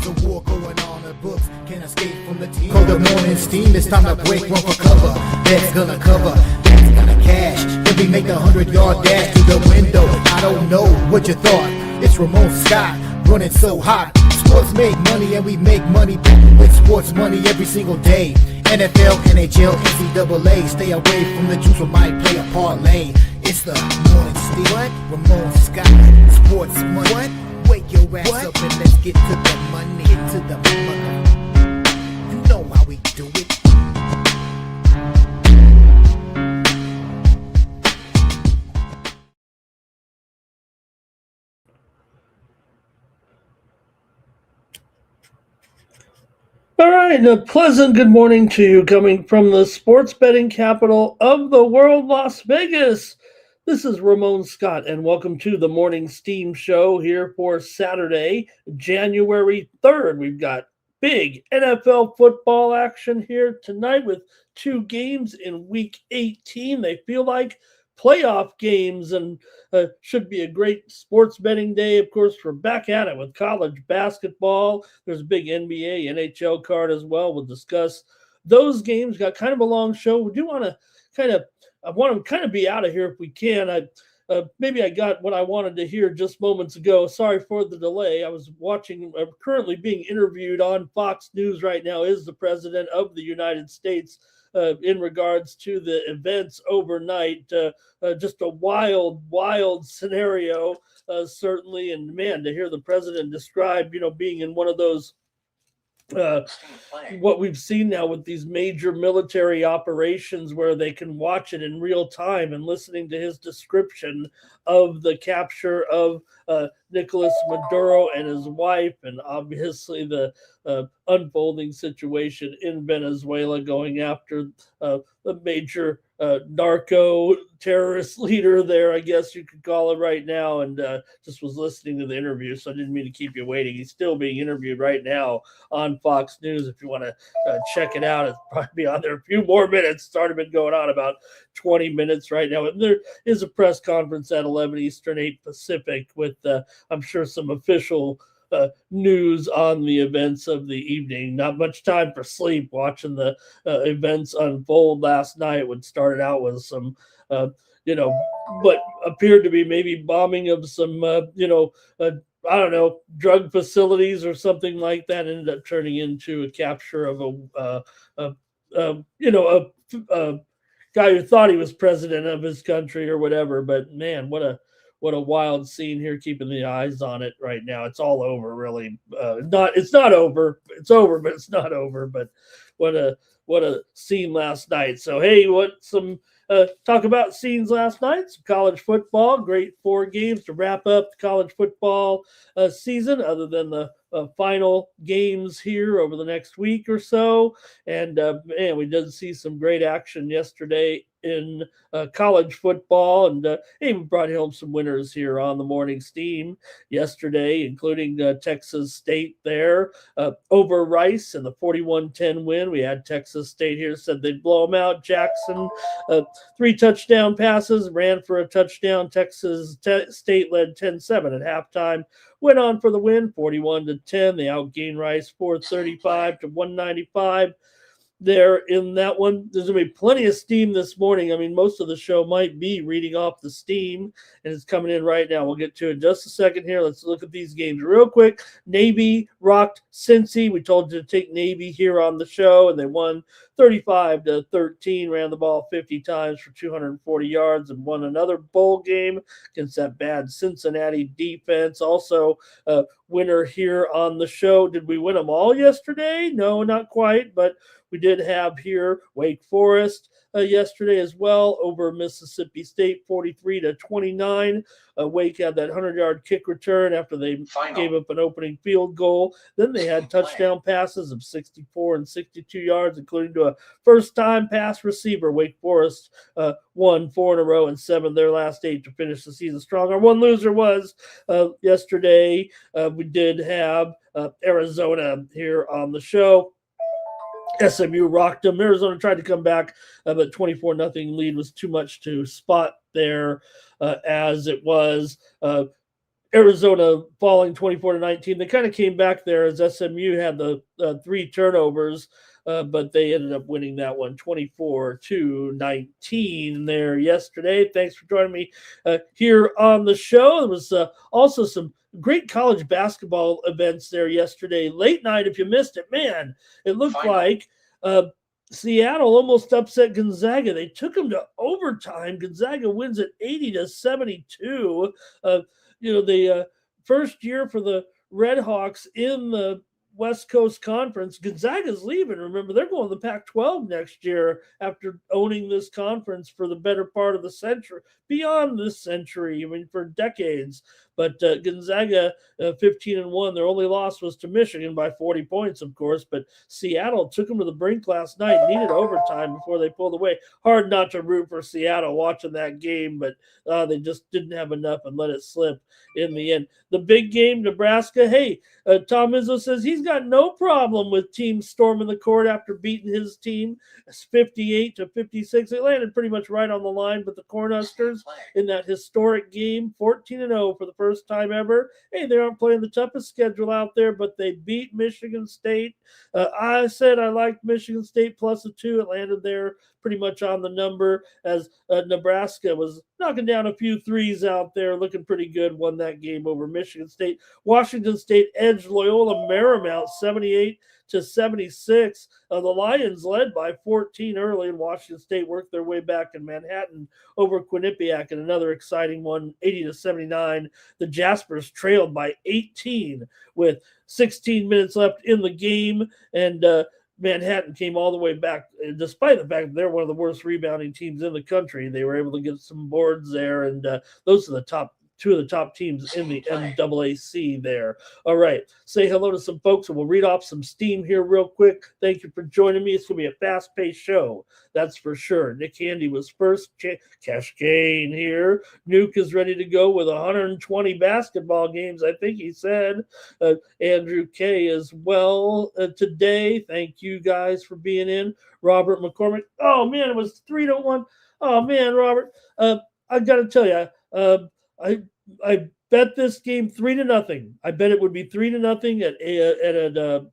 a war going on. The books can't escape from the team. Cold the morning steam, it's time to break, run for cover. That's gonna cover, that's gonna cash. Then we make the 100-yard dash to the window. I don't know what you thought. It's Ramon Scott, running so hot. Sports make money and we make money with sports money every single day. NFL, NHL, NCAA. Stay away from the juice, we might play a parlay. It's the morning steam. What? Ramon Scott, sports money. What? Wake your ass up and let's get to the money. Get to the money. You know how we do it. All right, a pleasant good morning to you coming from the sports betting capital of the world, Las Vegas. This is Ramon Scott, and welcome to the Morning Steam Show here for Saturday, January 3rd. We've got big NFL football action here tonight with two games in Week 18. They feel like playoff games and should be a great sports betting day. Of course, we're back at it with college basketball. There's a big NBA, NHL card as well. We'll discuss those games. Got kind of a long show. We do want to kind of be out of here if we can. Maybe I got what I wanted to hear just moments ago. Sorry for the delay. I was watching, currently being interviewed on Fox News right now is the President of the United States in regards to the events overnight. Just a wild scenario, certainly. And man, to hear the President describe, being in one of those what we've seen now with these major military operations where they can watch it in real time, and listening to his description of the capture of Nicolas Maduro and his wife, and obviously the unfolding situation in Venezuela going after the major narco terrorist leader there, I guess you could call it right now. And just was listening to the interview, so I didn't mean to keep you waiting. He's still being interviewed right now on Fox News. If you want to check it out, it's probably be on there a few more minutes. It's already been going on about 20 minutes right now. And there is a press conference at 11 Eastern, 8 Pacific with, I'm sure, some official news on the events of the evening. Not much time for sleep watching the events unfold last night, when started out with some what appeared to be maybe bombing of some I don't know, drug facilities or something like that, ended up turning into a capture of a guy who thought he was president of his country or whatever. But man, what a wild scene here, keeping the eyes on it right now. It's all over, really. It's not over. It's over, but it's not over. But what a scene last night. So, hey, talk about scenes last night. Some college football, great 4 games to wrap up the college football season, other than the final games here over the next week or so. And man, we did see some great action yesterday in college football, and we brought home some winners here on the Morning Steam yesterday, including Texas State there over Rice in the 41-10 win. We had Texas State here, said they'd blow them out. Jackson, 3 touchdown passes, ran for a touchdown. Texas State led 10-7 at halftime. Went on for the win, 41-10. They outgained Rice 435 to 195. There in that one. There's going to be plenty of steam this morning. I mean, most of the show might be reading off the steam, and it's coming in right now. We'll get to it in just a second here. Let's look at these games real quick. Navy rocked Cincy. We told you to take Navy here on the show, and they won 35-13, ran the ball 50 times for 240 yards, and won another bowl game against that bad Cincinnati defense. Also, winner here on the show. Did we win them all yesterday? No, not quite, but we did have here Wake Forest yesterday as well over Mississippi State, 43-29. Wake had that 100-yard kick return after they gave up an opening field goal. Then they had touchdown passes of 64 and 62 yards, including to a first-time pass receiver. Wake Forest won 4 in a row and 7 their last 8 to finish the season strong. Our one loser was yesterday. We did have Arizona here on the show. SMU rocked them. Arizona tried to come back, but 24-0 lead was too much to spot there as it was. Arizona falling 24-19. They kind of came back there as SMU had the 3 turnovers, but they ended up winning that one 24-19 there yesterday. Thanks for joining me here on the show. There was also some great college basketball events there yesterday. Late night, if you missed it, man, it looked like Seattle almost upset Gonzaga. They took them to overtime. Gonzaga wins at 80-72. The first year for the Red Hawks in the West Coast Conference. Gonzaga's leaving. Remember, they're going to the Pac-12 next year after owning this conference for the better part of the century, beyond this century, I mean, for decades. But Gonzaga, 15-1, their only loss was to Michigan by 40 points, of course. But Seattle took them to the brink last night, needed overtime before they pulled away. Hard not to root for Seattle watching that game, but they just didn't have enough and let it slip in the end. The big game, Nebraska. Hey, Tom Izzo says he's got no problem with teams storming the court after beating his team 58-56. They landed pretty much right on the line, but the Cornhuskers in that historic game, 14-0 for the first time ever. Hey, they aren't playing the toughest schedule out there, but they beat Michigan State. I said I liked Michigan State plus a 2. It landed there pretty much on the number as Nebraska was knocking down a few threes out there, looking pretty good, won that game over Michigan State. Washington State edged Loyola Marymount 78-76. The Lions led by 14 early, and Washington State worked their way back in Manhattan over Quinnipiac in another exciting one, 80-79. The Jaspers trailed by 18 with 16 minutes left in the game, and Manhattan came all the way back, despite the fact that they're one of the worst rebounding teams in the country. They were able to get some boards there, and those are the two of the top teams in the NAAC there. All right, say hello to some folks, and we'll read off some steam here real quick. Thank you for joining me. It's going to be a fast-paced show, that's for sure. Nick Handy was first. Cash Kane here. Nuke is ready to go with 120 basketball games, I think he said. Andrew K as well today. Thank you guys for being in. Robert McCormick. Oh, man, it was 3-1. Oh, man, Robert. I got to tell you, I bet this game 3-0. I bet it would be 3-0 at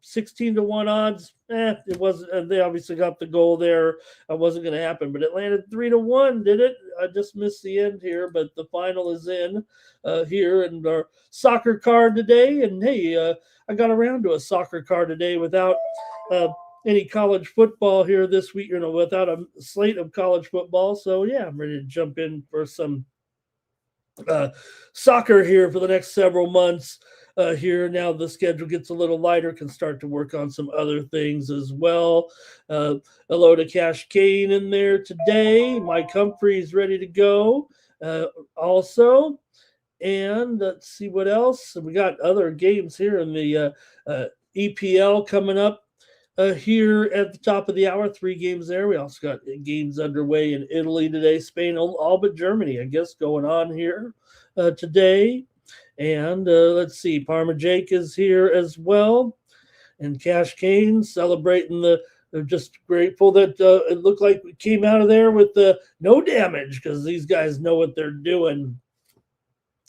16-1 odds. It wasn't. They obviously got the goal there. It wasn't going to happen, but it landed 3-1. Did it? I just missed the end here, but the final is in here and our soccer card today. And hey, I got around to a soccer card today without any college football here this week. Without a slate of college football. So yeah, I'm ready to jump in for some soccer here for the next several months here. Now the schedule gets a little lighter, can start to work on some other things as well. Hello to Cash Kane in there today. Mike Humphrey's ready to go also. And let's see what else. We got other games here in the EPL coming up here at the top of the hour. 3 games there. We also got games underway in Italy today, Spain, all but Germany, I guess, going on here today. And let's see, Parma Jake is here as well. And Cash Kane celebrating they're just grateful that it looked like we came out of there with no damage, because these guys know what they're doing.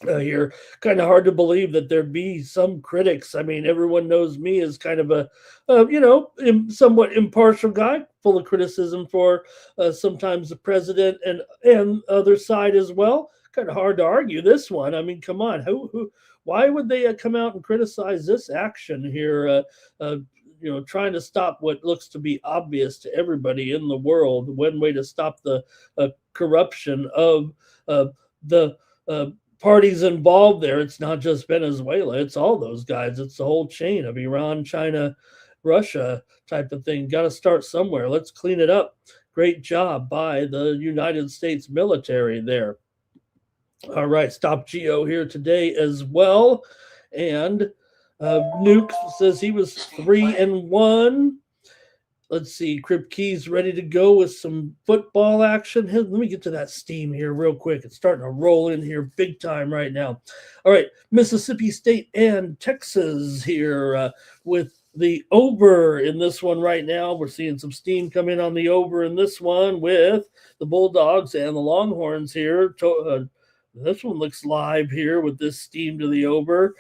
Here, kind of hard to believe that there'd be some critics. I mean, everyone knows me as kind of a, somewhat impartial guy, full of criticism for sometimes the president and other side as well. Kind of hard to argue this one. I mean, come on, why would they come out and criticize this action here? Trying to stop what looks to be obvious to everybody in the world. One way to stop the corruption of the parties involved there. It's not just Venezuela, it's all those guys. It's the whole chain of Iran, China, Russia type of thing. Got to start somewhere. Let's clean it up. Great job by the United States military there. All right, Stop Geo here today as well. And Nuke says he was 3-1. Let's see, Crip Key's ready to go with some football action. Let me get to that steam here real quick. It's starting to roll in here big time right now. All right, Mississippi State and Texas here with the over in this one right now. We're seeing some steam come in on the over in this one with the Bulldogs and the Longhorns here. This one looks live here with this steam to the over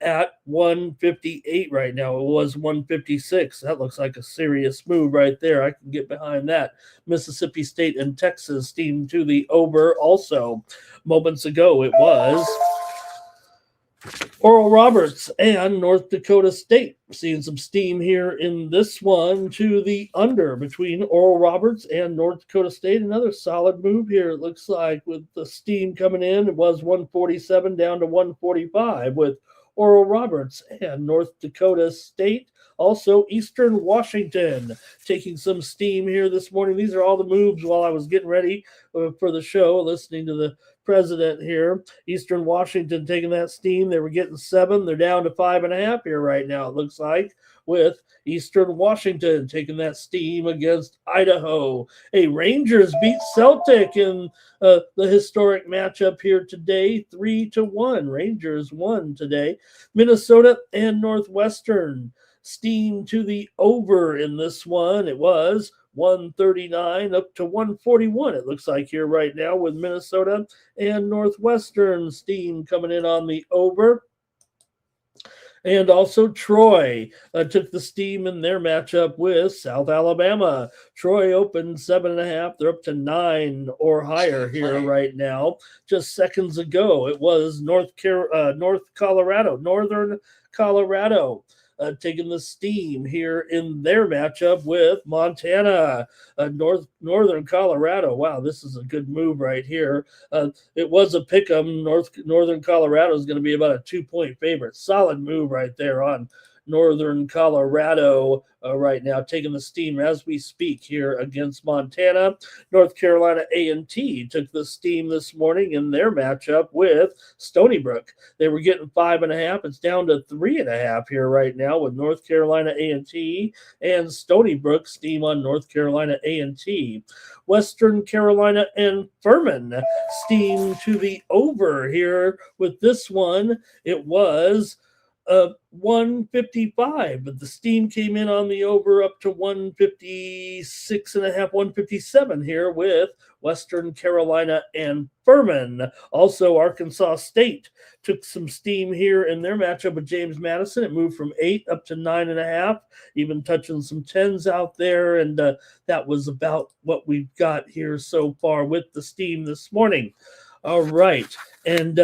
at 158 right now. It was 156. That looks like a serious move right there. I can get behind that. Mississippi State and Texas steam to the over also. Moments ago, it was Oral Roberts and North Dakota State. Seeing some steam here in this one to the under between Oral Roberts and North Dakota State. Another solid move here, it looks like, with the steam coming in. It was 147 down to 145 with Oral Roberts and North Dakota State. Also, Eastern Washington taking some steam here this morning. These are all the moves while I was getting ready for the show, listening to the president here. Eastern Washington taking that steam. They were getting 7. They're down to 5.5 here right now, it looks like, with Eastern Washington taking that steam against Idaho. Hey, Rangers beat Celtic in the historic matchup here today, 3-1. Rangers won today. Minnesota and Northwestern steam to the over in this one. It was 139 up to 141, it looks like here right now, with Minnesota and Northwestern steam coming in on the over. And also Troy took the steam in their matchup with South Alabama. Troy opened 7.5. They're up to 9 or higher here right now. Just seconds ago, it was Northern Colorado taking the steam here in their matchup with Montana. Northern Colorado. Wow, this is a good move right here. It was a pick'em. Northern Colorado is going to be about a 2-point favorite. Solid move right there on Northern Colorado right now, taking the steam as we speak here against Montana. North Carolina A&T took the steam this morning in their matchup with Stony Brook. They were getting 5.5. It's down to 3.5 here right now with North Carolina A&T and Stony Brook steam on North Carolina A&T. Western Carolina and Furman steam to the over here with this one. It was 155, but the steam came in on the over up to 156.5, 157 here with Western Carolina and Furman. Also, Arkansas State took some steam here in their matchup with James Madison. It moved from 8 up to 9.5, even touching some 10s out there, and that was about what we've got here so far with the steam this morning. All right, and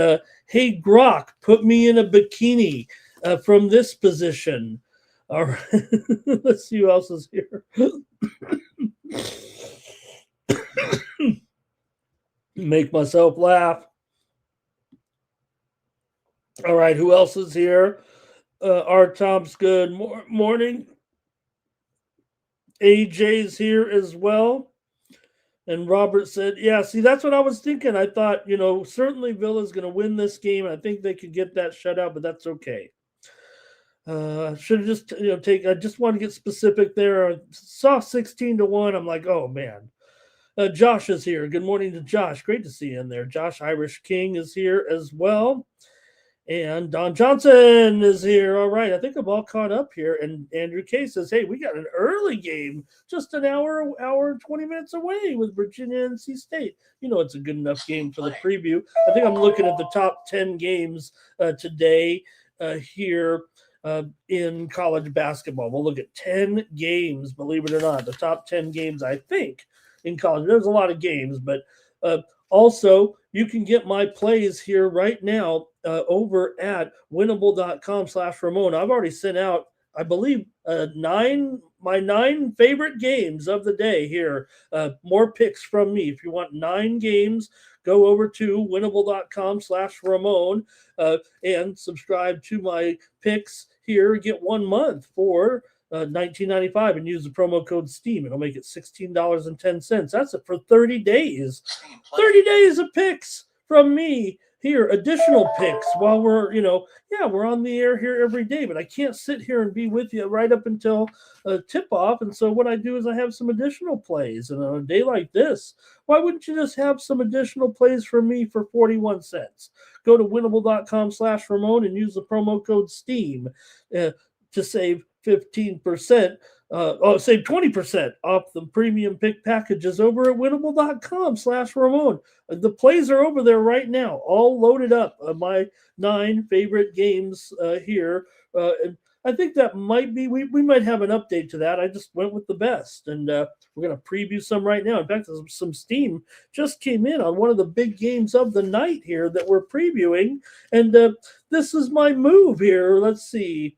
hey, Grok, put me in a bikini. From this position. All right. Let's see who else is here. Make myself laugh. All right, who else is here? R. Tom's good morning. AJ's here as well. And Robert said, yeah, see, that's what I was thinking. I thought, certainly Villa's going to win this game. I think they could get that shutout, but that's okay. Should have just, I just want to get specific there. I saw 16-1. I'm like, oh, man. Josh is here. Good morning to Josh. Great to see you in there. Josh Irish King is here as well. And Don Johnson is here. All right. I think I'm all caught up here. And Andrew K says, hey, we got an early game, just an hour and 20 minutes away with Virginia and NC State. It's a good enough game for the preview. I think I'm looking at the top 10 games today here in college basketball. We'll look at 10 games, believe it or not, the top 10 games, I think, in college. There's a lot of games, but also you can get my plays here right now over at winnable.com/Ramon. I've already sent out, I believe, my 9 favorite games of the day here. More picks from me. If you want 9 games, go over to winnable.com/Ramon and subscribe to my picks here. Get 1 month for $19.95 and use the promo code STEAM. It'll make it $16.10. That's it for 30 days. 30 days of picks from me here. Additional picks while we're, we're on the air here every day, but I can't sit here and be with you right up until tip off. And so what I do is I have some additional plays. And on a day like this, why wouldn't you just have some additional plays from me for 41 cents? Go to winnable.com/Ramon and use the promo code STEAM to save 15%. Save 20% off the premium pick packages over at winnable.com/Ramon. The plays are over there right now, all loaded up. My 9 favorite games here. And I think that might be, we might have an update to that. I just went with the best, and we're going to preview some right now. In fact, some steam just came in on one of the big games of the night here that we're previewing, and this is my move here. Let's see.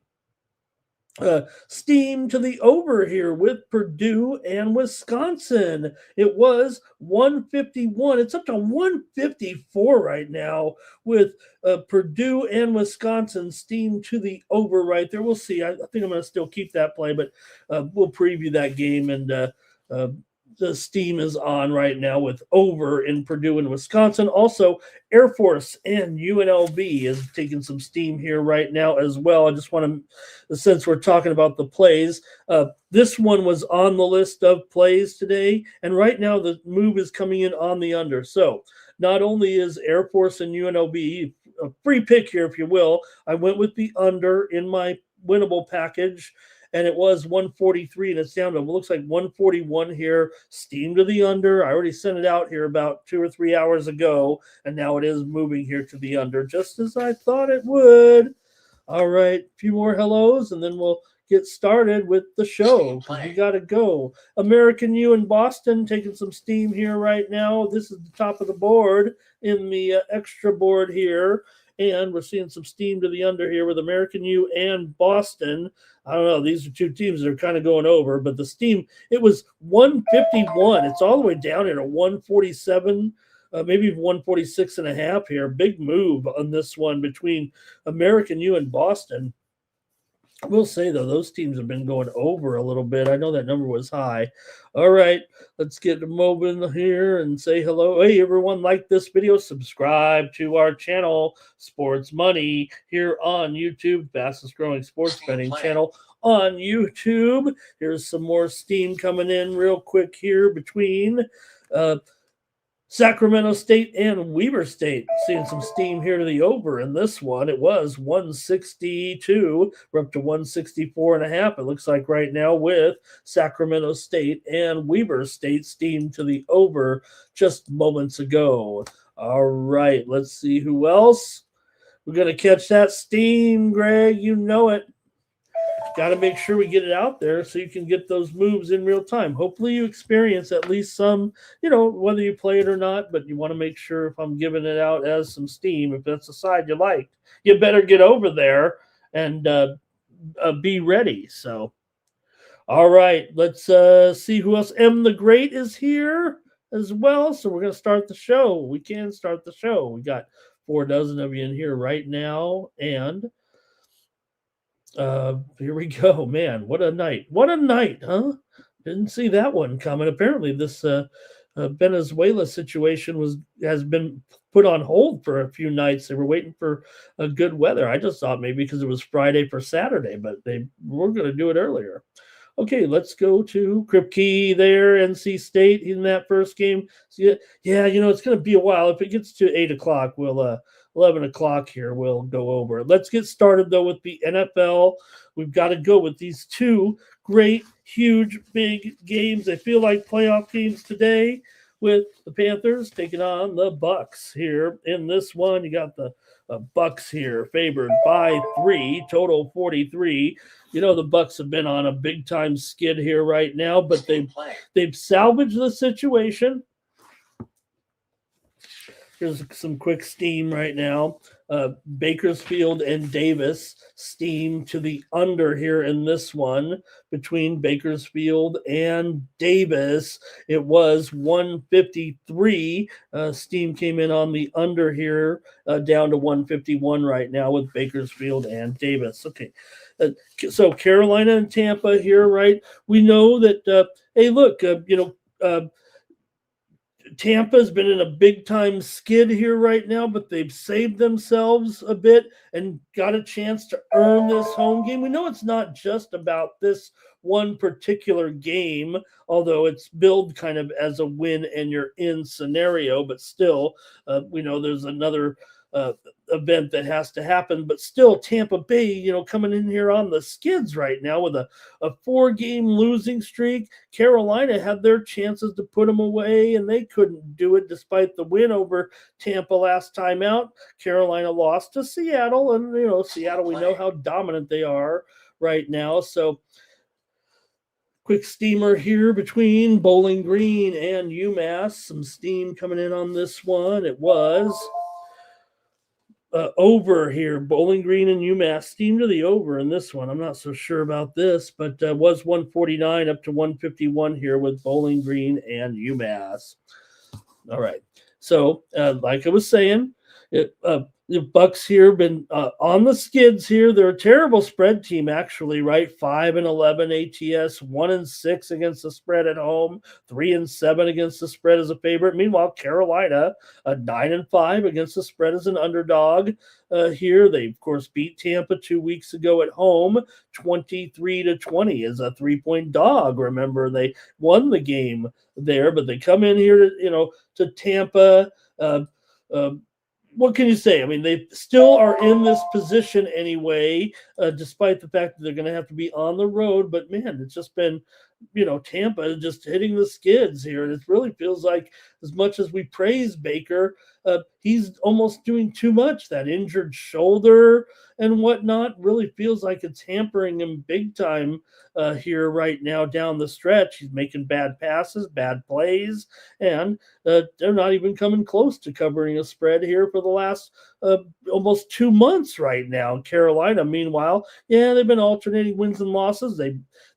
Steam to the over here with Purdue and Wisconsin. It was 151. It's up to 154 right now with Purdue and Wisconsin. Steam to the over right there. We'll see. I think I'm going to still keep that play, but we'll preview that game. And the steam is on right now with over in Purdue and Wisconsin. Also, Air Force and UNLV is taking some steam here right now as well. I just want to, since we're talking about the plays, this one was on the list of plays today, and right now the move is coming in on the under. So not only is Air Force and UNLV a free pick here, if you will, I went with the under in my winnable package, and it was 143, and it's down to, it looks like 141 here. Steam to the under. I already sent it out here about 2 or 3 hours ago, and now it is moving here to the under, just as I thought it would. All right, a few more hellos, and then we'll get started with the show. We got to go. American U in Boston taking some steam here right now. This is the top of the board in the extra board here. And we're seeing some steam to the under here with American U and Boston. I don't know. These are two teams that are kind of going over, but the steam, it was 151. It's all the way down here to 147, maybe 146 and a half here. Big move on this one between American U and Boston. I will say, though, those teams have been going over a little bit. I know that number was high. All right, let's get them moving here and say hello. Hey, everyone, like this video, subscribe to our channel, Sports Money, here on YouTube, fastest growing sports betting channel on YouTube. Here's some more steam coming in real quick here between Sacramento State and Weber State. Seeing some steam here to the over in this one. It was 162. We're up to 164 and a half. It looks like right now with Sacramento State and Weber State steam to the over just moments ago. All right, let's see who else. We're going to catch that steam, Greg. You know it. Got to make sure we get it out there so you can get those moves in real time. Hopefully you experience at least some, whether you play it or not, but you want to make sure if I'm giving it out as some steam, if that's the side you like, you better get over there and be ready. So, all right, let's see who else. M the Great is here as well. So we're going to start the show. We can start the show. We got 4 dozen of you in here right now. And here we go, man. What a night, huh? Didn't see that one coming. Apparently this Venezuela situation has been put on hold for a few nights. They were waiting for good weather. I just thought maybe because it was Friday for Saturday, but they were going to do it earlier. Okay, let's go to Kripke there, NC State in that first game. So, yeah, it's going to be a while. If it gets to 8 o'clock, we'll 11 o'clock here, we'll go over it. Let's get started, though, with the NFL. We've got to go with these 2 great, huge, big games. They feel like playoff games today with the Panthers taking on the Bucks here. In this one, you got the Bucks here favored by 3, total 43. The Bucks have been on a big-time skid here right now, but they've salvaged the situation. Here's some quick steam right now. Bakersfield and Davis steam to the under here in this one between Bakersfield and Davis. It was 153. Steam came in on the under here, down to 151 right now with Bakersfield and Davis. Okay. So Carolina and Tampa here, right? We know that, hey, look, Tampa's been in a big-time skid here right now, but they've saved themselves a bit and got a chance to earn this home game. We know it's not just about this one particular game, although it's billed kind of as a win and you're in scenario, but still, we know there's another event that has to happen. But still, Tampa Bay, coming in here on the skids right now with a 4-game losing streak. Carolina had their chances to put them away, and they couldn't do it despite the win over Tampa last time out. Carolina lost to Seattle, and Seattle, we know how dominant they are right now. So quick steamer here between Bowling Green and UMass. Some steam coming in on this one. It was over here, Bowling Green and UMass. Steam to the over in this one. I'm not so sure about this, but was 149 up to 151 here with Bowling Green and UMass. All right. So, like I was saying, the Bucks here been on the skids here. They're a terrible spread team, actually, right? 5-11 ATS, 1-6 against the spread at home, 3-7 against the spread as a favorite. Meanwhile, Carolina, 9-5 against the spread as an underdog. Here, they of course beat Tampa 2 weeks ago at home, 23-20 as a 3-point dog. Remember, they won the game there, but they come in here to Tampa. What can you say? I mean, they still are in this position anyway, despite the fact that they're going to have to be on the road. But man, it's just been, Tampa just hitting the skids here. And it really feels like, as much as we praise Baker, he's almost doing too much. That injured shoulder and whatnot really feels like it's hampering him big time here right now down the stretch. He's making bad passes, bad plays, and they're not even coming close to covering a spread here for the last almost 2 months right now. Carolina, meanwhile, they've been alternating wins and losses.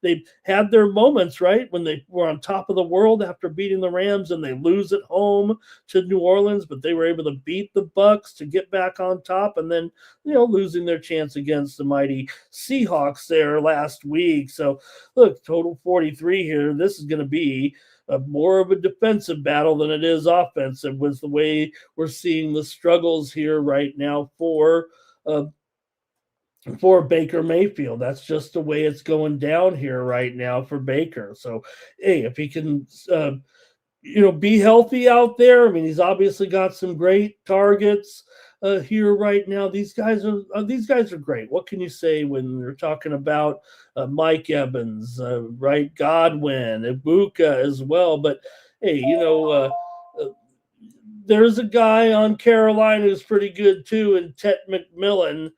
They've had their moments, right, when they were on top of the world after beating the Rams, and they lose at home to New Orleans, but they were able to beat the Bucks to get back on top, and then losing their chance against the mighty Seahawks there last week. So look, total 43 here. This is going to be more of a defensive battle than it is offensive, was the way we're seeing the struggles here right now for Baker Mayfield. That's just the way it's going down here right now for Baker. So, hey, if he can, be healthy out there. I mean, he's obviously got some great targets here right now. These guys are great. What can you say when you're talking about Mike Evans, right? Godwin, Ibuka as well. But hey, there's a guy on Carolina who's pretty good too, and Tet McMillan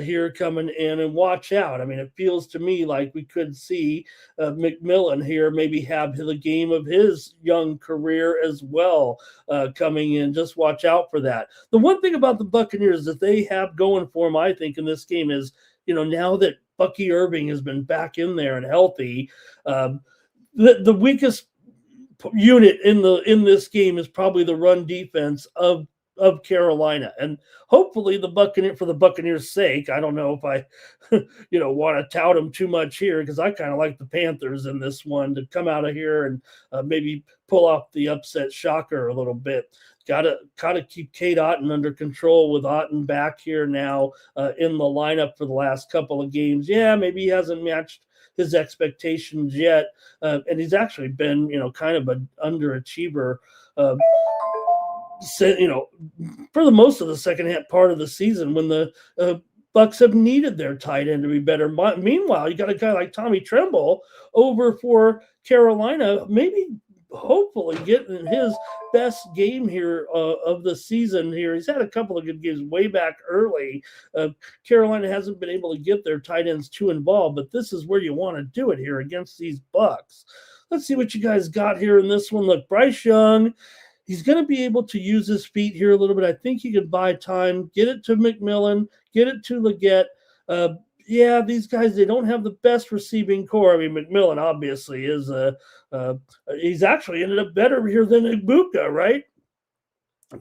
here coming in, and watch out. I mean, it feels to me like we could see McMillan here maybe have the game of his young career as well coming in. Just watch out for that. The one thing about the Buccaneers that they have going for them, I think, in this game is, now that Bucky Irving has been back in there and healthy, the weakest unit in this game is probably the run defense of Carolina. And hopefully for the Buccaneers' sake, I don't know if I, want to tout them too much here, because I kind of like the Panthers in this one to come out of here and maybe pull off the upset shocker a little bit. Gotta keep Kate Otten under control with Otten back here now in the lineup for the last couple of games. Yeah, maybe he hasn't matched his expectations yet, and he's actually been, kind of an underachiever. For the most of the second half part of the season, when the Bucks have needed their tight end to be better. Meanwhile, you got a guy like Tommy Tremble over for Carolina, maybe hopefully getting his best game here of the season here. He's had a couple of good games way back early. Carolina hasn't been able to get their tight ends too involved, but this is where you want to do it here against these Bucks. Let's see what you guys got here in this one. Look, Bryce Young, he's going to be able to use his feet here a little bit. I think he could buy time, get it to McMillan, get it to Leggett. These guys, they don't have the best receiving core. I mean, McMillan obviously is he's actually ended up better here than Ibuka, right?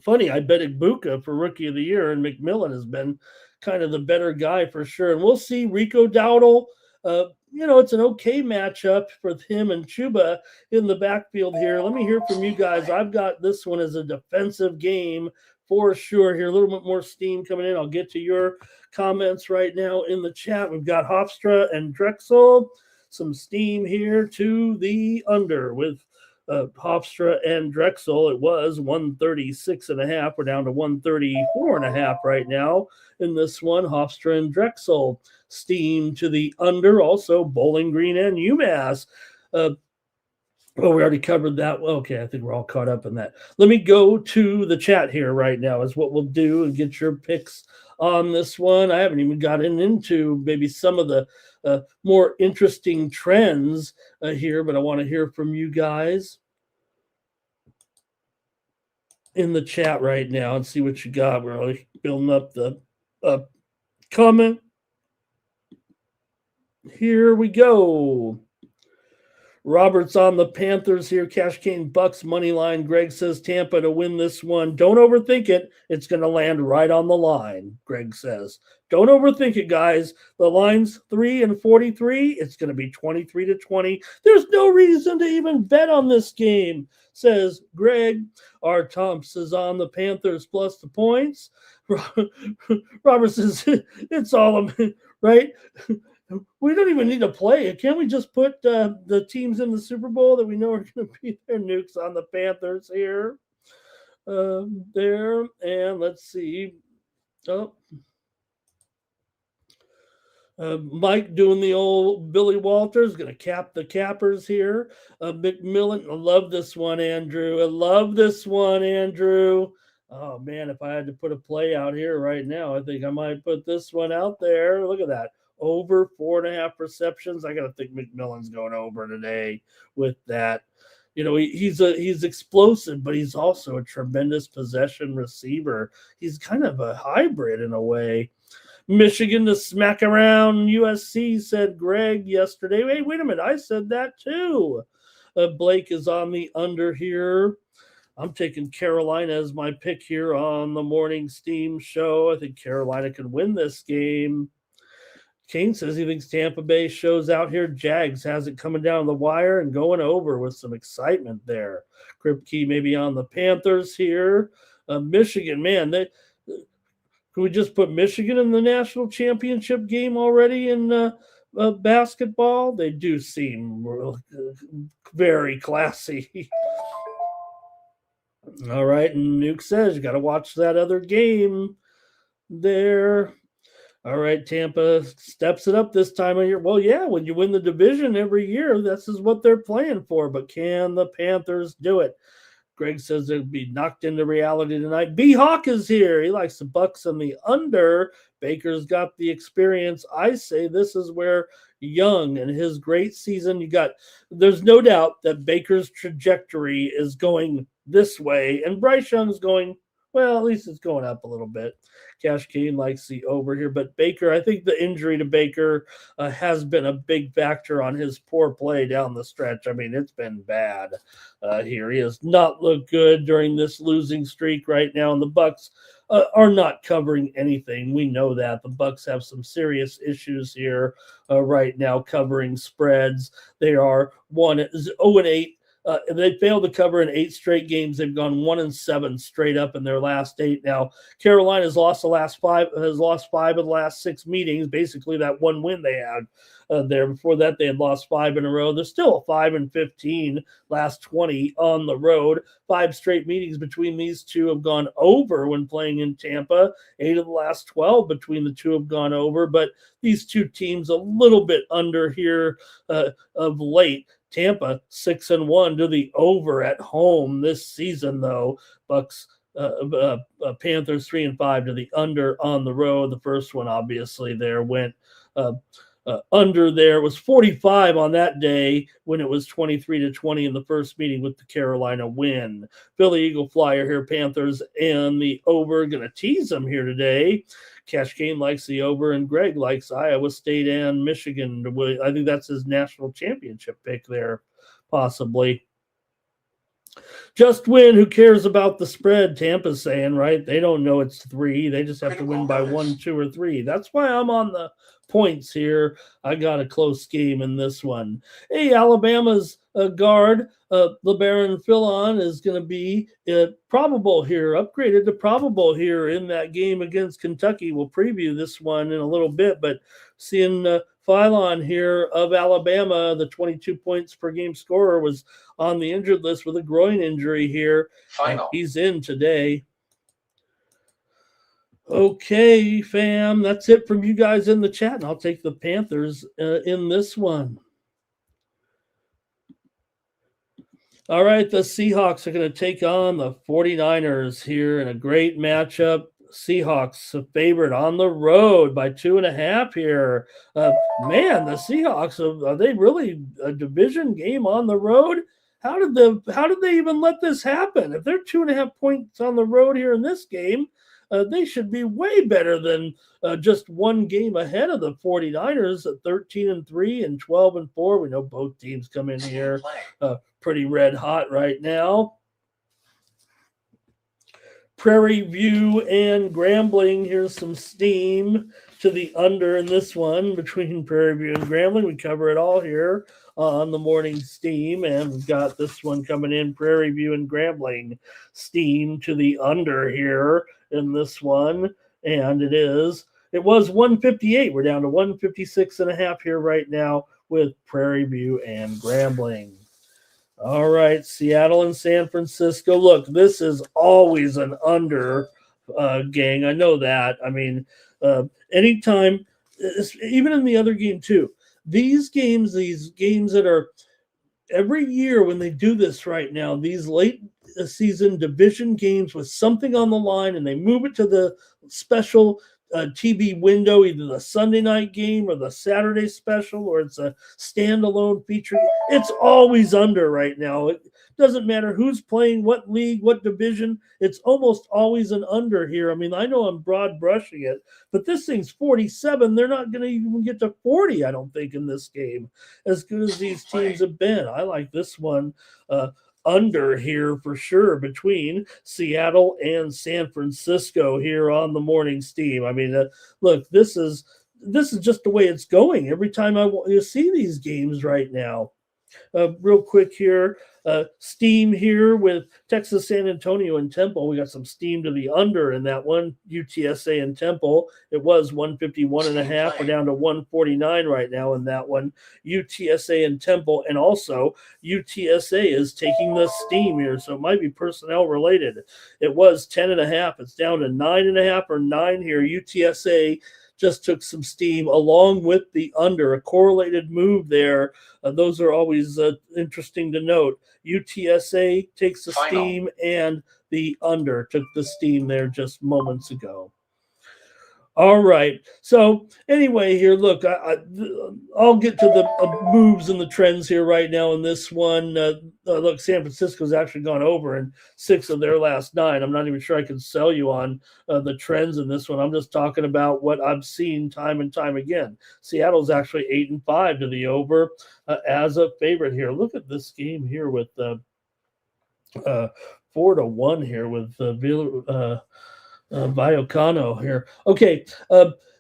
Funny, I bet Ibuka for Rookie of the Year, and McMillan has been kind of the better guy for sure. And we'll see. Rico Dowdle, it's an okay matchup for him and Chuba in the backfield here. Let me hear from you guys. I've got this one as a defensive game for sure here. A little bit more steam coming in. I'll get to your comments right now in the chat. We've got Hofstra and Drexel. Some steam here to the under with Hofstra and Drexel. It was 136.5. We're down to 134.5 right now in this one. Hofstra and Drexel. Steam to the under. Also Bowling Green and UMass. Well, we already covered that. Okay, I think we're all caught up in that. Let me go to the chat here right now is what we'll do and get your picks on this one. I haven't even gotten into maybe some of the more interesting trends here, but I want to hear from you guys in the chat right now and see what you got. We're really building up the comment. Here we go. Robert's on the Panthers here. Cash King Bucks money line. Greg says Tampa to win this one. Don't overthink it. It's going to land right on the line, Greg says. Don't overthink it, guys. The line's 3-43. It's going to be 23-20. There's no reason to even bet on this game, says Greg. R. Thompson is on the Panthers plus the points. Robert says it's all right. We don't even need to play it. Can't we just put the teams in the Super Bowl that we know are going to be there? Nukes on the Panthers here. There. And let's see. Mike doing the old Billy Walters. Going to cap the cappers here. McMillan. I love this one, Andrew. Oh, man, if I had to put a play out here right now, I think I might put this one out there. Look at that. Over 4.5 receptions. I got to think McMillan's going over today with that. You know, he's explosive, but he's also a tremendous possession receiver. He's kind of a hybrid in a way. Michigan to smack around USC, said Greg yesterday. Wait a minute. I said that too. Blake is on the under here. I'm taking Carolina as my pick here on the Morning Steam show. I think Carolina can win this game. Kane says he thinks Tampa Bay shows out here. Jags has it coming down the wire and going over with some excitement there. Kripke maybe on the Panthers here. Michigan, man, can we just put Michigan in the national championship game already in basketball? They do seem very classy. All right, and Nuke says you got to watch that other game there. All right, Tampa steps it up this time of year. Well, yeah, when you win the division every year, this is what they're playing for. But can the Panthers do it? Greg says they'll be knocked into reality tonight. B-Hawk is here. He likes the Bucks on the under. Baker's got the experience. I say this is where Young and his great season, there's no doubt that Baker's trajectory is going this way. And Bryce Young's going, well, at least it's going up a little bit. Cash Kane likes the over here. But Baker, I think the injury to Baker has been a big factor on his poor play down the stretch. I mean, it's been bad here. He has not looked good during this losing streak right now. And the Bucks are not covering anything. We know that. The Bucks have some serious issues here right now covering spreads. They are 0-8. They failed to cover in 8 straight games. They've gone 1-7 straight up in their last 8. Now, Carolina has lost 5 of the last 6 meetings. Basically, that one win they had there. Before that, they had lost 5 in a row. They're still 5-15 last 20 on the road. 5 straight meetings between these two have gone over when playing in Tampa. 8 of the last 12 between the two have gone over. But these two teams a little bit under here of late. Tampa 6-1 to the over at home this season, though. Bucks, Panthers 3-5 to the under on the road. The first one, obviously, there went under. There was 45 on that day when it was 23-20 in the first meeting with the Carolina win. Philly Eagle Flyer here, Panthers and the over. Going to tease them here today. Cash Kane likes the over, and Greg likes Iowa State and Michigan. I think that's his national championship pick there, possibly. Just win. Who cares about the spread? Tampa's saying, right? They don't know it's 3. They just have to win by 1, 2, or 3. That's why I'm on the points here. I got a close game in this one. Hey, Alabama's guard, LeBaron Philon, is going to be probable here, upgraded to probable here in that game against Kentucky. We'll preview this one in a little bit, but seeing Phylon here of Alabama, the 22 points per game scorer, was on the injured list with a groin injury here. He's in today. Okay, fam, that's it from you guys in the chat, and I'll take the Panthers in this one. All right, the Seahawks are going to take on the 49ers here in a great matchup. Seahawks a favorite on the road by 2.5 here. Man, the Seahawks, are they really a division game on the road? How did they even let this happen? If they're 2.5 points on the road here in this game, they should be way better than just one game ahead of the 49ers at 13-3 and 12-4. We know both teams come in here pretty red hot right now. Prairie View and Grambling. Here's some steam to the under in this one between Prairie View and Grambling. We cover it all here on the morning steam, and we've got this one coming in, Prairie View and Grambling. Steam to the under here in this one, and it was 158. We're down to 156.5 here right now with Prairie View and Grambling. All right, Seattle and San Francisco. Look, this is always an under, gang. I know that. I mean, anytime, even in the other game too, these games that are every year when they do this right now, these late season division games with something on the line, and they move it to the special TV window, either the Sunday night game or the Saturday special, or it's a standalone feature. It's always under right now. It doesn't matter who's playing, what league, what division. It's almost always an under here. I mean, I know I'm broad brushing it, but this thing's 47. They're not going to even get to 40, I don't think, in this game, as good as these teams have been. I like this one under here for sure between Seattle and San Francisco here on the morning steam. I mean, look, this is just the way it's going every time you see these games right now. Real quick here, steam here with Texas, San Antonio, and Temple. We got some steam to the under in that one. UTSA and Temple. It was 151.5. We're down to 149 right now in that one. UTSA and Temple, and also UTSA is taking the steam here, so it might be personnel related. It was 10.5. It's down to 9.5 or 9 here. UTSA just took some steam along with the under, a correlated move there. Those are always interesting to note. UTSA takes the steam, and the under took the steam there just moments ago. All right. So anyway, here, look, I'll get to the moves and the trends here right now in this one. Look, San Francisco's actually gone over in 6 of their last 9. I'm not even sure I can sell you on the trends in this one. I'm just talking about what I've seen time and time again. Seattle's actually 8-5 to the over as a favorite here. Look at this game here with 4-1 here with Viacano here. Okay,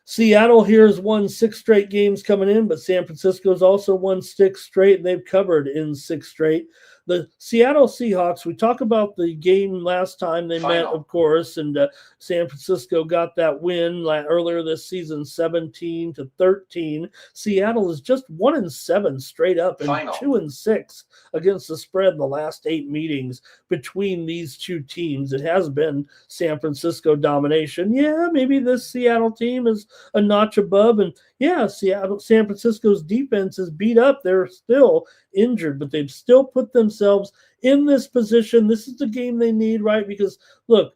Seattle here has won 6 straight games coming in, but San Francisco's also won 6 straight, and they've covered in 6 straight. The Seattle Seahawks, we talked about the game last time they met, of course, and San Francisco got that win earlier this season, 17-13. Seattle is just 1-7 straight up and 2-6 against the spread in the last 8 meetings between these two teams. It has been San Francisco domination. Yeah, maybe this Seattle team is a notch above, and yeah, San Francisco's defense is beat up. They're still injured, but they've still put themselves in this position. This is the game they need, right? Because look,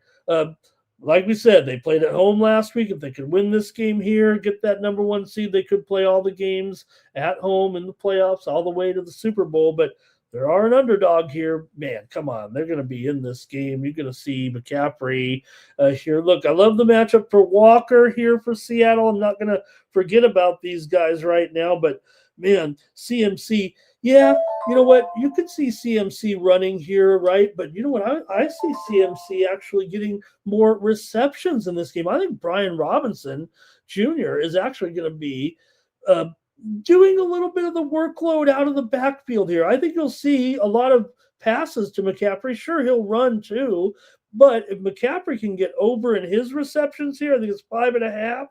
like we said, they played at home last week. If they could win this game here, get that number 1 seed, they could play all the games at home in the playoffs all the way to the Super Bowl. But there are an underdog here. Man, come on. They're going to be in this game. You're going to see McCaffrey here. Look, I love the matchup for Walker here for Seattle. I'm not going to forget about these guys right now. But, man, CMC, yeah, you know what? You could see CMC running here, right? But you know what? I see CMC actually getting more receptions in this game. I think Brian Robinson Jr. is actually going to be doing a little bit of the workload out of the backfield here. I think you'll see a lot of passes to McCaffrey. Sure, he'll run too, but if McCaffrey can get over in his receptions here, I think it's 5.5.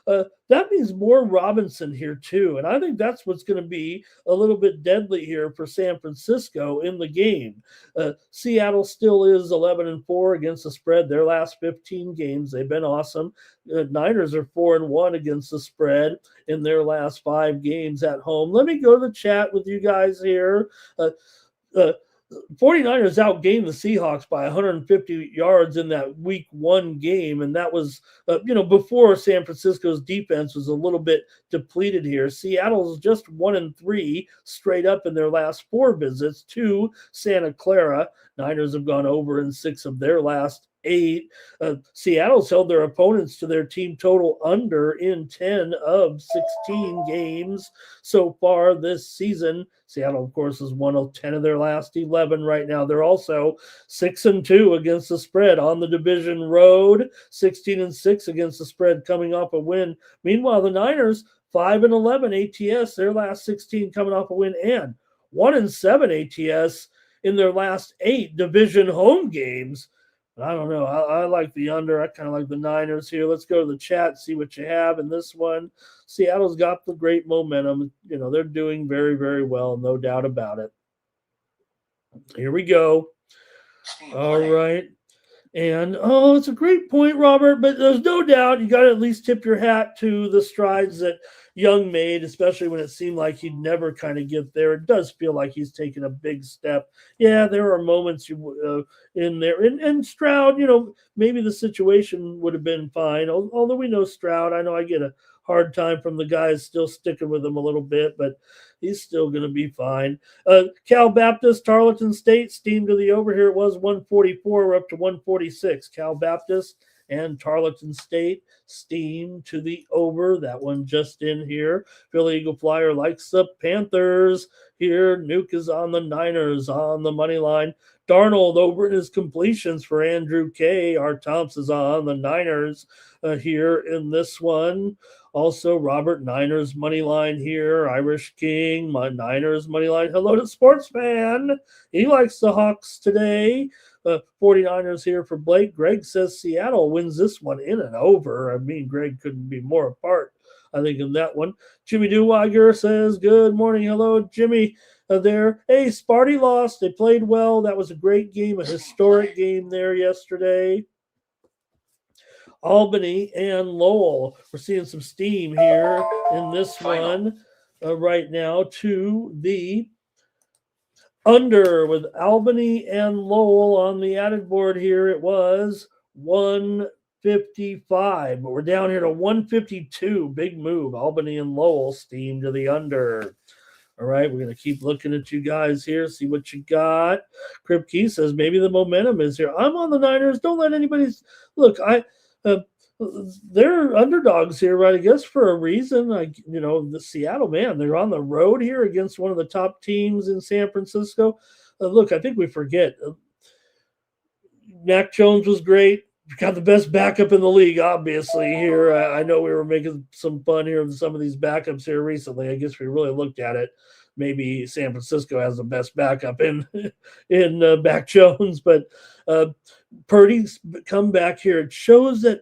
that means more Robinson here too. And I think that's what's going to be a little bit deadly here for San Francisco in the game. Seattle still is 11-4 against the spread. Their last 15 games, they've been awesome. Niners are 4-1 against the spread in their last 5 games at home. Let me go to the chat with you guys here. Uh, 49ers outgained the Seahawks by 150 yards in that week 1 game. And that was, before San Francisco's defense was a little bit depleted here. Seattle's just 1-3 straight up in their last 4 visits to Santa Clara. Niners have gone over in 6 of their last 8. Seattle's held their opponents to their team total under in 10 of 16 games so far this season. Seattle, of course, has won 10 of their last 11 right now. They're also 6-2 against the spread on the division road, 16-6 against the spread coming off a win. Meanwhile, the Niners, 5-11 ATS, their last 16 coming off a win, and 1-7 ATS in their last 8 division home games. I don't know. I like the under. I kind of like the Niners here. Let's go to the chat, see what you have in this one. Seattle's got the great momentum. They're doing very, very well, no doubt about it. Here we go. All right. And, it's a great point, Robert, but there's no doubt you got to at least tip your hat to the strides that Young made, especially when it seemed like he'd never kind of get there. It does feel like he's taken a big step. Yeah, there are moments in there. And Stroud, maybe the situation would have been fine. Although we know Stroud, I know I get a hard time from the guys still sticking with him a little bit, but he's still going to be fine. Cal Baptist, Tarleton State, steamed to the over here. It was 144. We're up to 146. Cal Baptist and Tarleton State steam to the over. That one just in here. Philly Eagle Flyer likes the Panthers here. Nuke is on the Niners on the money line. Darnold over in his completions for Andrew K. Art Thompson's on the Niners here in this one. Also, Robert, Niners money line here. Irish King, my Niners money line. Hello to Sports Fan. He likes the Hawks today. 49ers here for Blake. Greg says Seattle wins this one in and over. I mean, Greg couldn't be more apart, I think, in that one. Jimmy Deweiger says, good morning. Hello, Jimmy. There. Hey, Sparty lost. They played well. That was a great game, a historic game there yesterday. Albany and Lowell. We're seeing some steam here in this one right now to the under with Albany and Lowell on the added board here. It was 155, but we're down here to 152. Big move. Albany and Lowell steam to the under. All right, we're going to keep looking at you guys here, see what you got. Kripke says maybe the momentum is here. I'm on the Niners. Don't let anybody look. They're underdogs here, right? I guess for a reason. The Seattle, man, they're on the road here against one of the top teams in San Francisco. Look, I think we forget. Mac Jones was great. Got the best backup in the league, obviously, here. I know we were making some fun here of some of these backups here recently. I guess we really looked at it. Maybe San Francisco has the best backup in Mac Jones, but Purdy's come back here. It shows that,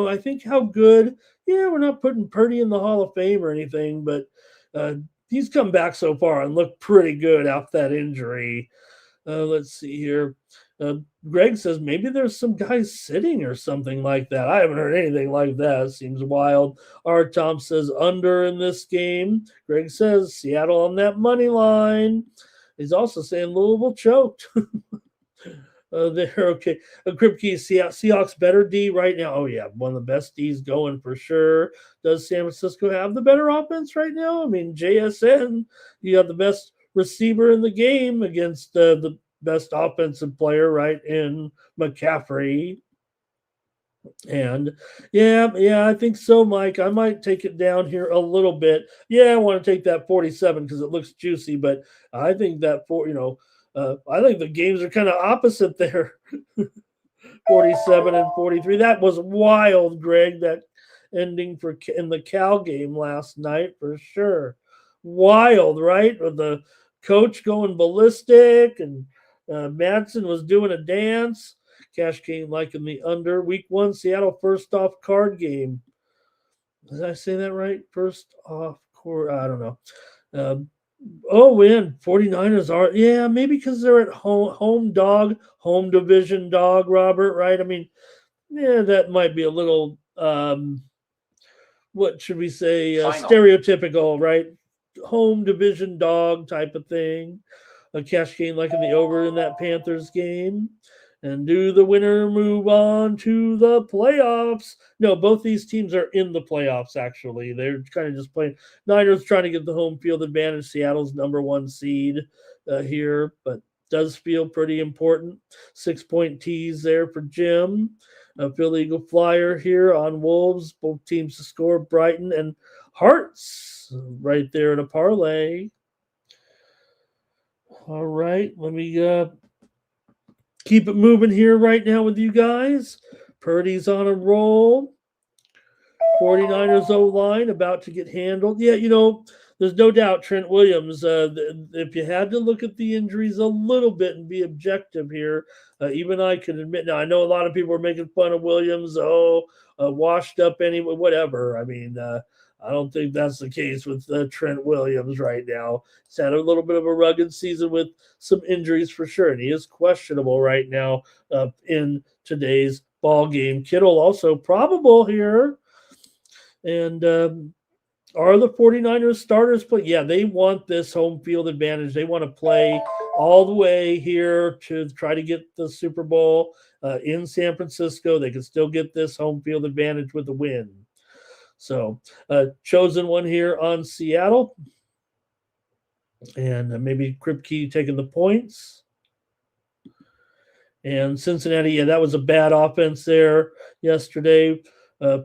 I think how good, we're not putting Purdy in the Hall of Fame or anything, but he's come back so far and looked pretty good after that injury. Let's see here. Greg says maybe there's some guys sitting or something like that. I haven't heard anything like that. It seems wild. Art Tom says under in this game. Greg says Seattle on that money line. He's also saying Louisville choked. There, okay. Kripke, Seahawks better D right now. Oh, yeah, one of the best Ds going for sure. Does San Francisco have the better offense right now? I mean, JSN, you got the best receiver in the game against the best offensive player, right, in McCaffrey. And yeah, I think so, Mike. I might take it down here a little bit. Yeah, I want to take that 47 because it looks juicy, but I think that I think the games are kind of opposite there. 47 and 43. That was wild, Greg. That ending in the Cal game last night for sure. Wild, right? With the coach going ballistic and Madsen was doing a dance. Cash King liking the under. Week 1, Seattle first off card game. Did I say that right? First off court, I don't know. Um, oh, win 49ers are, yeah, maybe because they're at home division dog, Robert, right? I mean, yeah, that might be a little what should we say, stereotypical, right? Home division dog type of thing. A cash game like in the over in that Panthers game. And do the winner move on to the playoffs? No, both these teams are in the playoffs, actually. They're kind of just playing. Niners trying to get the home field advantage. Seattle's number one seed here, but does feel pretty important. 6-point tease there for Jim. Philly Eagle Flyer here on Wolves. Both teams to score. Brighton and Hearts right there in a parlay. All right, let me keep it moving here right now with you guys. Purdy's on a roll. 49ers O-line about to get handled. Yeah, there's no doubt Trent Williams, if you had to look at the injuries a little bit and be objective here, even I can admit, now I know a lot of people are making fun of Williams, washed up anyway, whatever. I mean, I don't think that's the case with Trent Williams right now. He's had a little bit of a rugged season with some injuries for sure, and he is questionable right now in today's ball game. Kittle also probable here. And are the 49ers starters play? Yeah, they want this home field advantage. They want to play all the way here to try to get the Super Bowl in San Francisco. They can still get this home field advantage with a win. So, chosen one here on Seattle. And maybe Kripke taking the points. And Cincinnati, yeah, that was a bad offense there yesterday.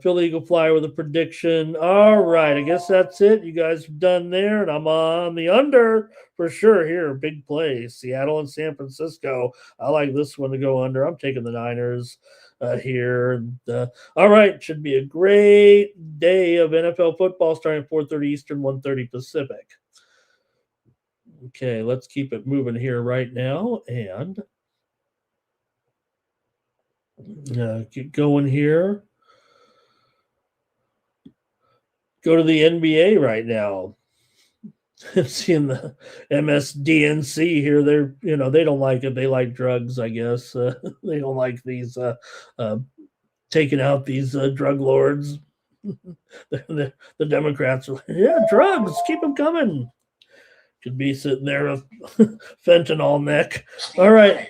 Philly Eagle Flyer with a prediction. All right, I guess that's it. You guys are done there, and I'm on the under for sure here. Big play. Seattle and San Francisco. I like this one to go under. I'm taking the Niners here. And, all right, should be a great day of NFL football starting at 4:30 Eastern, 1:30 Pacific. Okay, let's keep it moving here right now, and keep going here. Go to the NBA right now. Seeing the MSDNC here, they don't like it. They like drugs, I guess. They don't like these taking out these drug lords. the Democrats are like, yeah, drugs, keep them coming. Could be sitting there with fentanyl neck. All right.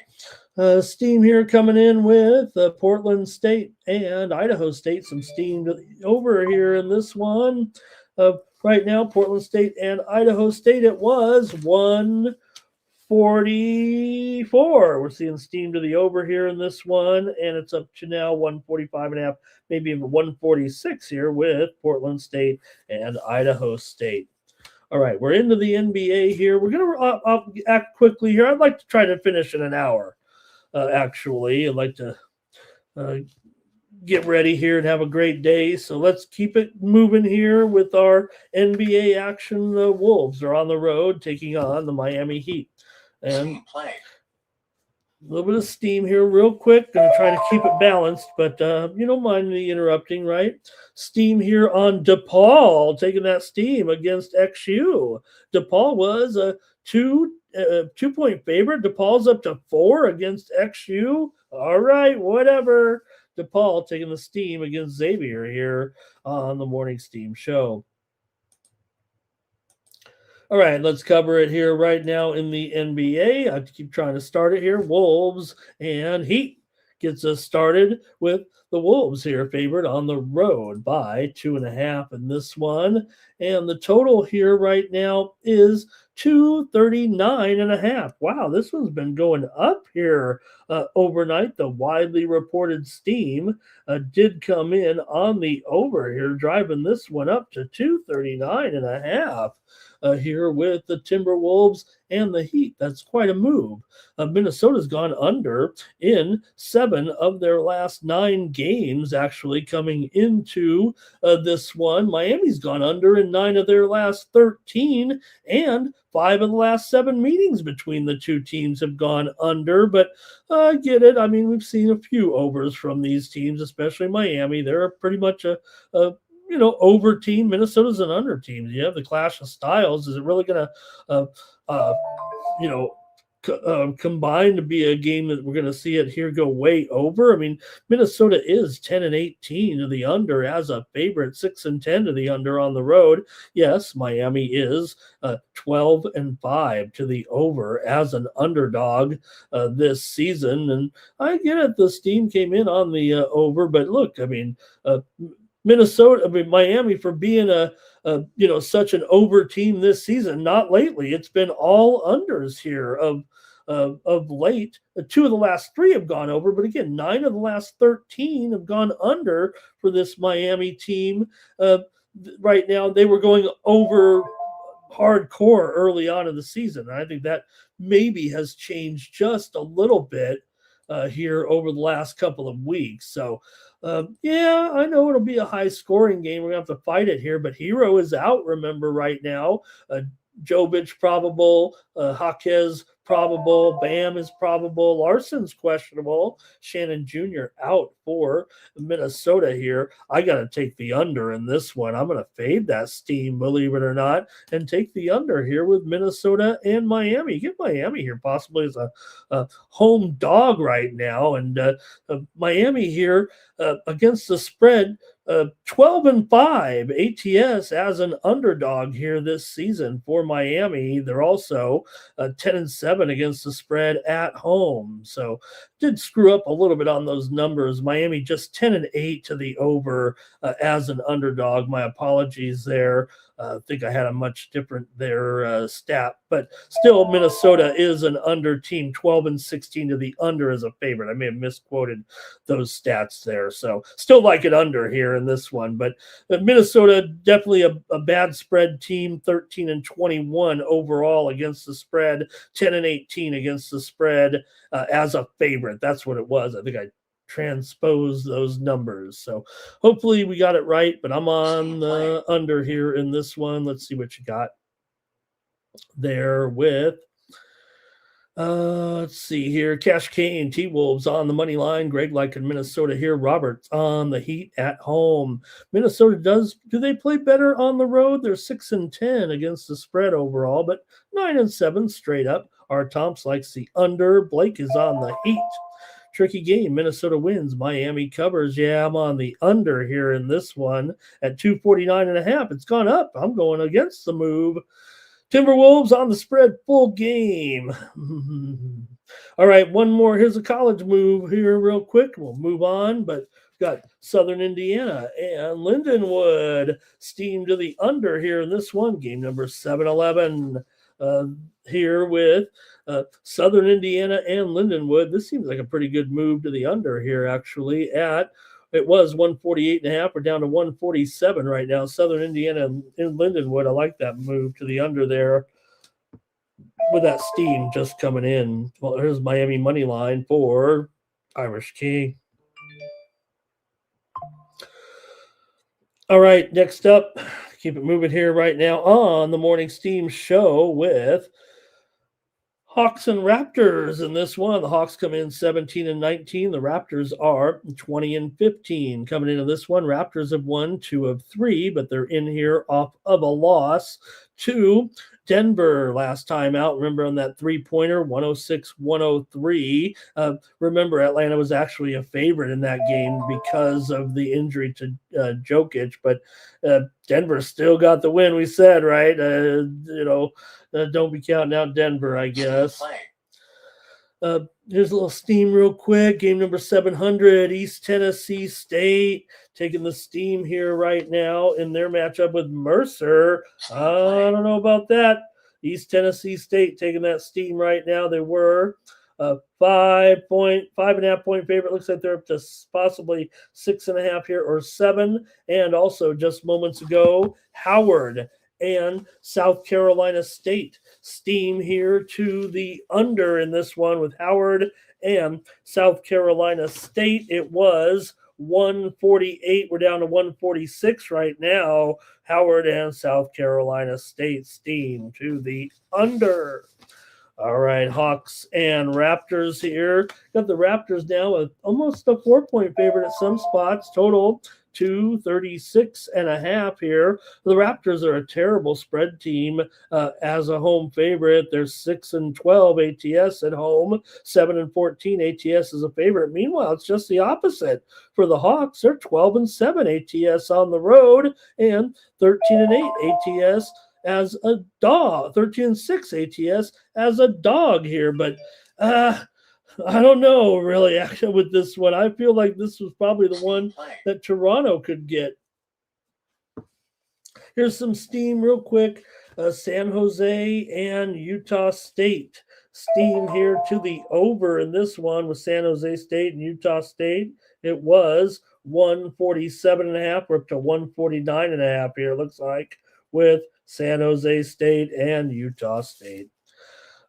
Steam here coming in with Portland State and Idaho State. Some steam over here in this one. Right now, Portland State and Idaho State, it was 144. We're seeing steam to the over here in this one, and it's up to now 145.5, maybe even 146 here with Portland State and Idaho State. All right, we're into the NBA here. We're going to act quickly here. I'd like to try to finish in an hour. Actually, I'd like to get ready here and have a great day. So let's keep it moving here with our NBA action. The Wolves are on the road taking on the Miami Heat. And a little bit of steam here real quick. Going to try to keep it balanced, but you don't mind me interrupting, right? Steam here on DePaul, taking that steam against XU. DePaul was a 2-point favorite. DePaul's up to 4 against XU. All right, whatever. DePaul taking the steam against Xavier here on the Morning Steam Show. All right, let's cover it here right now in the NBA. I keep trying to start it here. Wolves and Heat gets us started with the Wolves here, favored on the road by 2.5 in this one. And the total here right now is 239.5. Wow, this one's been going up here overnight. The widely reported steam did come in on the over here, driving this one up to 239.5. Here with the Timberwolves and the Heat. That's quite a move. Minnesota's gone under in 7 of their last 9 games, actually, coming into this one. Miami's gone under in 9 of their last 13, and 5 of the last 7 meetings between the two teams have gone under. But I get it. I mean, we've seen a few overs from these teams, especially Miami. They're pretty much a over team. Minnesota's an under team. You have the clash of styles. Is it really going to, you know, combine to be a game that we're going to see it here go way over? I mean, Minnesota is 10-18 to the under as a favorite, 6-10 to the under on the road. Yes, Miami is 12-5 to the over as an underdog this season. And I get it, this team came in on the over, but look, I mean, Miami for being such an over team this season. Not lately. It's been all unders here of late. Two of the last three have gone over, but again, 9 of the last 13 have gone under for this Miami team. Right now, they were going over hardcore early on in the season. I think that maybe has changed just a little bit here over the last couple of weeks. So, yeah, I know it'll be a high scoring game. We're going to have to fight it here, but Hero is out, remember, right now. Jovic probable, Jaquez probable, Bam is probable, Larson's questionable, Shannon Jr. out for Minnesota here. I got to take the under in this one. I'm going to fade that steam, believe it or not, and take the under here with Minnesota and Miami. Get Miami here possibly as a home dog right now, and Miami here against the spread. 12-5 ATS as an underdog here this season for Miami. They're also 10-7 against the spread at home. So did screw up a little bit on those numbers. Miami just 10-8 to the over as an underdog. My apologies there. I think I had a much different stat, but still Minnesota is an under team, 12-16 to the under as a favorite. I may have misquoted those stats there. So still like it under here in this one, but Minnesota definitely a bad spread team, 13-21 overall against the spread, 10-18 against the spread as a favorite. That's what it was. I think I transpose those numbers. So hopefully we got it right, but I'm on the under here in this one. Let's see what you got there with let's see here. Cash Kane, T-Wolves on the money line. Greg liking Minnesota here. Roberts on the Heat at home. Minnesota do they play better on the road? They're 6-10 against the spread overall, but 9-7 straight up. R. Tomps likes the under. Blake is on the Heat. Tricky game. Minnesota wins. Miami covers. Yeah, I'm on the under here in this one at 249.5. It's gone up. I'm going against the move. Timberwolves on the spread, full game. All right, one more. Here's a college move here real quick. We'll move on, but got Southern Indiana and Lindenwood steam to the under here in this one. Game number 7-11 here with Southern Indiana and Lindenwood. This seems like a pretty good move to the under here, actually. It was 148.5. We're down to 147 right now. Southern Indiana and Lindenwood. I like that move to the under there with that steam just coming in. Well, here's Miami money line for Irish King. All right, next up, keep it moving here right now on the Morning Steam show with Hawks and Raptors in this one. The Hawks come in 17-19. The Raptors are 20-15 coming into this one. Raptors have won 2 of 3, but they're in here off of a loss to Denver last time out. Remember on that three-pointer, 106-103. Remember, Atlanta was actually a favorite in that game because of the injury to Jokic, but Denver still got the win, we said, right? Don't be counting out Denver, I guess. Here's a little steam real quick. Game number 700, East Tennessee State taking the steam here right now in their matchup with Mercer. I don't know about that. East Tennessee State taking that steam right now. They were 5.5 point favorite. Looks like they're up to possibly 6.5 here or 7. And also just moments ago, Howard and South Carolina State steam here to the under in this one with Howard and South Carolina State. It was 148. We're down to 146 right now. Howard and South Carolina State steam to the under. All right, Hawks and Raptors here. Got the Raptors now with almost a 4-point favorite at some spots. Total 236.5 here. The Raptors are a terrible spread team as a home favorite. They're 6-12 ATS at home, 7-14 ATS is a favorite. Meanwhile, it's just the opposite for the Hawks. They're 12-7 ATS on the road and 13-8 ATS as a dog. 13-6 ATS as a dog here, but I don't know really actually with this one. I feel like this was probably the one that Toronto could get. Here's some steam real quick. San Jose and Utah State. Steam here to the over in this one with San Jose State and Utah State. It was 147.5. We're up to 149.5 here, looks like, with San Jose State and Utah State.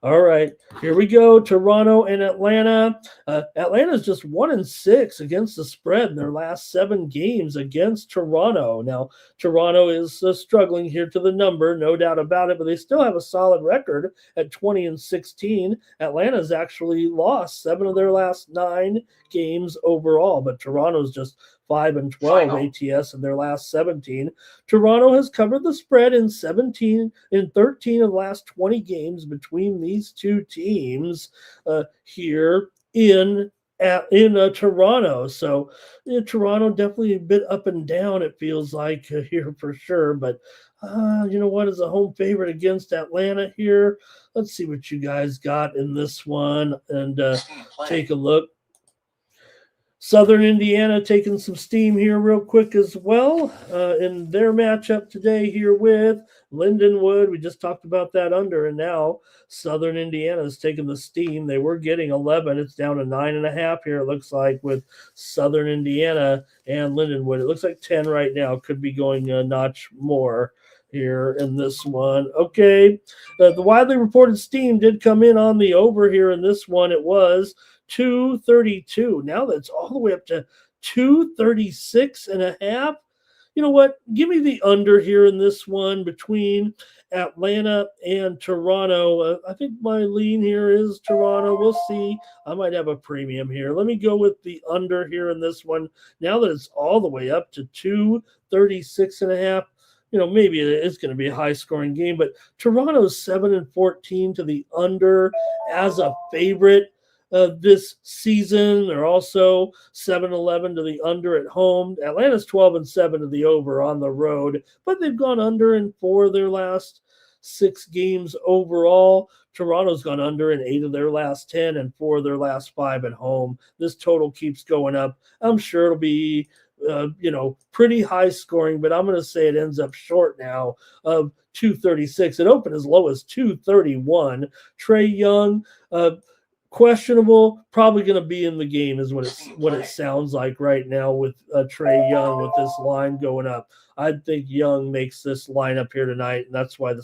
All right, here we go. Toronto and Atlanta. Atlanta's just 1-6 against the spread in their last 7 games against Toronto. Now, Toronto is struggling here to the number, no doubt about it, but they still have a solid record at 20-16. Atlanta's actually lost 7 of their last 9 games overall, but Toronto's just 5-12 ATS in their last 17. Toronto has covered the spread in 13 of the last 20 games between these two teams here in Toronto. So Toronto definitely a bit up and down, it feels like here for sure. But you know what, is a home favorite against Atlanta here. Let's see what you guys got in this one and take a look. Southern Indiana taking some steam here real quick as well in their matchup today here with Lindenwood. We just talked about that under, and now Southern Indiana is taking the steam. They were getting 11. It's down to 9.5 here, it looks like, with Southern Indiana and Lindenwood. It looks like 10 right now. Could be going a notch more here in this one. Okay, the widely reported steam did come in on the over here in this one. It was 232. Now that's all the way up to 236.5. You know what? Give me the under here in this one between Atlanta and Toronto. I think my lean here is Toronto. We'll see. I might have a premium here. Let me go with the under here in this one. Now that it's all the way up to 236.5. Maybe it's going to be a high-scoring game, but Toronto's 7-14 to the under as a favorite this season. They're also 7-11 to the under at home. Atlanta's 12-7 to the over on the road, but they've gone under in 4 of their last 6 games overall. Toronto's gone under in 8 of their last 10 and 4 of their last 5 at home. This total keeps going up. I'm sure it'll be pretty high scoring, but I'm going to say it ends up short now of 236. It opened as low as 231. Trae Young, questionable, probably going to be in the game is what it sounds like right now with Trae Young with this line going up. I think Young makes this lineup here tonight, and that's why the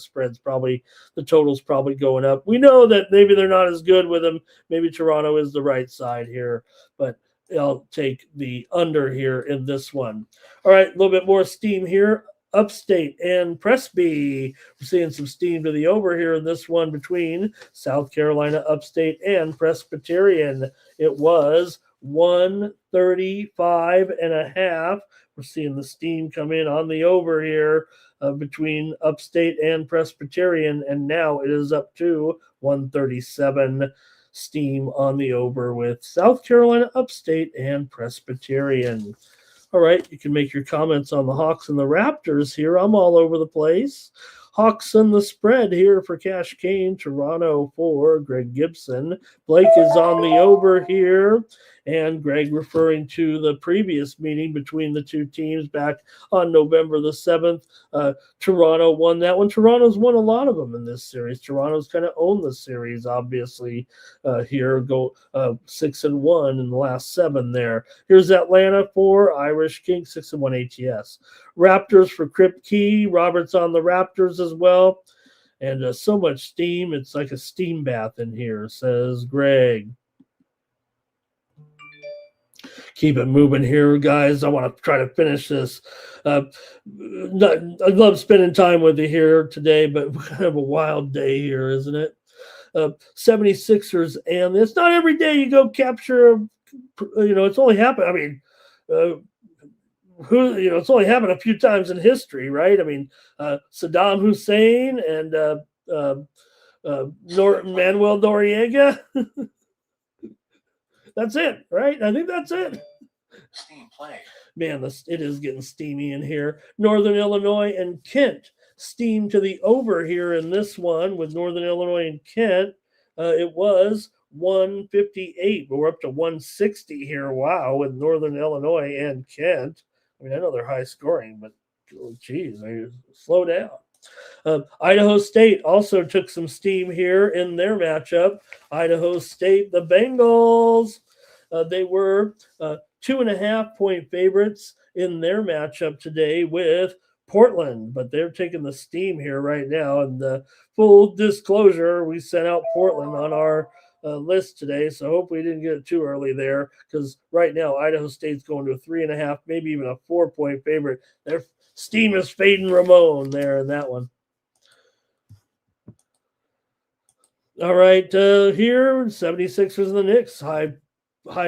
total's probably going up. We know that maybe they're not as good with him. Maybe Toronto is the right side here, but I'll take the under here in this one. All right, a little bit more steam here. Upstate and Presby. We're seeing some steam to the over here in this one between South Carolina Upstate and Presbyterian. It was 135.5. We're seeing the steam come in on the over here between Upstate and Presbyterian, and now it is up to 137. Steam on the over with South Carolina Upstate and Presbyterian. All right, you can make your comments on the Hawks and the Raptors here. I'm all over the place. Hawks and the spread here for Cash Kane. Toronto for Greg Gibson. Blake is on the over here. And Greg referring to the previous meeting between the two teams back on November the 7th. Toronto won that one. Toronto's won a lot of them in this series. Toronto's kind of owned the series, obviously, here. Go 6-1 in the last 7 there. Here's Atlanta for Irish King, 6-1 ATS. Raptors for Crip Key. Roberts on the Raptors as well. And so much steam. It's like a steam bath in here, says Greg. Keep it moving here, guys. I want to try to finish this. I love spending time with you here today, but kind of a wild day here, isn't it? 76ers, and it's not every day you go capture, it's only happened. I mean, it's only happened a few times in history, right? I mean, Saddam Hussein and Manuel Noriega. That's it, right? I think that's it. Steam play. Man, it is getting steamy in here. Northern Illinois and Kent steam to the over here in this one with Northern Illinois and Kent. It was 158, but we're up to 160 here. Wow, with Northern Illinois and Kent. I mean, I know they're high scoring, but geez, slow down. Idaho State also took some steam here in their matchup. Idaho State, the Bengals, they were 2.5 point favorites in their matchup today with Portland, but they're taking the steam here right now. And full disclosure, we sent out Portland on our list today, so hope we didn't get it too early there, because right now Idaho State's going to a 3.5, maybe even a 4 point favorite. Their steam is fading Ramon there in that one. All right, here 76ers and the Knicks, high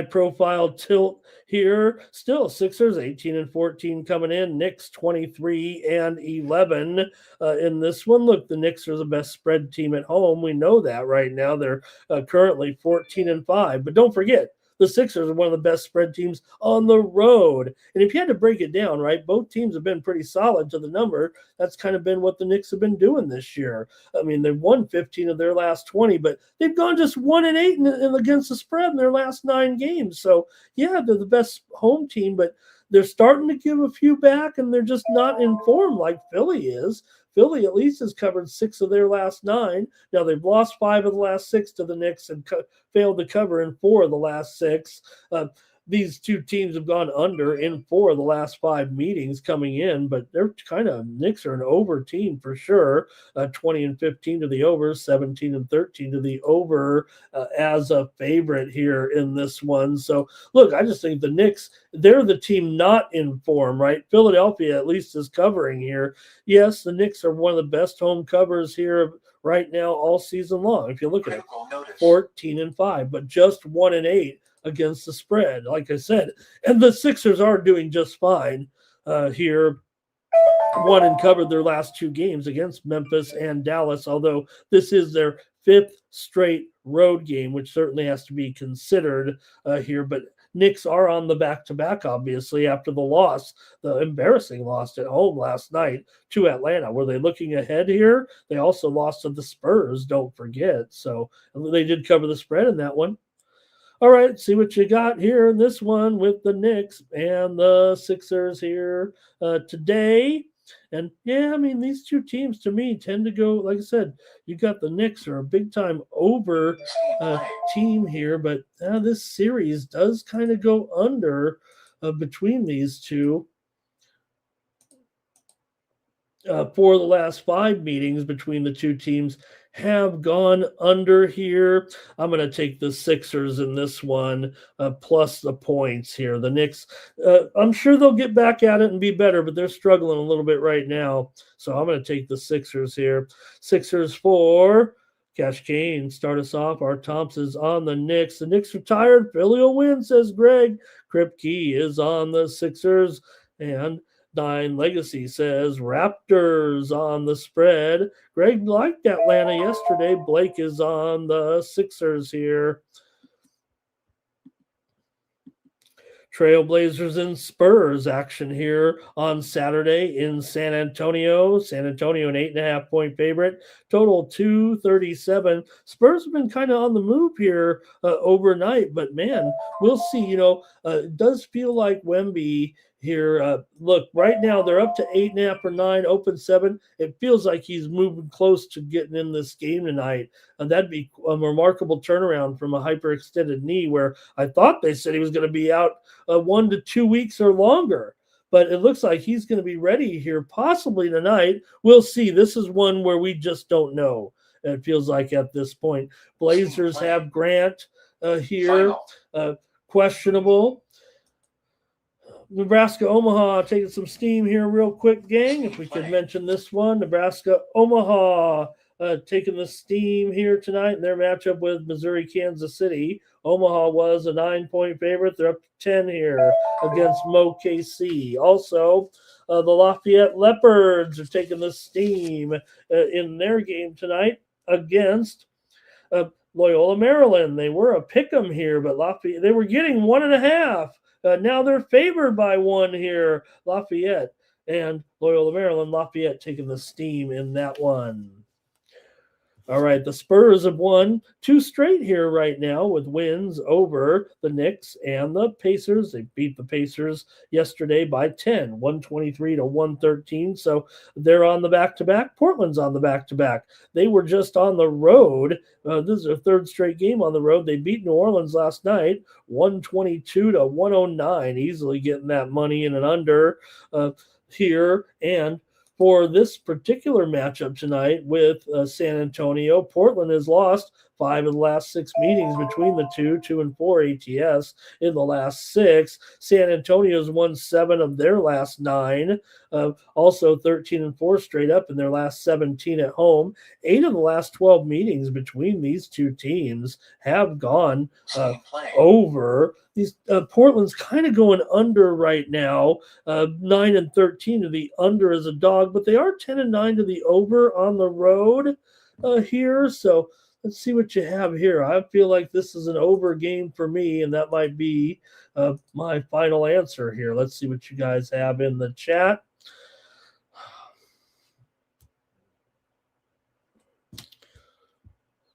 profile tilt here. Still Sixers 18-14 coming in. Knicks 23-11 in this one. Look, the Knicks are the best spread team at home. We know that right now. They're currently 14-5. But don't forget, the Sixers are one of the best spread teams on the road. And if you had to break it down, right, both teams have been pretty solid to the number. That's kind of been what the Knicks have been doing this year. I mean, they've won 15 of their last 20, but they've gone just 1-8 against the spread in their last 9 games. So, yeah, they're the best home team, but they're starting to give a few back, and they're just not in form like Philly is. Philly at least has covered 6 of their last 9. Now, they've lost 5 of the last 6 to the Knicks and failed to cover in 4 of the last 6. These two teams have gone under in 4 of the last 5 meetings coming in, but they're kind of, Knicks are an over team for sure. 20-15 to the over, 17-13 to the over as a favorite here in this one. So, look, I just think the Knicks, they're the team not in form, right? Philadelphia at least is covering here. Yes, the Knicks are one of the best home covers here right now all season long. If you look at it, 14-5, but just 1-8 against the spread, like I said. And the Sixers are doing just fine here. Won and covered their last 2 games against Memphis and Dallas, although this is their 5th straight road game, which certainly has to be considered here. But Knicks are on the back-to-back, obviously, after the embarrassing loss at home last night to Atlanta. Were they looking ahead here? They also lost to the Spurs, don't forget. So they did cover the spread in that one. All right, see what you got here in this one with the Knicks and the Sixers here today. And, yeah, I mean, these two teams, to me, tend to go, like I said, you got the Knicks are a big-time over team here, but this series does kind of go under between these two. 4 of the last 5 meetings between the two teams have gone under here. I'm going to take the Sixers in this one, plus the points here. The Knicks, I'm sure they'll get back at it and be better, but they're struggling a little bit right now. So I'm going to take the Sixers here. Sixers for Cash Kane. Start us off. Our Thompson's on the Knicks. The Knicks are tired. Philly will win, says Greg. Kripke is on the Sixers. And Nine Legacy says Raptors on the spread. Greg liked Atlanta yesterday. Blake is on the Sixers here. Trailblazers and Spurs action here on Saturday in San Antonio. San Antonio, an 8.5 point favorite. Total 237. Spurs have been kind of on the move here overnight, but man, we'll see. It does feel like Wemby here. Look, right now they're up to 8.5 or 9, open 7. It feels like he's moving close to getting in this game tonight. And that'd be a remarkable turnaround from a hyperextended knee where I thought they said he was going to be out 1 to 2 weeks or longer. But it looks like he's going to be ready here possibly tonight. We'll see. This is one where we just don't know. It feels like at this point. Blazers have Grant here, questionable. Nebraska-Omaha taking some steam here real quick, gang. If we could mention this one, Nebraska-Omaha taking the steam here tonight in their matchup with Missouri, Kansas City. Omaha was a 9-point favorite. They're up to 10 here against Mo KC. Also, the Lafayette Leopards are taking the steam in their game tonight against Loyola, Maryland. They were a pick 'em here, but Lafayette, they were getting 1.5. Now they're favored by 1 here. Lafayette and Loyola, Maryland. Lafayette taking the steam in that one. All right, the Spurs have won 2 straight here right now with wins over the Knicks and the Pacers. They beat the Pacers yesterday by 10, 123 to 113. So they're on the back-to-back. Portland's on the back-to-back. They were just on the road. This is their 3rd straight game on the road. They beat New Orleans last night, 122 to 109, easily getting that money in and under here. And for this particular matchup tonight with San Antonio, Portland has lost 5 of the last 6 meetings between the two, 2 and 4 ATS in the last 6. San Antonio's won 7 of their last 9, also 13 and 4 straight up in their last 17 at home. 8 of the last 12 meetings between these two teams have gone over. These Portland's kind of going under right now, 9 and 13 to the under as a dog, but they are 10 and 9 to the over on the road here. So let's see what you have here. I feel like this is an over game for me, and that might be my final answer here. Let's see what you guys have in the chat.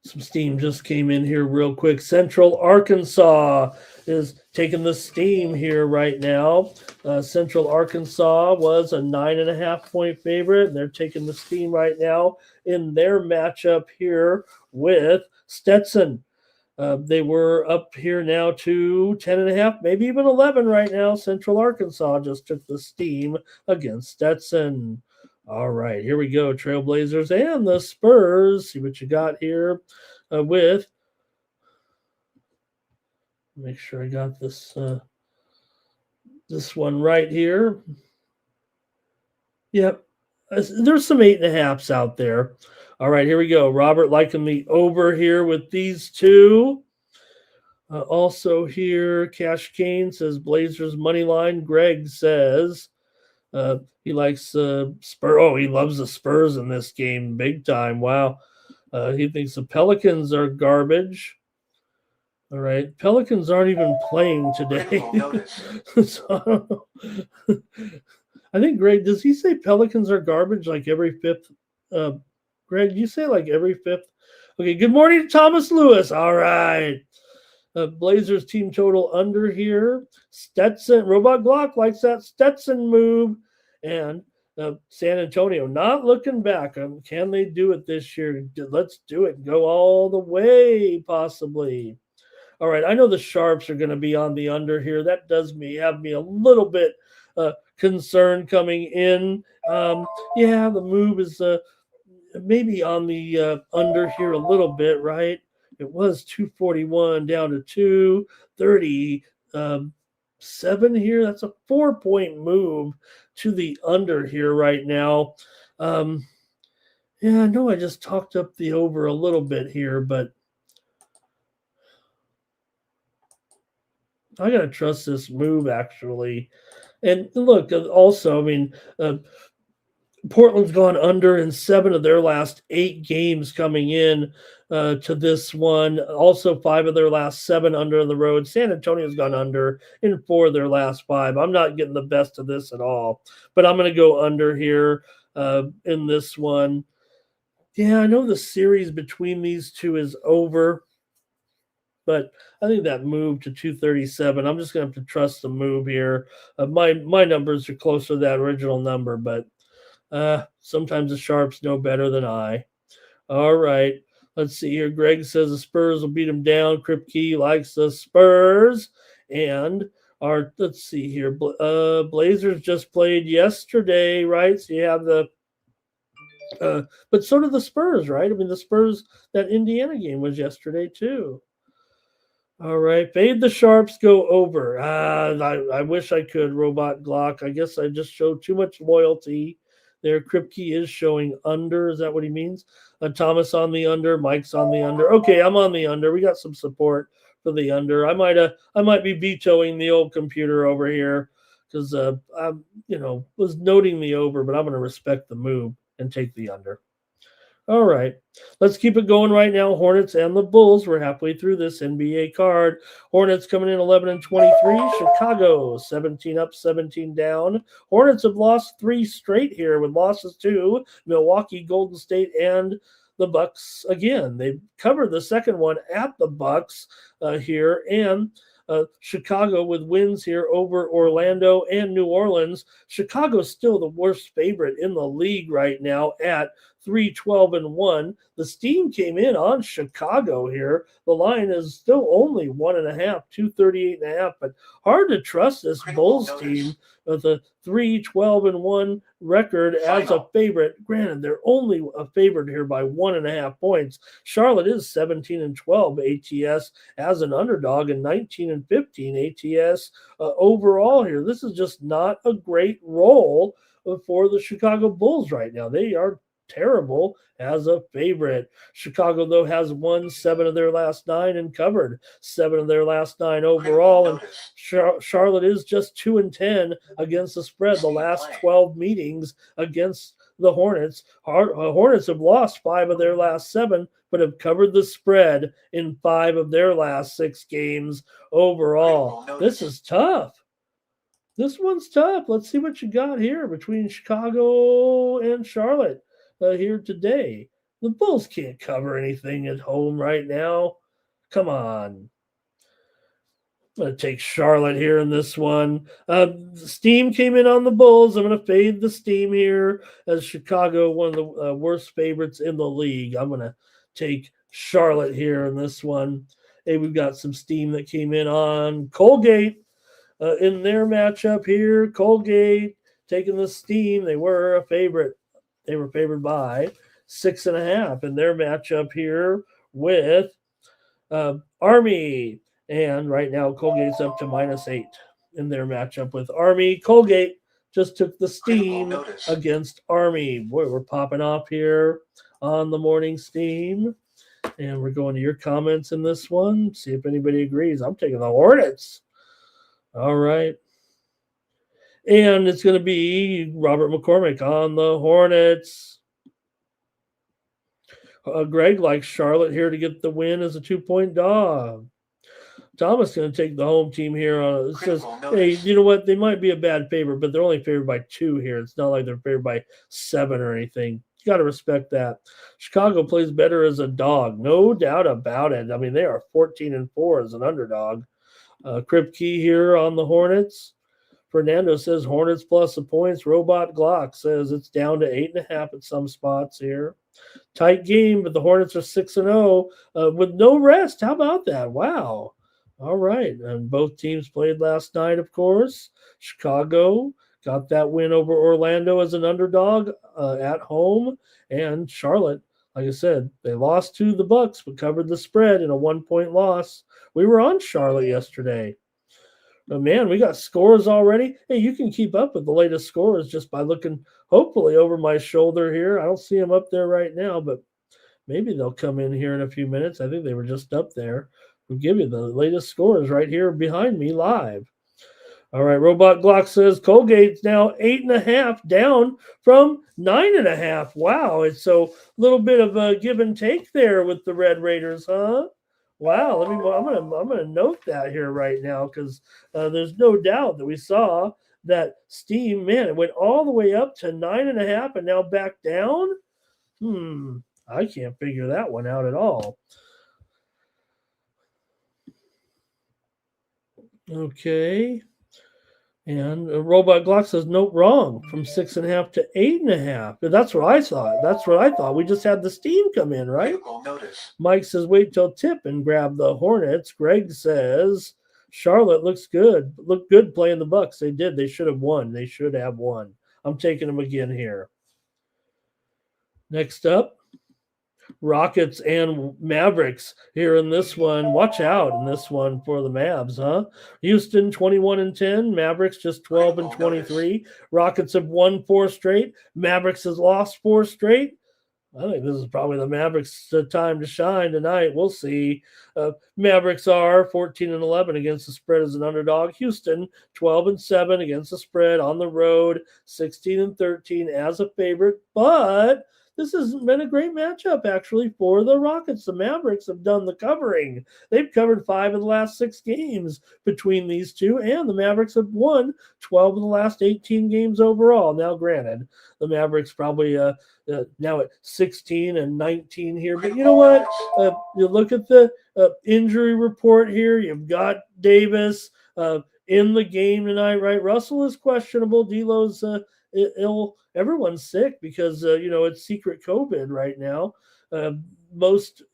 Some steam just came in here real quick. Central Arkansas is taking the steam here right now. Central Arkansas was a 9.5-point favorite, and they're taking the steam right now in their matchup here with Stetson. They were up here now to 10.5, maybe even 11 right now. Central Arkansas just took the steam against Stetson. All right, here we go. Trailblazers and the Spurs. See what you got here with. Make sure I got this this one right here. Yep, there's some 8.5s out there. All right, here we go. Robert liking the over here with these two. Also here, Cash Kane says Blazers money line. Greg says he likes Spurs. Oh, he loves the Spurs in this game big time. Wow. He thinks the Pelicans are garbage. All right. Pelicans aren't even playing today. So, I don't know. I think Greg, does he say Pelicans are garbage like every 5th? Greg, you say like every 5th? Okay. Good morning to Thomas Lewis. All right. Blazers team total under here. Stetson, Robot Glock likes that Stetson move. And San Antonio not looking back. Can they do it this year? Let's do it. Go all the way, possibly. All right. I know the Sharps are going to be on the under here. That does have me a little bit concerned coming in. Yeah, the move is maybe on the under here a little bit, right? It was 241 down to 237 here. That's a 4-point move to the under here right now. Yeah, I know I just talked up the over a little bit here, but I got to trust this move actually. And look, also, I mean, Portland's gone under in 7 of their last 8 games coming in to this one. Also, 5 of their last 7 under on the road. San Antonio's gone under in 4 of their last 5. I'm not getting the best of this at all, but I'm going to go under here in this one. Yeah, I know the series between these two is over, but I think that move to 237, I'm just going to have to trust the move here. My numbers are closer to that original number, but sometimes the Sharps know better than I. All right. Let's see here. Greg says the Spurs will beat them down. Kripke likes the Spurs. And let's see here. Blazers just played yesterday, right? So you have the but so did the Spurs, right? I mean, the Spurs, that Indiana game was yesterday too. All right. Fade the Sharps, go over. I wish I could, Robot Glock. I guess I just showed too much loyalty there. Kripke is showing under. Is that what he means? Thomas on the under. Mike's on the under. Okay, I'm on the under. We got some support for the under. I might be vetoing the old computer over here because I was noting the over, but I'm going to respect the move and take the under. All right, let's keep it going right now. Hornets and the Bulls. We're halfway through this NBA card. Hornets coming in 11-23. Chicago 17 up, 17 down. Hornets have lost 3 straight here with losses to Milwaukee, Golden State, and the Bucks again. They covered the second one at the Bucks here, and Chicago with wins here over Orlando and New Orleans. Chicago's still the worst favorite in the league right now at 3-12-1. The steam came in on Chicago here. The line is still only 1.5, 238.5, but hard to trust this Bulls team with a 3-12-1 record as a favorite. Granted, they're only a favorite here by 1.5 points. Charlotte is 17-12 ATS as an underdog and 19-15 ATS overall here. This is just not a great roll for the Chicago Bulls right now. They are terrible as a favorite. Chicago, though, has won 7 of their last 9 and covered 7 of their last 9 overall. And Charlotte is just 2-10 against the spread the last 12 meetings against the Hornets. Hornets have lost 5 of their last 7, but have covered the spread in 5 of their last 6 games overall. This is tough. This one's tough. Let's see what you got here between Chicago and Charlotte. Here today. The Bulls can't cover anything at home right now. Come on. I'm going to take Charlotte here in this one. Steam came in on the Bulls. I'm going to fade the steam here as Chicago, one of the worst favorites in the league. I'm going to take Charlotte here in this one. Hey, we've got some steam that came in on Colgate in their matchup here. Colgate taking the steam. They were a favorite. They were favored by 6.5 in their matchup here with Army. And right now, Colgate's up to -8 in their matchup with Army. Colgate just took the steam against Army. Boy, we're popping off here on the morning steam. And we're going to your comments in this one. See if anybody agrees. I'm taking the Hornets. All right. And it's going to be Robert McCormick on the Hornets. Greg likes Charlotte here to get the win as a 2-point dog. Thomas going to take the home team here on it. Says, hey, you know what? They might be a bad favorite, but they're only favored by 2 here. It's not like they're favored by 7 or anything. You got to respect that. Chicago plays better as a dog. No doubt about it. I mean, they are 14-4 as an underdog. Kripke here on the Hornets. Fernando says Hornets plus the points. Robot Glock says it's down to 8.5 at some spots here. Tight game, but the Hornets are 6-0 with no rest. How about that? Wow. All right. And both teams played last night, of course. Chicago got that win over Orlando as an underdog at home. And Charlotte, like I said, they lost to the Bucks, but covered the spread in a 1-point loss. We were on Charlotte yesterday. But man, we got scores already. Hey, you can keep up with the latest scores just by looking, hopefully, over my shoulder here. I don't see them up there right now, but maybe they'll come in here in a few minutes. I think they were just up there. We'll give you the latest scores right here behind me live. All right, Robot Glock says Colgate's now 8.5 down from 9.5. Wow, it's a little bit of a give and take there with the Red Raiders, huh? Wow, I'm gonna note that here right now because there's no doubt that we saw that steam. Man, it went all the way up to 9.5 and now back down. I can't figure that one out at all. Okay. And Robot Glock says, nope, wrong, from 6.5 to 8.5. That's what I thought. That's what I thought. We just had the steam come in, right? Mike says, wait till tip and grab the Hornets. Greg says, Charlotte looks good. Looked good playing the Bucks. They did. They should have won. They should have won. I'm taking them again here. Next up, Rockets and Mavericks here in this one. Watch out in this one for the Mavs, huh? Houston 21-10, Mavericks just 12-23. Rockets have won 4 straight. Mavericks has lost 4 straight. I think this is probably the Mavericks' time to shine tonight. We'll see. Mavericks are 14-11 against the spread as an underdog. Houston 12-7 against the spread on the road. 16-13 as a favorite, but this hasn't been a great matchup actually for the Rockets. The Mavericks have done the covering. They've covered 5 of the last 6 games between these two, and the Mavericks have won 12 of the last 18 games overall. Now, granted, the Mavericks probably now at 16-19 here. But you know what? You look at the injury report here. You've got Davis in the game tonight, right? Russell is questionable. D'Lo's ill. Everyone's sick because it's secret COVID right now. Most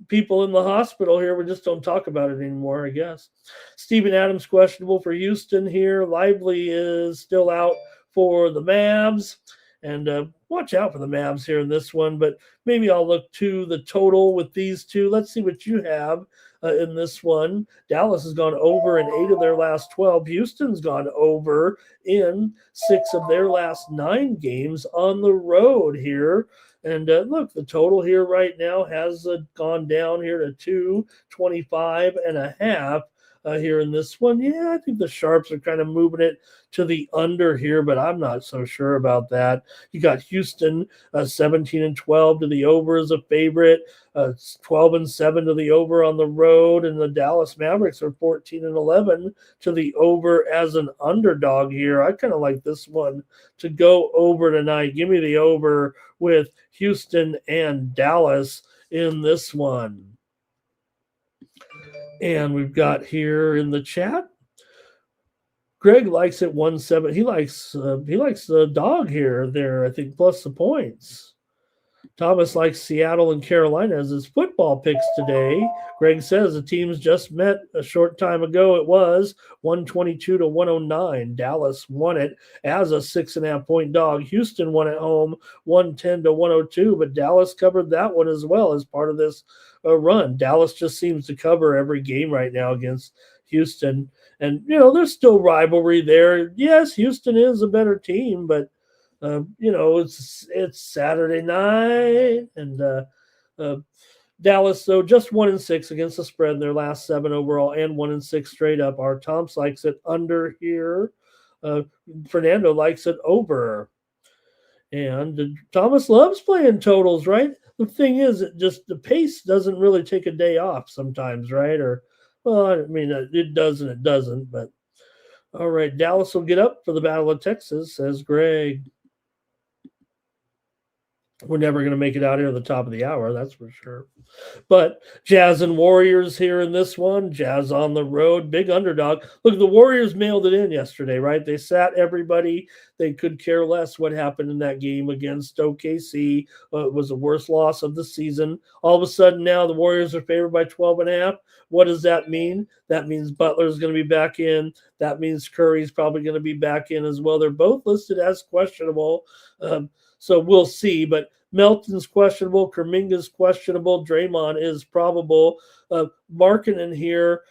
people in the hospital here, we just don't talk about it anymore, I guess. Steven Adams questionable for Houston here. Lively is still out for the Mavs. And watch out for the Mavs here in this one, but maybe I'll look to the total with these two. Let's see what you have in this one. Dallas has gone over in 8 of their last 12. Houston's gone over in 6 of their last 9 games on the road here. And look, the total here right now has gone down here to 225.5. Here in this one. Yeah, I think the Sharps are kind of moving it to the under here, but I'm not so sure about that. You got Houston 17-12 to the over as a favorite, 12-7 to the over on the road, and the Dallas Mavericks are 14-11 to the over as an underdog here. I kind of like this one to go over tonight. Give me the over with Houston and Dallas in this one. And we've got here in the chat, Greg likes it 1-7. He likes the dog here there, I think, plus the points. Thomas likes Seattle and Carolina as his football picks today. Greg says the teams just met a short time ago. It was 122-109. Dallas won it as a 6.5-point dog. Houston won at home 110-102, but Dallas covered that one as well as part of this run. Dallas just seems to cover every game right now against Houston. And, there's still rivalry there. Yes, Houston is a better team, but it's Saturday night, and Dallas, though, just 1-6 against the spread in their last 7 overall, and 1-6 straight up. Our Tomps likes it under here. Fernando likes it over, and Thomas loves playing totals, right? The thing is, the pace doesn't really take a day off sometimes, right? It does and it doesn't. But all right, Dallas will get up for the Battle of Texas, says Greg. We're never going to make it out here at the top of the hour, that's for sure. But Jazz and Warriors here in this one. Jazz on the road, big underdog. Look, the Warriors mailed it in yesterday, right? They sat everybody. They could care less what happened in that game against OKC. It was the worst loss of the season. All of a sudden now the Warriors are favored by 12.5. What does that mean? That means Butler's going to be back in. That means Curry's probably going to be back in as well. They're both listed as questionable. So we'll see, but Melton's questionable, Kuminga's questionable, Draymond is probable. Markkanen here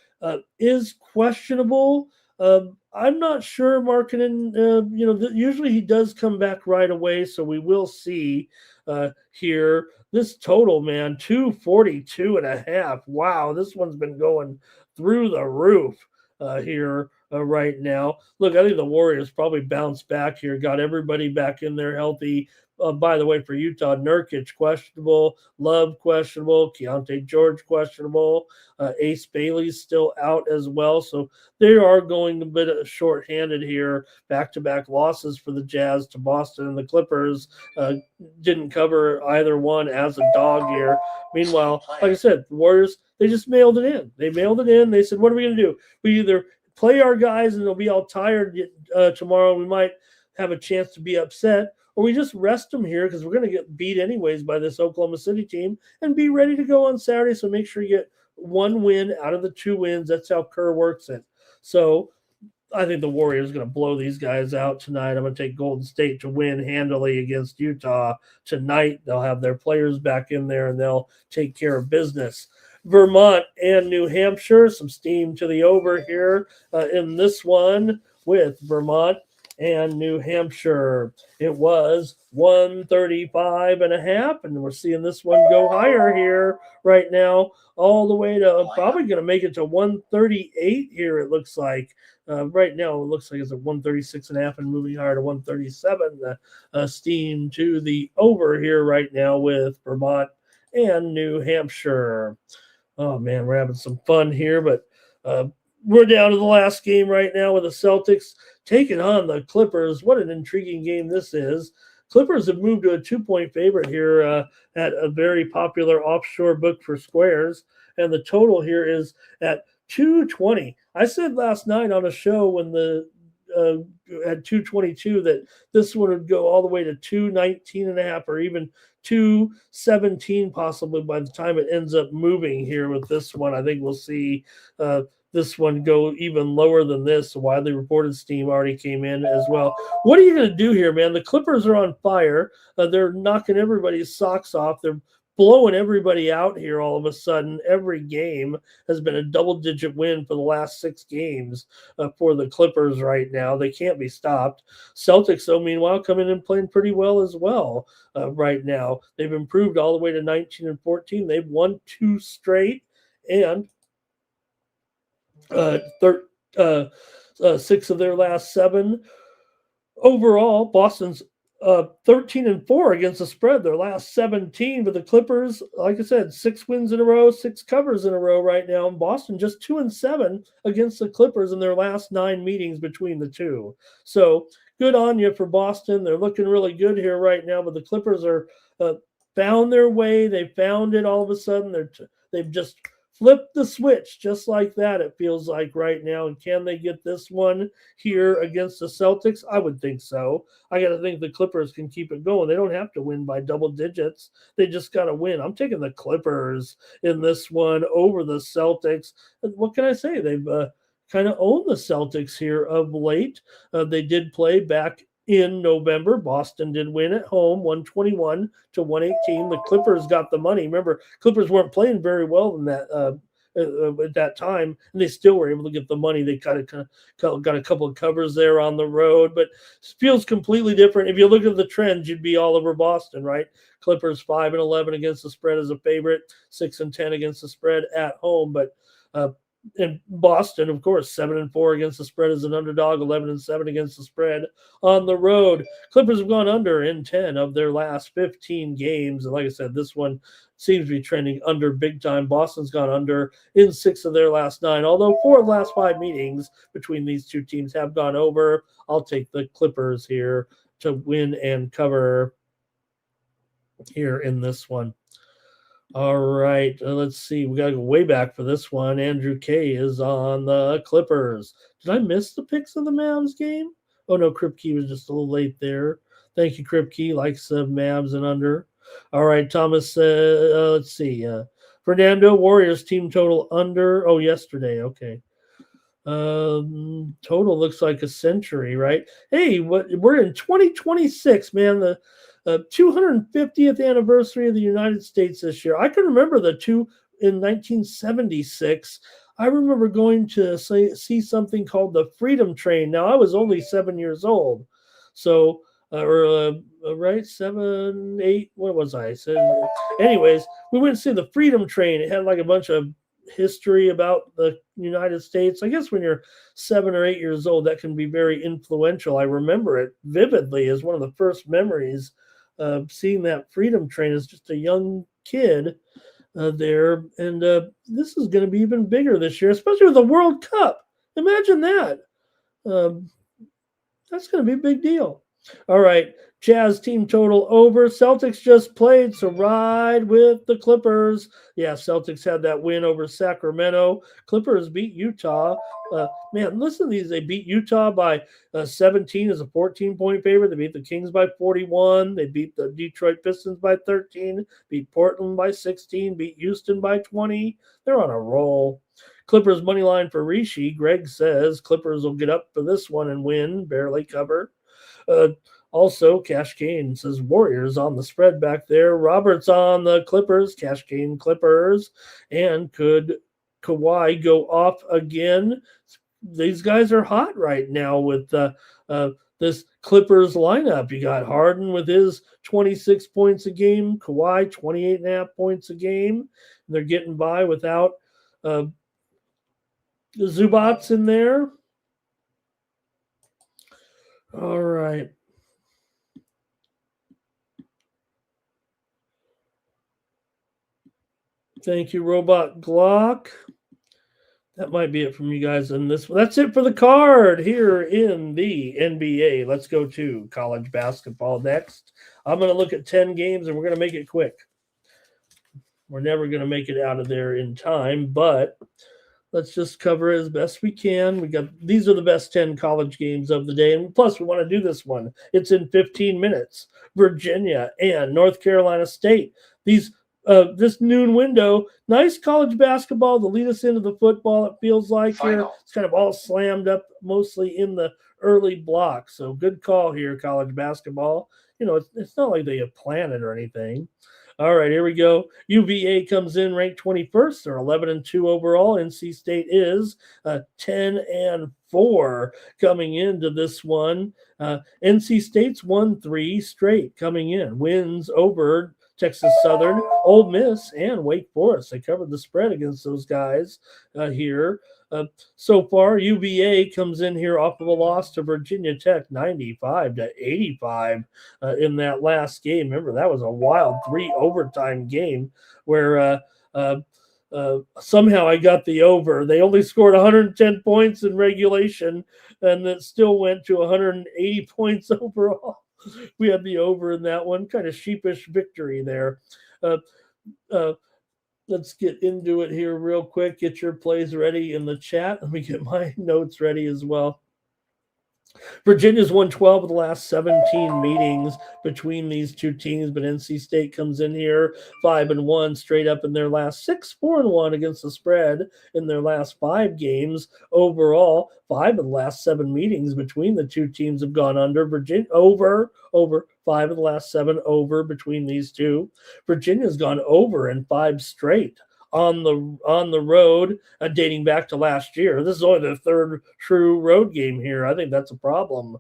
is questionable. I'm not sure Markkanen, usually he does come back right away, so we will see here. This total, man, 242.5. Wow, this one's been going through the roof here right now. Look, I think the Warriors probably bounced back here, got everybody back in there healthy. By the way, for Utah, Nurkic questionable, Love questionable, Keontae George questionable, Ace Bailey's still out as well. So they are going a bit short-handed here. Back-to-back losses for the Jazz to Boston, and the Clippers didn't cover either one as a dog here. Meanwhile, like I said, the Warriors, they just mailed it in. They mailed it in. They said, what are we going to do? We either play our guys and they'll be all tired tomorrow. We might have a chance to be upset, or we just rest them here because we're going to get beat anyways by this Oklahoma City team and be ready to go on Saturday. So make sure you get 1 win out of the 2 wins. That's how Kerr works it. So I think the Warriors are going to blow these guys out tonight. I'm going to take Golden State to win handily against Utah tonight. They'll have their players back in there, and they'll take care of business. Vermont and New Hampshire, some steam to the over here in this one with Vermont and New Hampshire. It was 135.5, and we're seeing this one go higher here right now, all the way to probably going to make it to 138 here, it looks like. Right now, it looks like it's at 136.5 and moving higher to 137. Steam to the over here right now with Vermont and New Hampshire. Oh, man, we're having some fun here, but we're down to the last game right now with the Celtics taking on the Clippers. What an intriguing game this is. Clippers have moved to a 2-point favorite here at a very popular offshore book for squares, and the total here is at 220. I said last night on a show when the at 222 that this one would go all the way to 219.5 or even 217 possibly by the time it ends up moving here with this one. I think we'll see this one go even lower than this. Widely reported steam already came in as well. What are you going to do here, man? The Clippers are on fire. They're knocking everybody's socks off. They're blowing everybody out here all of a sudden. Every game has been a double-digit win for the last 6 games for the Clippers right now. They can't be stopped. Celtics, though, meanwhile, coming in playing pretty well as well right now. They've improved all the way to 19-14. They've won 2 straight, and 6 of their last 7. Overall, Boston's 13-4 against the spread, their last 17. But the Clippers, like I said, 6 wins in a row, 6 covers in a row right now. And Boston just 2-7 against the Clippers in their last 9 meetings between the two. So good on you for Boston. They're looking really good here right now. But the Clippers are found their way. They found it all of a sudden. They've just flipped the switch just like that, it feels like right now. And can they get this one here against the Celtics? I would think so. I got to think the Clippers can keep it going. They don't have to win by double digits. They just got to win. I'm taking the Clippers in this one over the Celtics. What can I say? They've kind of owned the Celtics here of late. They did play back in November. Boston did win at home, 121-118. The Clippers got the money. Remember, Clippers weren't playing very well in that at that time, and they still were able to get the money. They got a couple of covers there on the road, but it feels completely different. If you look at the trends, you'd be all over Boston, right? Clippers 5-11 against the spread as a favorite, 6-10 against the spread at home, but and Boston, of course, 7-4 against the spread as an underdog, 11-7 against the spread on the road. Clippers have gone under in 10 of their last 15 games. And like I said, this one seems to be trending under big time. Boston's gone under in 6 of their last 9, although 4 of the last 5 meetings between these two teams have gone over. I'll take the Clippers here to win and cover here in this one. All right, let's see. We got to go way back for this one. Andrew K is on the Clippers. Did I miss the picks of the Mavs game? Oh, no, Kripke was just a little late there. Thank you, Kripke. Likes Mavs and under. All right, Thomas, let's see. Fernando, Warriors team total under. Oh, yesterday. Okay. Total looks like a century, right? Hey, we're in 2026, man. The 250th anniversary of the United States this year. I can remember the two in 1976. I remember going to see something called the Freedom Train. Now, I was only 7 years old. So, right, 7, 8, what was I? So, anyways, we went to see the Freedom Train. It had like a bunch of history about the United States. I guess when you're 7 or 8 years old, that can be very influential. I remember it vividly as one of the first memories of seeing that Freedom Train as just a young kid there. And this is going to be even bigger this year, especially with the World Cup. Imagine that. That's going to be a big deal. All right, Jazz team total over. Celtics just played, so ride with the Clippers. Yeah, Celtics had that win over Sacramento. Clippers beat Utah. Man, listen to these. They beat Utah by 17 as a 14-point favorite. They beat the Kings by 41. They beat the Detroit Pistons by 13. Beat Portland by 16. Beat Houston by 20. They're on a roll. Clippers money line for Rishi. Greg says Clippers will get up for this one and win, barely cover. Also, Cash Kane says Warriors on the spread back there. Robert's on the Clippers. Cash Kane Clippers. And could Kawhi go off again? These guys are hot right now with this Clippers lineup. You got Harden with his 26 points a game, Kawhi 28.5 points a game. They're getting by without the Zubats in there. All right. Thank you, Robot Glock. That might be it from you guys in this one. That's it for the card here in the NBA. Let's go to college basketball next. I'm going to look at 10 games, and we're going to make it quick. We're never going to make it out of there in time, but let's just cover it as best we can. These are the best 10 college games of the day, and plus we want to do this one. It's in 15 minutes. Virginia and North Carolina State. This noon window, nice college basketball to lead us into the football, it feels like here. It's kind of all slammed up mostly in the early block. So good call here, college basketball. It's not like they have planned it or anything. All right, here we go. UVA comes in ranked 21st. They're 11-2 overall. NC State is 10-4 coming into this one. NC State's won 3 straight coming in. Wins over Texas Southern, Ole Miss, and Wake Forest. They covered the spread against those guys here. So far, UVA comes in here off of a loss to Virginia Tech, 95-85 in that last game. Remember, that was a wild 3 overtime game where somehow I got the over. They only scored 110 points in regulation, and it still went to 180 points overall. We had the over in that one. Kind of sheepish victory there. Let's get into it here real quick. Get your plays ready in the chat. Let me get my notes ready as well. Virginia's won 12 of the last 17 meetings between these two teams, but NC State comes in here 5-1 straight up in their last 6, 4-1 against the spread in their last 5 games. Overall, 5 of the last 7 meetings between the two teams have gone under. Virginia over 5 of the last 7 over between these two. Virginia's gone over in 5 straight on the road, dating back to last year. This is only the 3rd true road game here. I think that's a problem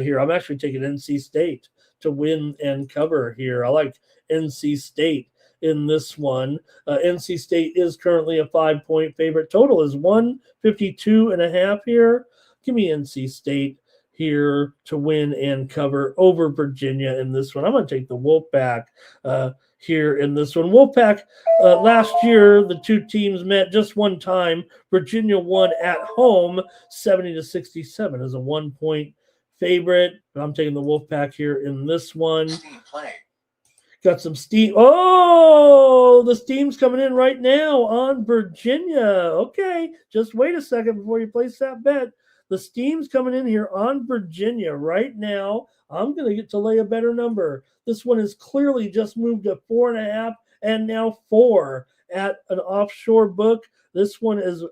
here. I'm actually taking NC State to win and cover here. I like NC State in this one. NC State is currently a 5-point favorite. Total is 152.5 here. Give me NC State here to win and cover over Virginia in this one. I'm going to take the Wolfpack here in this one. Wolfpack, last year, the two teams met just one time. Virginia won at home 70-67 as a 1-point favorite. But I'm taking the Wolfpack here in this one. Got some steam. Oh, the steam's coming in right now on Virginia. Okay, just wait a second before you place that bet. The steam's coming in here on Virginia right now. I'm going to get to lay a better number. This one is clearly just moved to 4.5 and now 4 at an offshore book. This one is,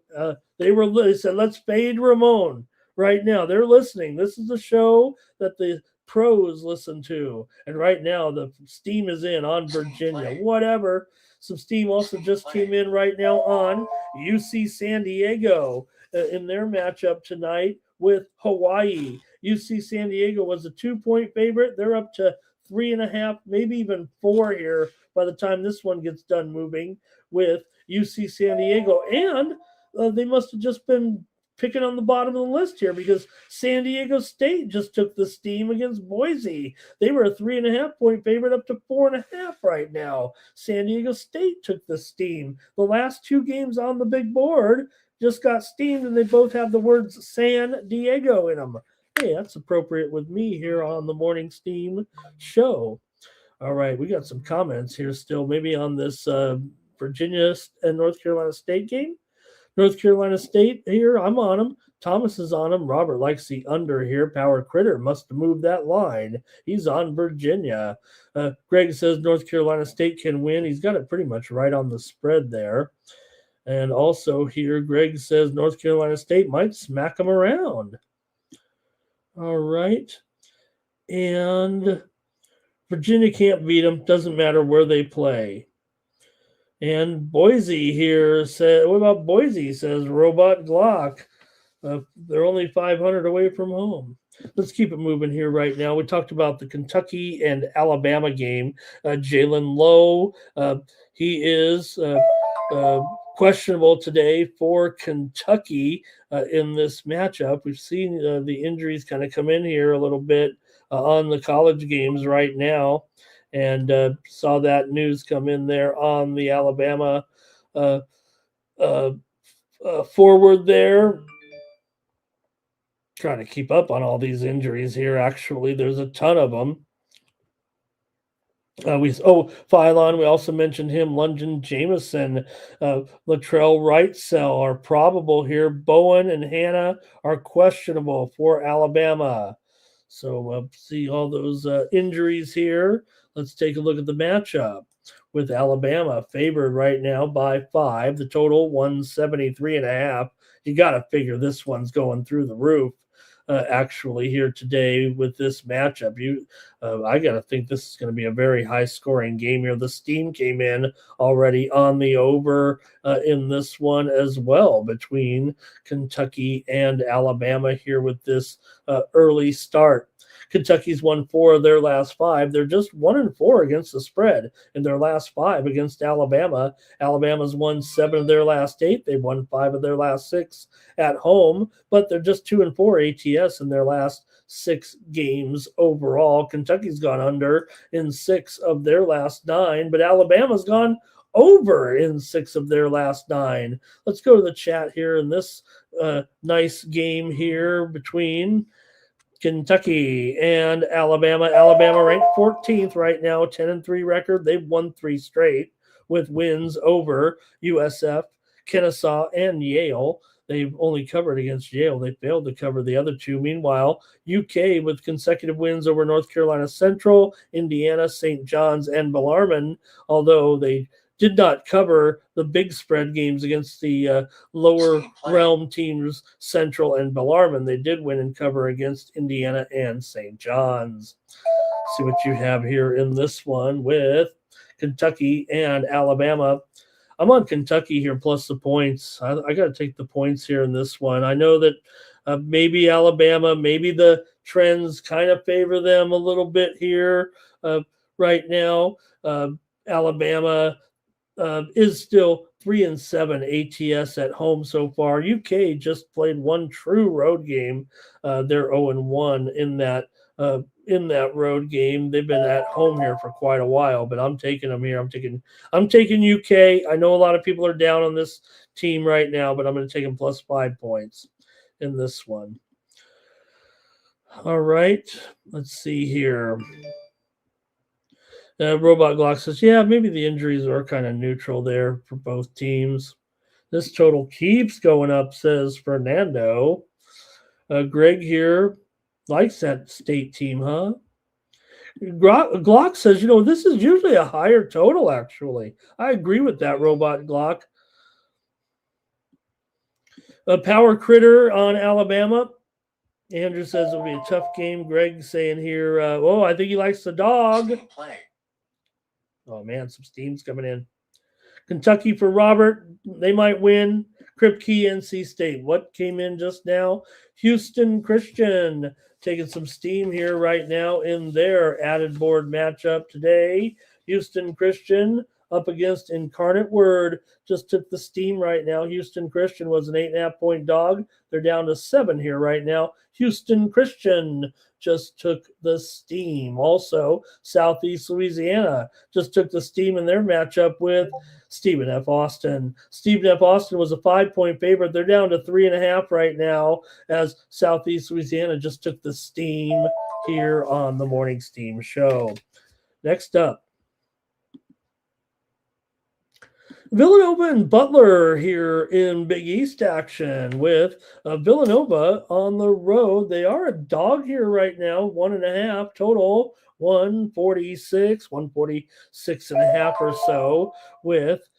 they said, let's fade Ramon right now. They're listening. This is the show that the pros listen to. And right now, the steam is in on Virginia. Whatever. Some steam also just came in right now on UC San Diego in their matchup tonight with Hawaii. UC San Diego was a 2-point favorite. They're up to 3.5, maybe even 4 here by the time this one gets done moving with UC San Diego. And they must have just been picking on the bottom of the list here because San Diego State just took the steam against Boise. They were a 3.5-point favorite up to 4.5 right now. San Diego State took the steam. The last 2 games on the big board just got steamed, and they both have the words San Diego in them. Hey, that's appropriate with me here on the Morning Steam show. All right, we got some comments here still, maybe on this Virginia and North Carolina State game. North Carolina State here, I'm on them. Thomas is on them. Robert likes the under here. Power Critter must have moved that line. He's on Virginia. Greg says North Carolina State can win. He's got it pretty much right on the spread there. And also here, Greg says North Carolina State might smack them around. All right. And Virginia can't beat them. Doesn't matter where they play. And Boise here said, what about Boise? Says Robot Glock. They're only 500 away from home. Let's keep it moving here right now. We talked about the Kentucky and Alabama game. Jalen Lowe, he is questionable today for Kentucky in this matchup. We've seen the injuries kind of come in here a little bit on the college games right now, and saw that news come in there on the Alabama forward there. Trying to keep up on all these injuries here. Actually, there's a ton of them. Phylon, we also mentioned him. London Jameson, Latrell Wrightsell are probable here. Bowen and Hannah are questionable for Alabama. So see all those injuries here. Let's take a look at the matchup with Alabama favored right now by 5. The total 173.5. You got to figure this one's going through the roof. Actually, here today with this matchup, I got to think this is going to be a very high-scoring game here. The steam came in already on the over in this one as well between Kentucky and Alabama here with this early start. Kentucky's won 4 of their last 5. They're just 1-4 against the spread in their last 5 against Alabama. Alabama's won 7 of their last 8. They've won 5 of their last 6 at home, but they're just 2-4 ATS in their last 6 games overall. Kentucky's gone under in 6 of their last 9, but Alabama's gone over in 6 of their last 9. Let's go to the chat here in this nice game here between Kentucky and Alabama. Alabama ranked 14th right now, 10-3 record. They've won 3 straight with wins over USF, Kennesaw, and Yale. They've only covered against Yale. They failed to cover the other 2. Meanwhile, UK with consecutive wins over North Carolina Central, Indiana, St. John's, and Bellarmine, although they did not cover the big spread games against the lower realm teams, Central and Bellarmine. They did win and cover against Indiana and St. John's. See what you have here in this one with Kentucky and Alabama. I'm on Kentucky here plus the points. I got to take the points here in this one. I know that maybe Alabama, maybe the trends kind of favor them a little bit here right now. Alabama is still 3-7 ATS at home so far. UK just played 1 true road game. They're 0-1 in that road game. They've been at home here for quite a while, but I'm taking them here. I'm taking UK. I know a lot of people are down on this team right now, but I'm going to take them plus 5 points in this one. All right, let's see here. Robot Glock says, yeah, maybe the injuries are kind of neutral there for both teams. This total keeps going up, says Fernando. Greg here likes that state team, huh? Glock says, this is usually a higher total, actually. I agree with that, Robot Glock. A power critter on Alabama. Andrew says it'll be a tough game. Greg saying here, I think he likes the dog. Play. Oh, man, some steam's coming in. Kentucky for Robert. They might win. Kripke, NC State. What came in just now? Houston Christian taking some steam here right now in their added board matchup today. Houston Christian up against Incarnate Word. Just took the steam right now. Houston Christian was an 8.5-point dog. They're down to 7 here right now. Houston Christian just took the steam. Also, Southeast Louisiana just took the steam in their matchup with Stephen F. Austin. Stephen F. Austin was a 5-point favorite. They're down to 3.5 right now as Southeast Louisiana just took the steam here on the Morning Steam Show. Next up, Villanova and Butler here in Big East action with Villanova on the road. They are a dog here right now, 1.5 total, 146.5 or so with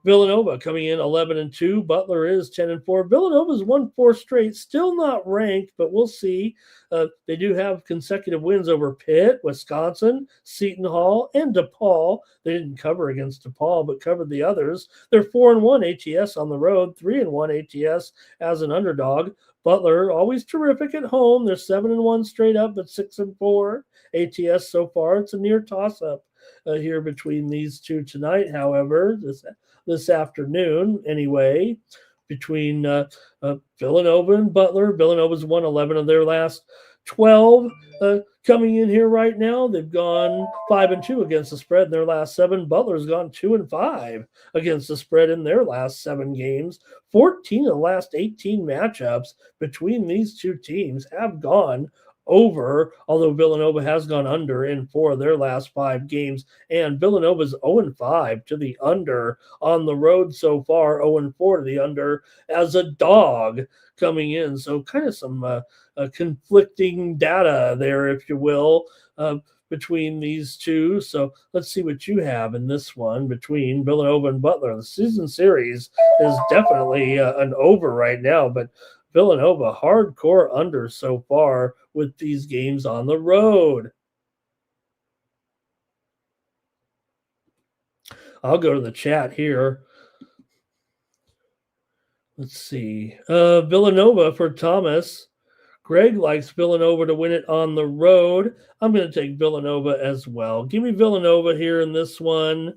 Villanova coming in 11-2. Butler is 10-4. Villanova's won 4 straight, still not ranked, but we'll see. They do have consecutive wins over Pitt, Wisconsin, Seton Hall, and DePaul. They didn't cover against DePaul, but covered the others. They're 4-1 ATS on the road, 3-1 ATS as an underdog. Butler always terrific at home. They're 7-1 straight up, but 6-4 ATS so far. It's a near toss-up here between these two tonight. However, this afternoon anyway, between Villanova and Butler. Villanova's won 11 of their last 12. Coming in here right now, they've gone 5-2 against the spread in their last 7. Butler's gone 2-5 against the spread in their last 7 games. 14 of the last 18 matchups between these two teams have gone over, although Villanova has gone under in 4 of their last 5 games, and Villanova's 0-5 to the under on the road so far, 0-4 to the under as a dog coming in. So kind of some conflicting data there, if you will, between these two. So let's see what you have in this one between Villanova and Butler. The season series is definitely an over right now, but Villanova hardcore under so far with these games on the road. I'll go to the chat here. Let's see. Villanova for Thomas. Greg likes Villanova to win it on the road. I'm going to take Villanova as well. Give me Villanova here in this one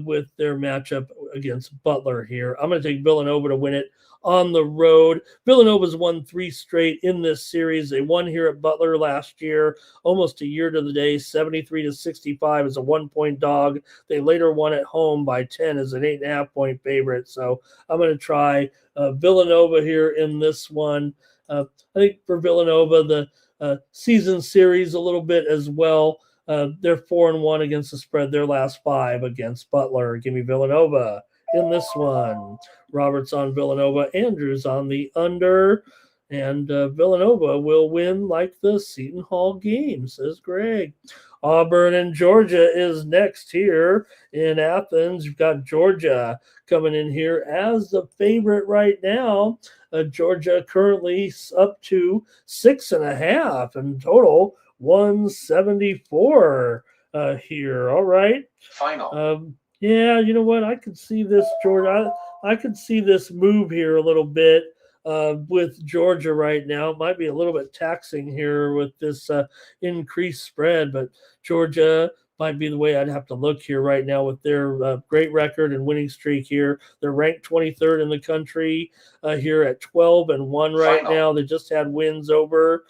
with their matchup against Butler here. I'm going to take Villanova to win it on the road. Villanova's won 3 straight in this series. They won here at Butler last year, almost a year to the day, 73-65 as a 1-point dog. They later won at home by 10 as an 8.5-point favorite. So I'm going to try Villanova here in this one. I think for Villanova, the season series a little bit as well. They're 4-1 against the spread. Their last 5 against Butler. Give me Villanova in this one. Robert's on Villanova. Andrew's on the under. And Villanova will win like the Seton Hall game, says Greg. Auburn and Georgia is next here in Athens. You've got Georgia coming in here as the favorite right now. Georgia currently up to 6.5 in total, 174 here. All right. Final. Yeah, you know what? I could see this, Georgia. I could see this move here a little bit with Georgia right now. It might be a little bit taxing here with this increased spread, but Georgia might be the way I'd have to look here right now with their great record and winning streak here. They're ranked 23rd in the country here at 12-1 right now. They just had wins over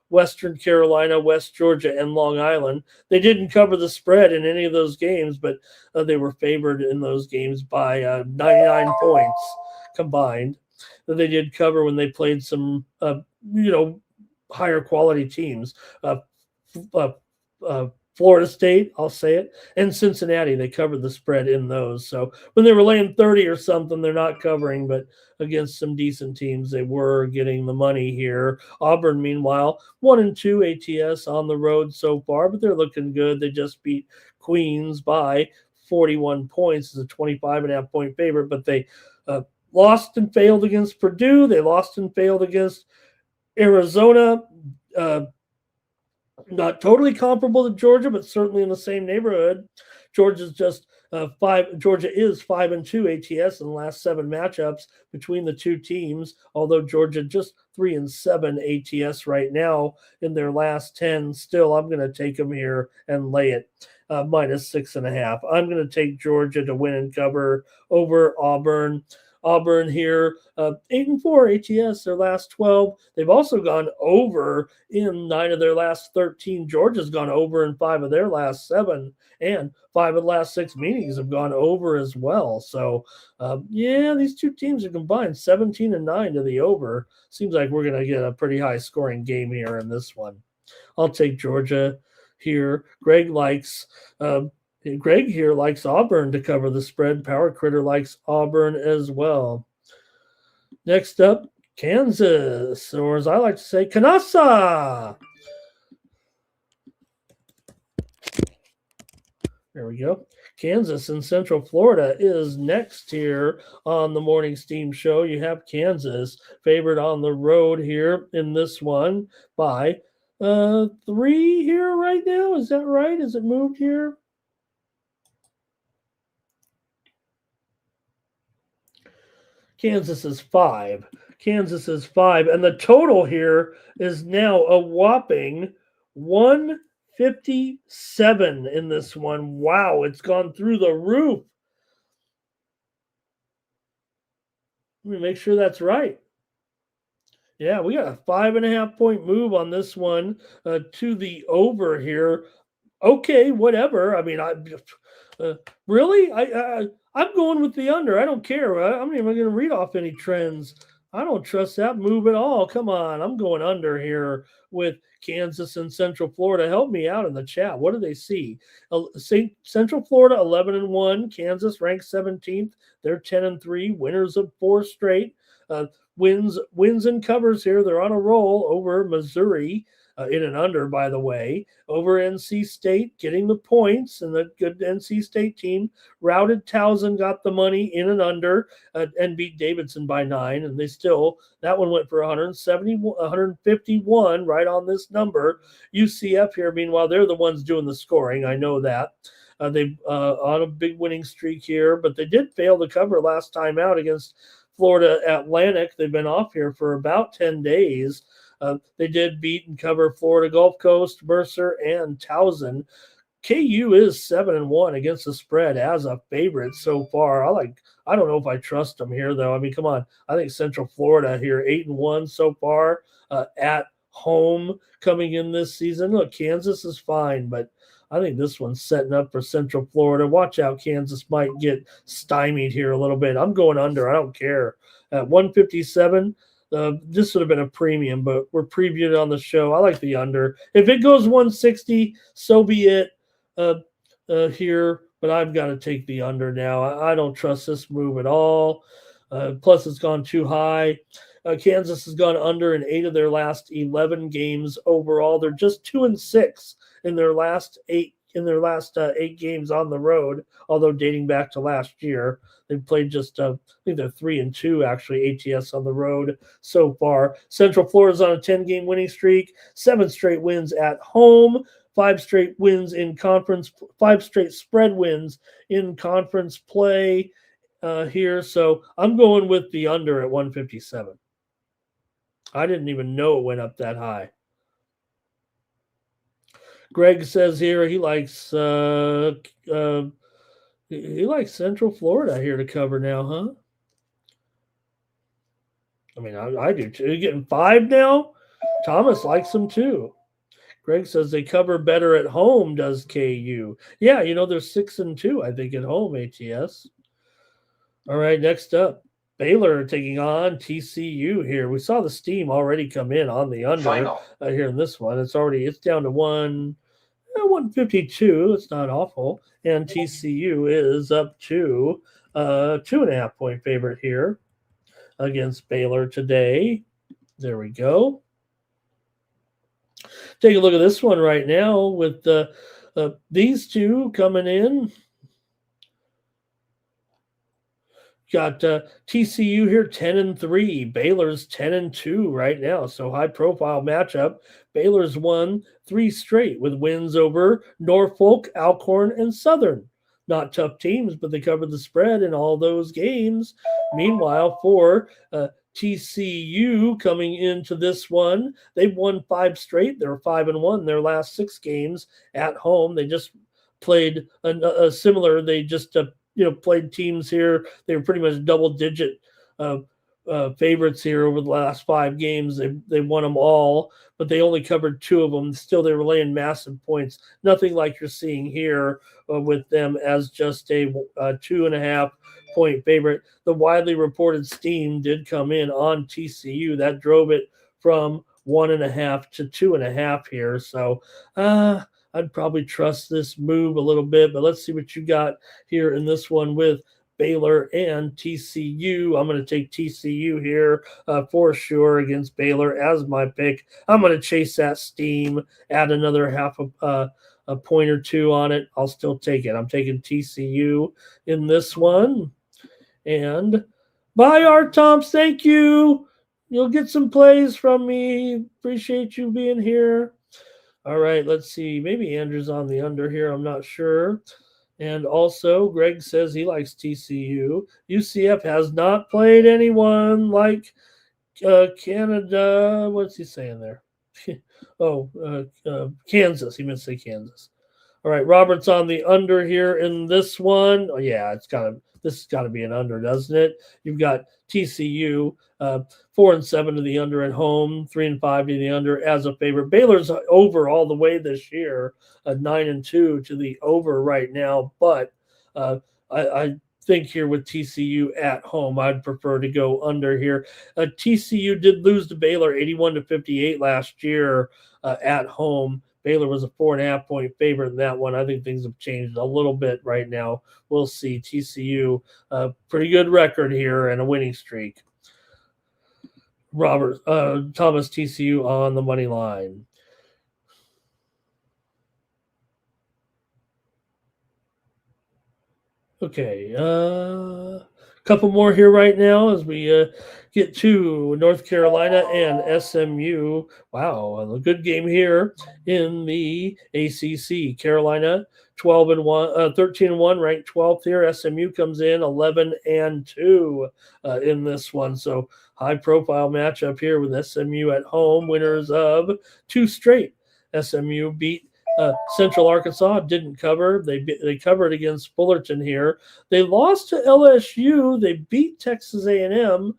Western Carolina, West Georgia, and Long Island. They didn't cover the spread in any of those games, but they were favored in those games by 99 points combined. That they did cover when they played some, higher quality teams. Florida State, I'll say it, and Cincinnati, they covered the spread in those. So when they were laying 30 or something, they're not covering, but against some decent teams, they were getting the money here. Auburn, meanwhile, 1-2 ATS on the road so far, but they're looking good. They just beat Queens by 41 points as a 25.5-point favorite, but they lost and failed against Purdue. They lost and failed against Arizona. Not totally comparable to Georgia, but certainly in the same neighborhood. Georgia is 5-2 ATS in the last 7 matchups between the two teams, although Georgia just 3-7 ATS right now in their last 10. Still, I'm going to take them here and lay it minus 6.5. I'm going to take Georgia to win and cover over Auburn. Auburn here, 8-4 ATS, their last 12. They've also gone over in 9 of their last 13. Georgia's gone over in 5 of their last 7, and 5 of the last 6 meetings have gone over as well. So, these two teams are combined 17-9 to the over. Seems like we're going to get a pretty high scoring game here in this one. I'll take Georgia here. Greg here likes Auburn to cover the spread. Power Critter likes Auburn as well. Next up, Kansas, or as I like to say, Kanasa. There we go. Kansas and Central Florida is next here on the Morning Steam Show. You have Kansas favored on the road here in this one by 3 here right now. Is that right? Is it moved here? Kansas is 5. Kansas is 5. And the total here is now a whopping 157 in this one. Wow, it's gone through the roof. Let me make sure that's right. Yeah, we got a 5.5 point move on this one to the over here. Okay, whatever. I mean, really, I'm going with the under. I don't care. I'm not even going to read off any trends. I don't trust that move at all. Come on, I'm going under here with Kansas and Central Florida. Help me out in the chat. What do they see? Central Florida 11-1. Kansas ranked 17th. They're 10-3. Winners of 4 straight. Wins and covers here. They're on a roll over Missouri. In and under, by the way, over NC State, getting the points, and the good NC State team routed Towson, got the money in and under, and beat Davidson by 9, and that one went for 151, right on this number. UCF here, meanwhile, they're the ones doing the scoring. I know that. They on a big winning streak here, but they did fail to cover last time out against Florida Atlantic. They've been off here for about 10 days. They did beat and cover Florida Gulf Coast, Mercer, and Towson. KU is 7-1 against the spread as a favorite so far. I don't know if I trust them here, though. I mean, come on. I think Central Florida here, 8-1 so far at home coming in this season. Look, Kansas is fine, but I think this one's setting up for Central Florida. Watch out, Kansas might get stymied here a little bit. I'm going under. I don't care. At 157, this would have been a premium, but we're previewed on the show. I like the under. If it goes 160, so be it here, but I've got to take the under now. I don't trust this move at all. Plus, it's gone too high. Kansas has gone under in 8 of their last 11 games overall. They're just 2-6 in their last 8 games on the road, although dating back to last year. They've played just, I think they're 3-2 actually, ATS on the road so far. Central Florida's on a 10-game winning streak, 7 straight wins at home, 5 straight wins in conference, 5 straight spread wins in conference play here. So I'm going with the under at 157. I didn't even know it went up that high. Greg says here he likes Central Florida here to cover now, huh? I mean, I do too. You're getting 5 now? Thomas likes them too. Greg says they cover better at home, does KU. Yeah, they're 6-2, I think, at home, ATS. All right, next up. Baylor taking on TCU here. We saw the steam already come in on the under here in this one. It's down to 152. It's not awful. And TCU is up to 2.5 point favorite here against Baylor today. There we go. Take a look at this one right now with these two coming in. Got TCU here 10-3. Baylor's 10-2 right now. So high profile matchup. Baylor's won 3 straight with wins over Norfolk, Alcorn, and Southern. Not tough teams, but they covered the spread in all those games. Meanwhile, for TCU coming into this one, they've won 5 straight. They're 5-1 in their last 6 games at home. They just played a similar. They just played teams here. They were pretty much double-digit favorites here over the last 5 games. They won them all, but they only covered 2 of them. Still, they were laying massive points. Nothing like you're seeing here with them as just a 2.5 point favorite. The widely reported steam did come in on TCU. That drove it from 1.5 to 2.5 here. So, I'd probably trust this move a little bit, but let's see what you got here in this one with Baylor and TCU. I'm going to take TCU here for sure against Baylor as my pick. I'm going to chase that steam, add another a point or two on it, I'll still take it. I'm taking TCU in this one. And bye, Art Tomps. Thank you. You'll get some plays from me. Appreciate you being here. All right, let's see. Maybe Andrew's on the under here. I'm not sure. And also, Greg says he likes TCU. UCF has not played anyone like Canada. What's he saying there? Kansas. He meant to say Kansas. All right, Robert's on the under here in this one. Oh, yeah, this has got to be an under, doesn't it? You've got TCU 4-7 to the under at home, 3-5 to the under as a favorite. Baylor's over all the way this year, 9-2 to the over right now. But I think here with TCU at home, I'd prefer to go under here. TCU did lose to Baylor 81-58 last year at home. Baylor was a 4.5 point favorite in that one. I think things have changed a little bit right now. We'll see. TCU, pretty good record here and a winning streak. Thomas TCU on the money line. Okay, couple more here right now as we get to North Carolina and SMU. Wow, a good game here in the ACC. Carolina 13-1, ranked 12th here. SMU comes in 11-2 in this one. So high profile matchup here with SMU at home. Winners of 2 straight. SMU beat Central Arkansas, didn't cover. They covered against Fullerton here. They lost to LSU. They beat Texas A&M.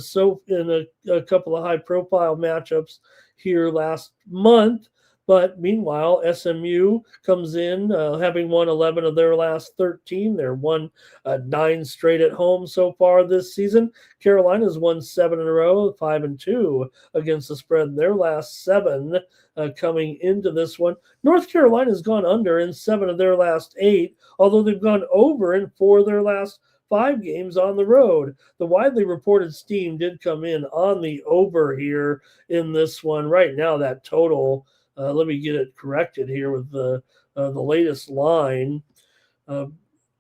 So in a couple of high-profile matchups here last month. But meanwhile, SMU comes in having won 11 of their last 13. They're won 9 straight at home so far this season. Carolina's won 7 in a row, 5-2 against the spread in their last 7 coming into this one. North Carolina's gone under in 7 of their last 8, although they've gone over in 4 of their last 5 games on the road. The widely reported steam did come in on the over here in this one. Right now, that total, let me get it corrected here with the latest line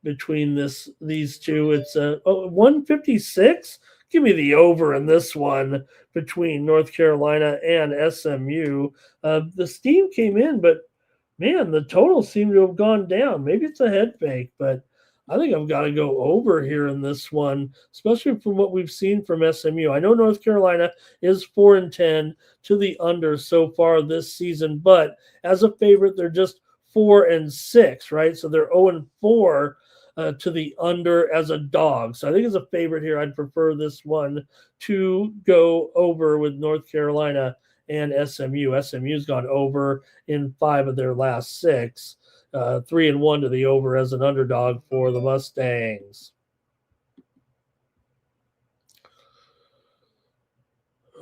between these two. It's 156. Give me the over in this one between North Carolina and SMU. The steam came in, but man, the total seemed to have gone down. Maybe it's a head fake, but I think I've got to go over here in this one, especially from what we've seen from SMU. I know North Carolina is 4-10 to the under so far this season, but as a favorite, they're just 4-6, right? So they're 0-4 to the under as a dog. So I think as a favorite here, I'd prefer this one to go over with North Carolina and SMU. SMU's gone over in 5 of their last 6. 3-1 to the over as an underdog for the Mustangs.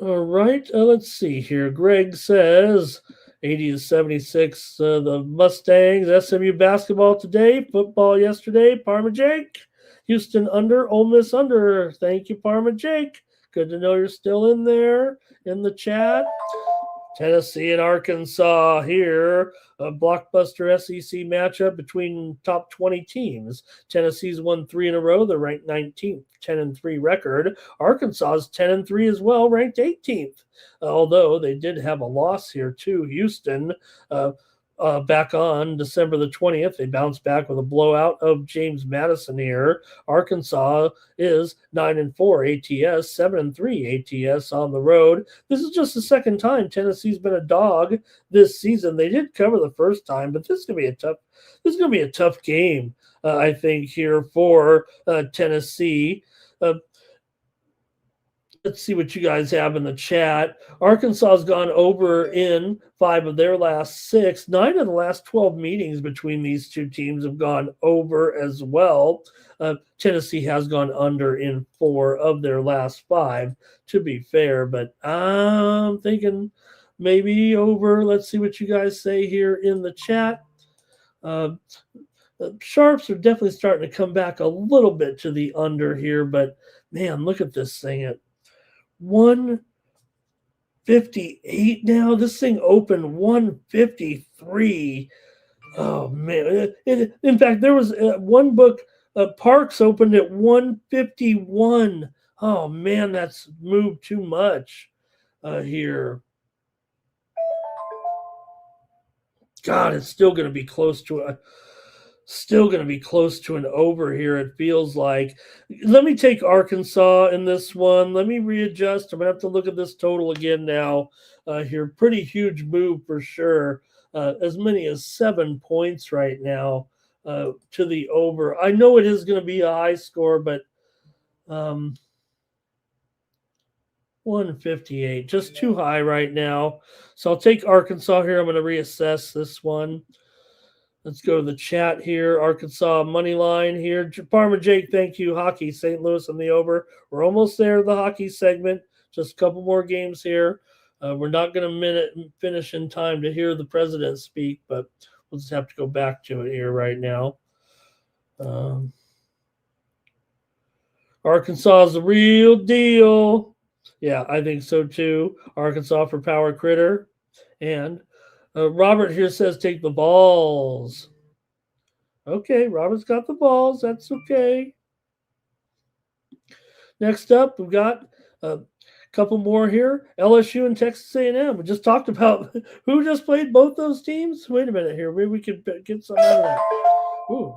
All right, let's see here. Greg says 80-76, the Mustangs. SMU basketball today, football yesterday. Parma Jake, Houston under, Ole Miss under. Thank you, Parma Jake. Good to know you're still in there in the chat. Tennessee and Arkansas here, a blockbuster SEC matchup between top 20 teams. Tennessee's won 3 in a row. They're ranked 19th, 10-3 record. Arkansas's 10-3 as well, ranked 18th. Although they did have a loss here to Houston back on December the 20th. They bounced back with a blowout of James Madison here. Arkansas is 9-4 ATS, 7-3 ATS on the road. This is just the second time Tennessee's been a dog this season. They did cover the first time, but this is going to be a tough game, I think, here for Tennessee. Let's see what you guys have in the chat. Arkansas has gone over in 5 of their last 6. 9 of the last 12 meetings between these two teams have gone over as well. Tennessee has gone under in 4 of their last 5, to be fair. But I'm thinking maybe over. Let's see what you guys say here in the chat. Sharps are definitely starting to come back a little bit to the under here. But, man, look at this thing at 158 now. This thing opened 153. Oh man! In fact, there was one book. Parks opened at 151. Oh man, that's moved too much here. God, it's still going to be close to an over here. It feels like. Let me take Arkansas in this one. Let me readjust. I'm gonna have to look at this total again now. Here, pretty huge move for sure. As many as 7 points right now to the over. I know it is going to be a high score, but 158, just too high right now. So I'll take Arkansas here. I'm going to reassess this one. Let's go to the chat here. Arkansas money line here. Farmer Jake, thank you. Hockey, St. Louis on the over. We're almost there, the hockey segment. Just a couple more games here. We're not going to finish in time to hear the president speak, but we'll just have to go back to it here right now. Arkansas is the real deal. Yeah, I think so too. Arkansas for Power Critter. And Robert here says take the balls. Okay, Robert's got the balls. That's okay. Next up, we've got a couple more here. LSU and Texas A&M. We just talked about who just played both those teams. Wait a minute here. Maybe we could get some out of that. Ooh.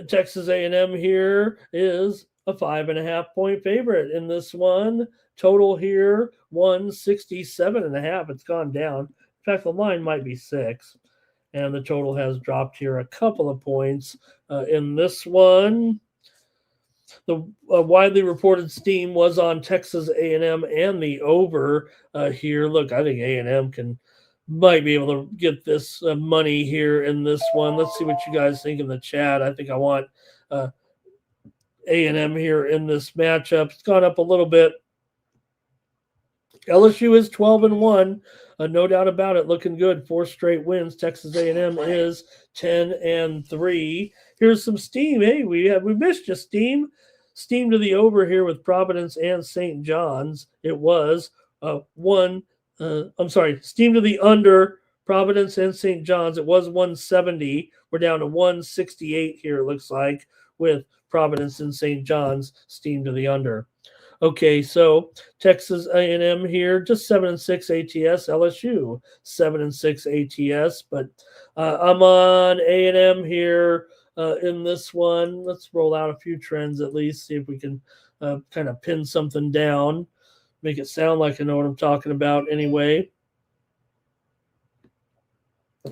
Texas A&M here is a 5.5 point favorite in this one. Total here 167.5. It's gone down. In fact, the line might be 6, and the total has dropped here a couple of points in this one. The widely reported steam was on Texas A&M and the over here. Look, I think A&M might be able to get this money here in this one. Let's see what you guys think in the chat. I think I want A&M here in this matchup. It's gone up a little bit. LSU is 12-1, no doubt about it. Looking good, 4 straight wins. Texas A&M is 10-3. Here's some steam. Hey, we missed you, steam. Steam to the over here with Providence and St. John's. It was steam to the under Providence and St. John's. It was 170. We're down to 168 here, it looks like, with Providence and St. John's. Steam to the under. Okay, so Texas A&M here, just 7-6 ATS. LSU 7-6 ATS, but I'm on A&M here in this one. Let's roll out a few trends at least, see if we can kind of pin something down, make it sound like I know what I'm talking about anyway.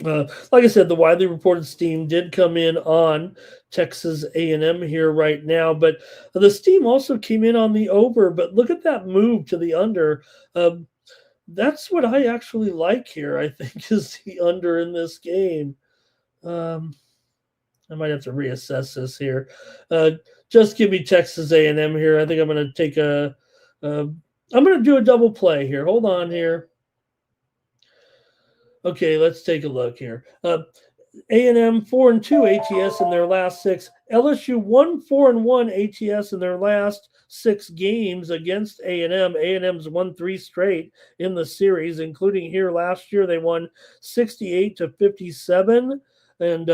Like I said, the widely reported steam did come in on Texas A&M here right now, but the steam also came in on the over. But look at that move to the under. That's what I actually like here, I think, is the under in this game. I might have to reassess this here. Just give me Texas A&M here. I think I'm going to take I'm going to do a double play here. Hold on here. Okay, let's take a look here. A&M 4-2 ATS in their last 6. LSU 1-4-1 ATS in their last 6 games against A&M. A&M's won 3 straight in the series, including here last year. They won 68-57. And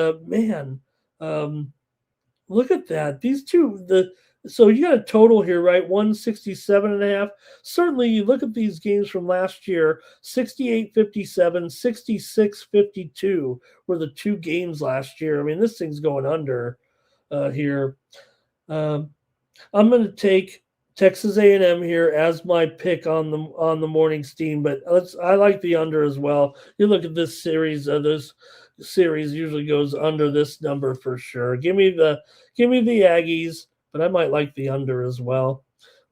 look at that. These two, so you got a total here, right? 167.5. Certainly, you look at these games from last year, 68-57, 66-52 were the 2 games last year. I mean, this thing's going under here. I'm going to take Texas A&M here as my pick on the morning steam, but I like the under as well. You look at this series, this series usually goes under this number for sure. Give me the Aggies, but I might like the under as well.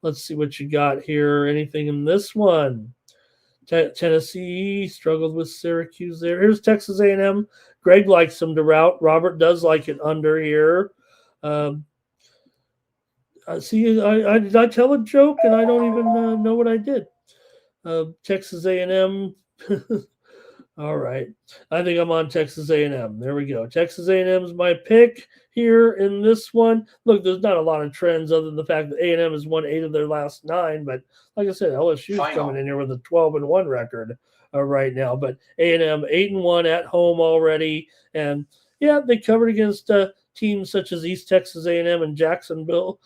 Let's see what you got here. Anything in this one? Tennessee struggled with Syracuse there. Here's Texas A&M. Greg likes them to route. Robert does like it under here. See, did I tell a joke and I don't even know what I did? Texas A&M. All right. I think I'm on Texas A&M. There we go. Texas A&M is my pick here in this one. Look, there's not a lot of trends other than the fact that A&M has won 8 of their last 9. But like I said, LSU is coming in here with a 12-1 record. right now. But A&M 8-1 at home already, and yeah, they covered against teams such as East Texas A&M and Jacksonville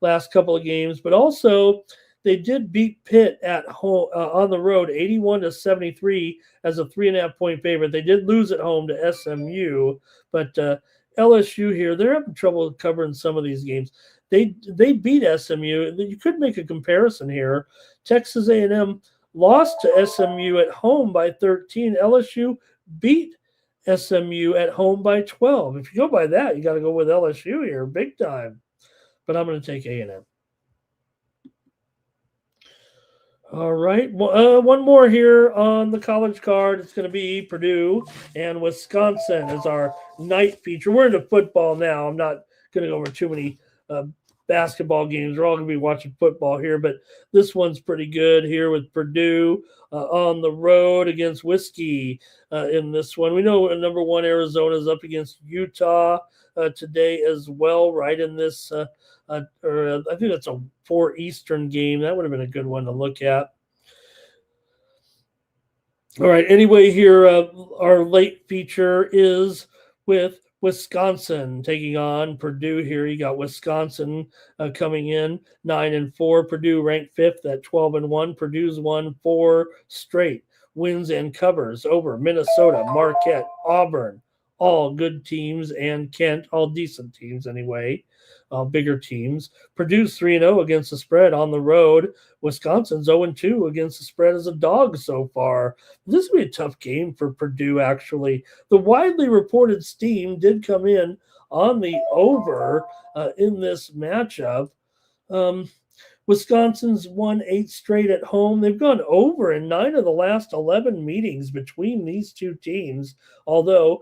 last couple of games, but also they did beat Pitt at home on the road, 81-73 as a 3.5-point favorite. They did lose at home to SMU, but LSU here, they're having trouble covering some of these games. They beat SMU. You could make a comparison here. Texas A&M lost to SMU at home by 13. LSU beat SMU at home by 12. If you go by that, you got to go with LSU here, big time. But I'm going to take A&M. All right. One more here on the college card. It's going to be Purdue and Wisconsin as our night feature. We're into football now. I'm not going to go over too many basketball games. We're all going to be watching football here, but this one's pretty good here with Purdue on the road against Whiskey in this one. We know number one Arizona is up against Utah today as well, right in this I think that's a 4 Eastern game. That would have been a good one to look at. All right. Anyway, here our late feature is with Wisconsin taking on Purdue here. You got Wisconsin coming in 9-4. Purdue ranked 5th at 12-1. Purdue's won 4 straight wins and covers over Minnesota, Marquette, Auburn, all good teams, and Kent, all decent teams anyway. Bigger teams. Purdue's 3-0 against the spread on the road. Wisconsin's 0-2 against the spread as a dog so far. This will be a tough game for Purdue, actually. The widely reported steam did come in on the over in this matchup. Wisconsin's won 8 straight at home. They've gone over in 9 of the last 11 meetings between these two teams, although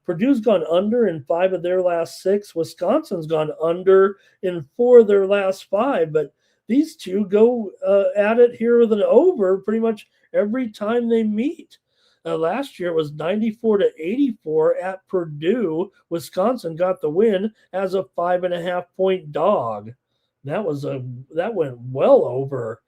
Purdue's gone under in 5 of their last 6. Wisconsin's gone under in 4 of their last 5, but these two go at it here with an over pretty much every time they meet. Last year it was 94-84 at Purdue. Wisconsin got the win as a 5.5-point dog. That went well over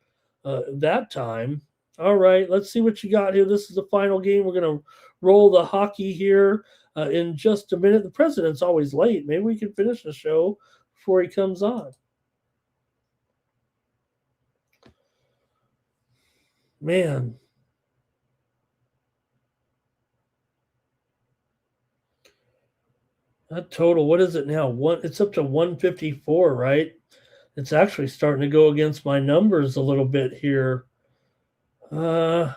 that time. All right, let's see what you got here. This is the final game. We're going to roll the hockey here in just a minute. The president's always late. Maybe we can finish the show before he comes on. Man. That total, what is it now? It's up to 154, right? It's actually starting to go against my numbers a little bit here. All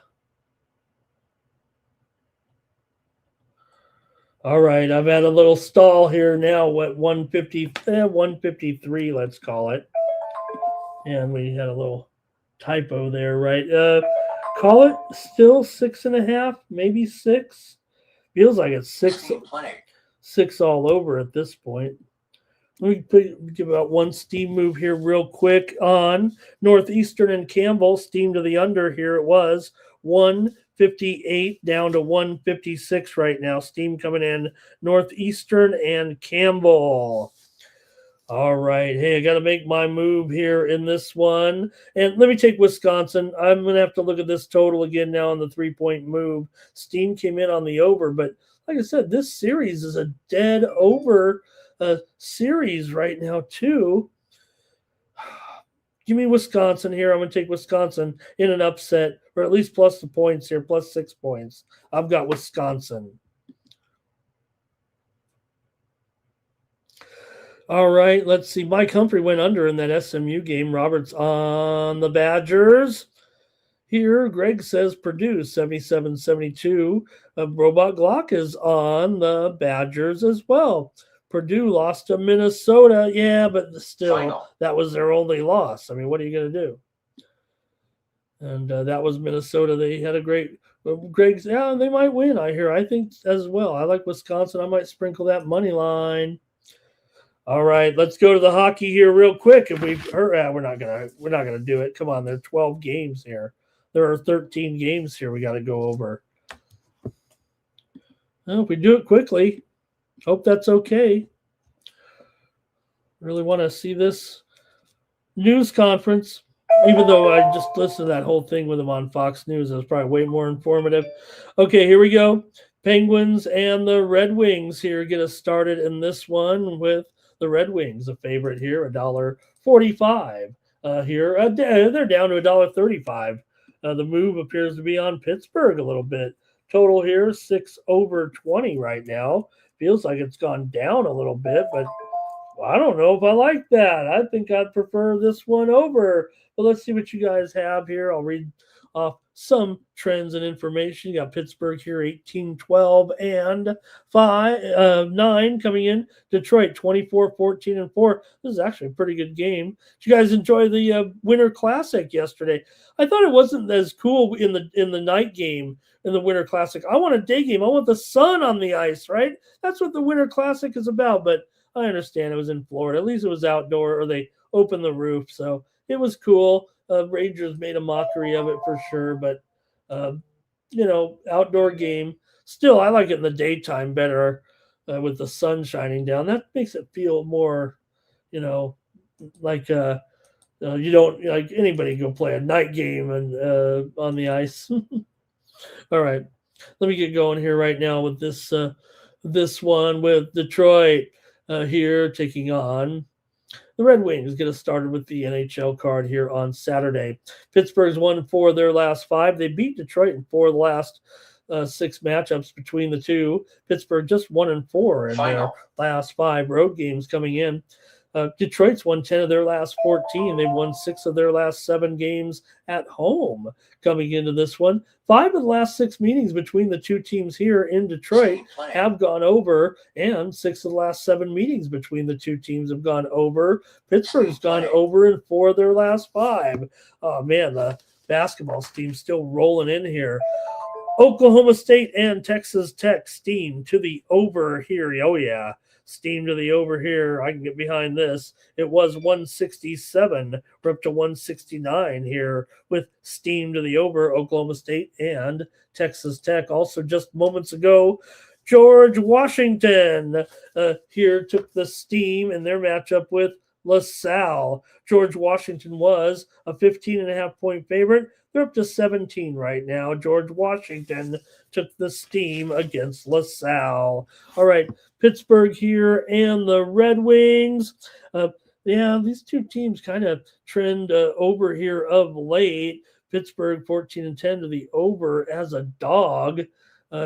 right, I've had a little stall here now. What 153, let's call it. And we had a little typo there, right? Call it still 6.5, maybe 6. Feels like it's 6. 6 all over at this point. Let me give about one steam move here real quick on Northeastern and Campbell. Steam to the under here. It was 158 down to 156 right now. Steam coming in Northeastern and Campbell. All right. Hey, I got to make my move here in this one. And let me take Wisconsin. I'm going to have to look at this total again now on the 3-point move. Steam came in on the over, but like I said, this series is a dead over series right now, too. Give me Wisconsin here. I'm going to take Wisconsin in an upset, or at least plus the points here, plus 6 points. I've got Wisconsin. All right, let's see. Mike Humphrey went under in that SMU game. Roberts on the Badgers. Here, Greg says Purdue 77-72. Robot Glock is on the Badgers as well. Purdue lost to Minnesota. Yeah, but still, that was their only loss. I mean, what are you going to do? And that was Minnesota. They had a great Greg's. Yeah, they might win. I think as well. I like Wisconsin. I might sprinkle that money line. All right, let's go to the hockey here real quick. If we're not gonna do it. Come on, there are 12 games here. There are 13 games here we got to go over. Well, if we do it quickly, hope that's okay. Really want to see this news conference. Even though I just listened to that whole thing with him on Fox News, it was probably way more informative. Okay, here we go. Penguins and the Red Wings here get us started in this one with the Red Wings, a favorite here, $1.45. Here, they're down to $1.35. The move appears to be on Pittsburgh a little bit. Total here, 6/20 right now. Feels like it's gone down a little bit, but I don't know if I like that. I think I'd prefer this one over. But let's see what you guys have here. I'll read off some trends and information. You got Pittsburgh here, 18-12 and 9 coming in. Detroit, 24-14 and 4. This is actually a pretty good game. Did you guys enjoy the Winter Classic yesterday? I thought it wasn't as cool in the night game in the Winter Classic. I want a day game. I want the sun on the ice, right? That's what the Winter Classic is about. But I understand it was in Florida. At least it was outdoor, or they opened the roof, so it was cool. Rangers made a mockery of it for sure, but outdoor game. Still, I like it in the daytime better with the sun shining down. That makes it feel more, like you don't like anybody go play a night game and on the ice. All right, let me get going here right now with this one with Detroit. Here taking on the Red Wings. Get us started with the NHL card here on Saturday. Pittsburgh's won 4 of their last 5. They beat Detroit in 4 of the last 6 matchups between the two. Pittsburgh just 1-4 in their last 5 road games coming in. Detroit's won 10 of their last 14. They've won 6 of their last 7 games at home coming into this one. 5 of the last 6 meetings between the two teams here in Detroit have gone over, and 6 of the last 7 meetings between the two teams have gone over. Pittsburgh's gone over in 4 of their last 5. Oh, man, the basketball team's still rolling in here. Oklahoma State and Texas Tech steam to the over here. Oh, yeah. Steam to the over here. I can get behind this. It was 167. We're up to 169 here with steam to the over. Oklahoma State and Texas Tech. Also, just moments ago, George Washington here took the steam in their matchup with LaSalle. George Washington was a 15.5 point favorite. They're up to 17 right now. George Washington took the steam against LaSalle. All right, Pittsburgh here and the Red Wings. These two teams kind of trend over here of late. Pittsburgh 14-10 to the over as a dog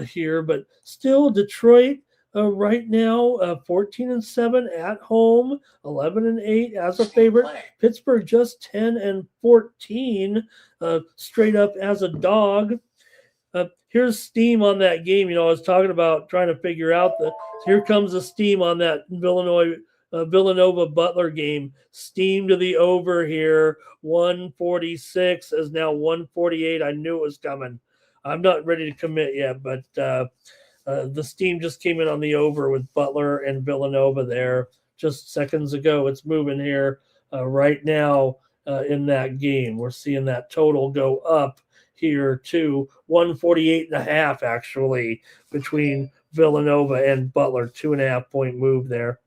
here, but still Detroit right now 14-7 at home, 11-8 as a favorite. Pittsburgh just 10-14 straight up as a dog. Here's steam on that game. I was talking about trying to figure out here comes the steam on that Villanova Butler game. Steam to the over here. 146 is now 148. I knew it was coming. I'm not ready to commit yet, but the steam just came in on the over with Butler and Villanova there just seconds ago. It's moving here right now in that game. We're seeing that total go up here to 148.5 actually between Villanova and Butler. 2.5 point move there.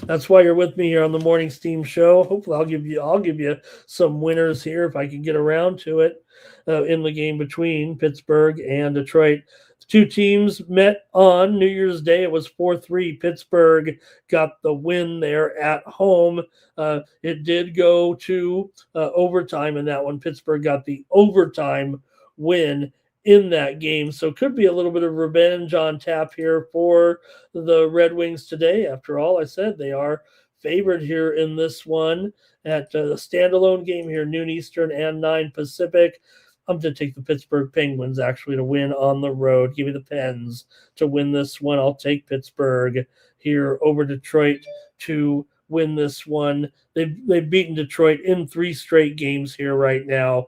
That's why you're with me here on the Morning Steam Show. Hopefully I'll give you some winners here if I can get around to it in the game between Pittsburgh and Detroit. The two teams met on New Year's Day. It was 4-3. Pittsburgh got the win there at home. It did go to overtime in that one. Pittsburgh got the overtime win in that game. So could be a little bit of revenge on tap here for the Red Wings today. After all, I said they are favored here in this one at a standalone game here, noon Eastern and 9 Pacific. I'm going to take the Pittsburgh Penguins actually to win on the road. Give me the Pens to win this one. I'll take Pittsburgh here over Detroit to win this one. They've beaten Detroit in 3 straight games here right now,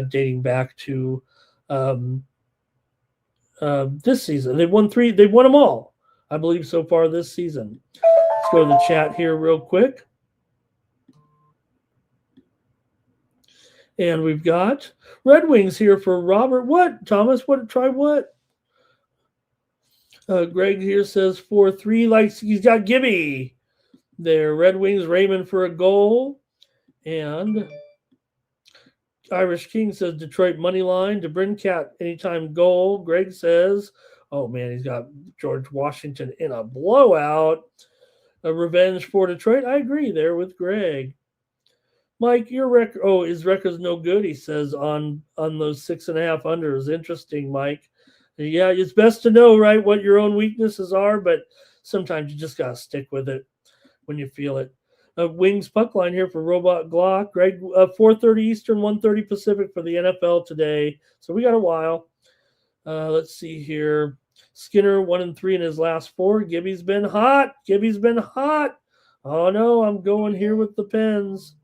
dating back to this season. They've won them all, I believe, so far this season. Let's go to the chat here real quick. And we've got Red Wings here for Robert. What, Thomas? Try what? Greg here says 4-3, like he's got Gibby there. Red Wings, Raymond for a goal. And Irish King says Detroit money line. DeBrincat anytime goal. Greg says, oh man, he's got George Washington in a blowout. A revenge for Detroit. I agree there with Greg. Mike, your record. Oh, his record's no good. He says on those 6.5 unders. Interesting, Mike. Yeah, it's best to know right what your own weaknesses are, but sometimes you just gotta stick with it when you feel it. Wings puck line here for Robot Glock. Greg, 4:30 Eastern, 1:30 Pacific for the NFL today. So we got a while. Let's see here. Skinner 1-3 in his last 4. Gibby's been hot. Gibby's been hot. Oh no, I'm going here with the Pens.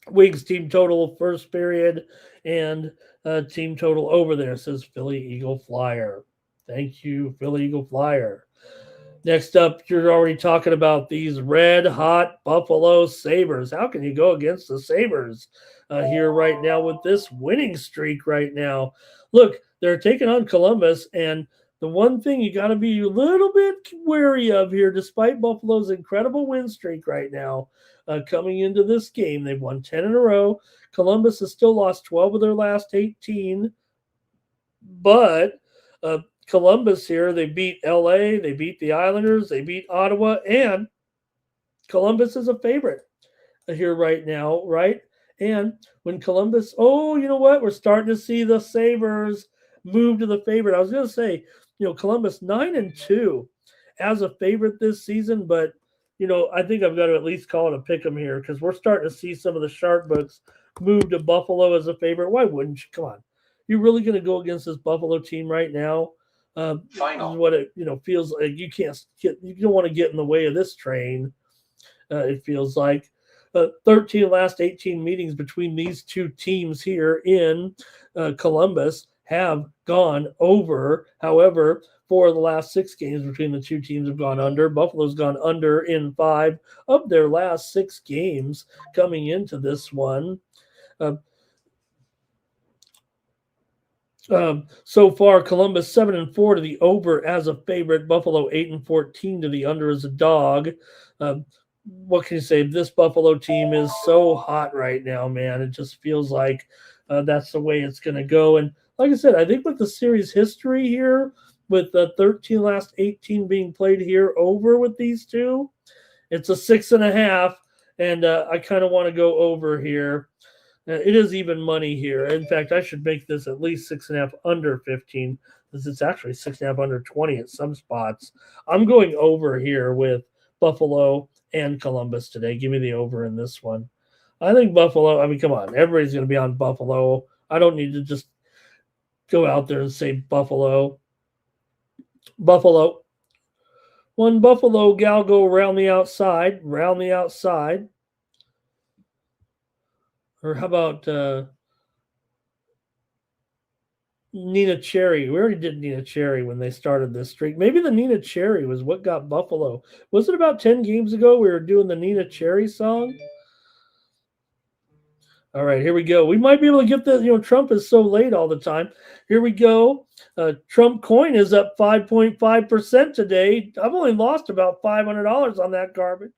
Wings team total first period and team total over there, says Philly Eagle Flyer. Thank you, Philly Eagle Flyer. Next up, you're already talking about these red hot Buffalo Sabres. How can you go against the Sabres here right now with this winning streak right now? Look, they're taking on Columbus, and the one thing you got to be a little bit wary of here, despite Buffalo's incredible win streak right now, coming into this game, they've won 10 in a row. Columbus has still lost 12 of their last 18, but Columbus here, they beat LA, they beat the Islanders, they beat Ottawa, and Columbus is a favorite here right now, right? And when Columbus, oh, you know what? We're starting to see the Sabres move to the favorite. I was going to say, Columbus 9-2 as a favorite this season, but I think I've got to at least call it a pick 'em here because we're starting to see some of the sharp books move to Buffalo as a favorite. Why wouldn't you? Come on. You're really going to go against this Buffalo team right now? Final. What it feels like you don't want to get in the way of this train. It feels like 13 last 18 meetings between these two teams here in Columbus have gone over. However, 4 of the last 6 games between the two teams have gone under. Buffalo's gone under in 5 of their last 6 games coming into this one. So far, Columbus 7-4 to the over as a favorite. Buffalo 8-14 to the under as a dog. What can you say? This Buffalo team is so hot right now, man. It just feels like that's the way it's going to go. And like I said, I think with the series history here, with the 13 last 18 being played here over with these two, it's a 6.5, and I kind of want to go over here. It is even money here. In fact, I should make this at least 6.5 under 15, because it's actually 6.5 under 20 at some spots. I'm going over here with Buffalo and Columbus today. Give me the over in this one. I think Buffalo, come on. Everybody's going to be on Buffalo. I don't need to just go out there and say Buffalo. Buffalo. One Buffalo gal go round the outside. Or how about Nina Cherry? We already did Nina Cherry when they started this streak. Maybe the Nina Cherry was what got Buffalo. Was it about 10 games ago we were doing the Nina Cherry song? All right, here we go. We might be able to get the, Trump is so late all the time. Here we go. Trump coin is up 5.5% today. I've only lost about $500 on that garbage.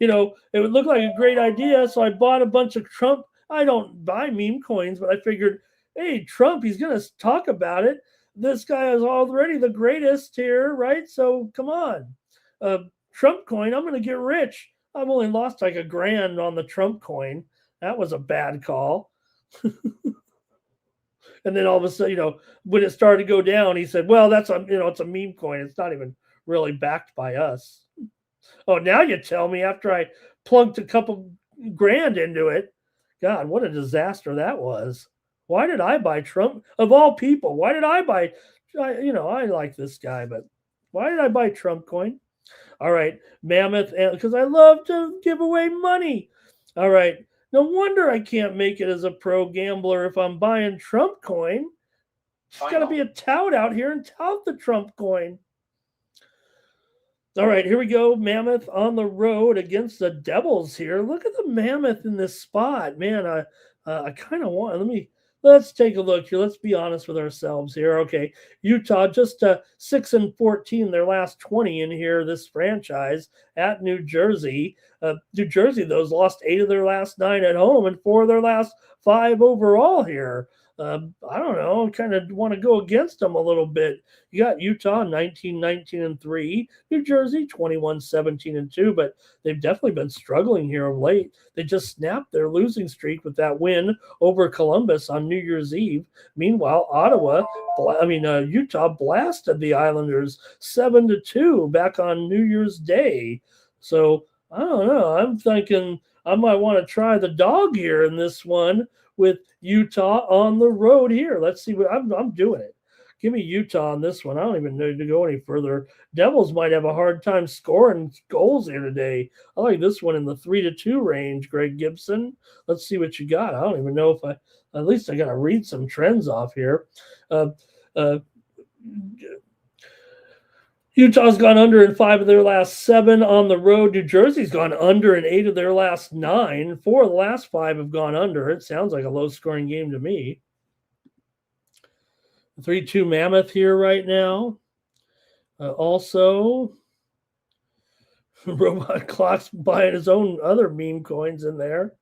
It would look like a great idea, so I bought a bunch of Trump. I don't buy meme coins, but I figured, hey, Trump, he's going to talk about it. This guy is already the greatest here, right? So come on. Trump coin, I'm going to get rich. I've only lost like $1,000 on the Trump coin. That was a bad call. And then all of a sudden, when it started to go down, he said, well, that's it's a meme coin. It's not even really backed by us. Oh, now you tell me after I plunked a couple grand into it. God, what a disaster that was. Why did I buy Trump? Of all people, why did I buy? I like this guy, but why did I buy Trump coin? All right, Mammoth, because I love to give away money. All right, no wonder I can't make it as a pro gambler if I'm buying Trump coin. Just got to be a tout out here and tout the Trump coin. All right, here we go. Mammoth on the road against the Devils here. Look at the Mammoth in this spot. Man, I kind of want – let me let's take a look here. Let's be honest with ourselves here. Okay, Utah just 6-14, their last 20 in here. This franchise at New Jersey. New Jersey, those lost 8 of their last 9 at home and 4 of their last 5 overall here. I don't know. Kind of want to go against them a little bit. You got Utah 19-19-3, New Jersey 21-17-2, but they've definitely been struggling here of late. They just snapped their losing streak with that win over Columbus on New Year's Eve. Meanwhile, Utah blasted the Islanders 7-2 back on New Year's Day. So I don't know. I'm thinking I might want to try the dog here in this one with Utah on the road here. Let's see what I'm doing it. Give me Utah on this one. I don't even need to go any further. Devils might have a hard time scoring goals here today. I like this one in the 3-2 range, Greg Gibson. Let's see what you got. I don't even know if at least I got to read some trends off here. Utah's gone under in 5 of their last 7 on the road. New Jersey's gone under in 8 of their last 9. 4 of the last 5 have gone under. It sounds like a low-scoring game to me. 3-2 Mammoth here right now. Also, Robot Clock's buying his own other meme coins in there.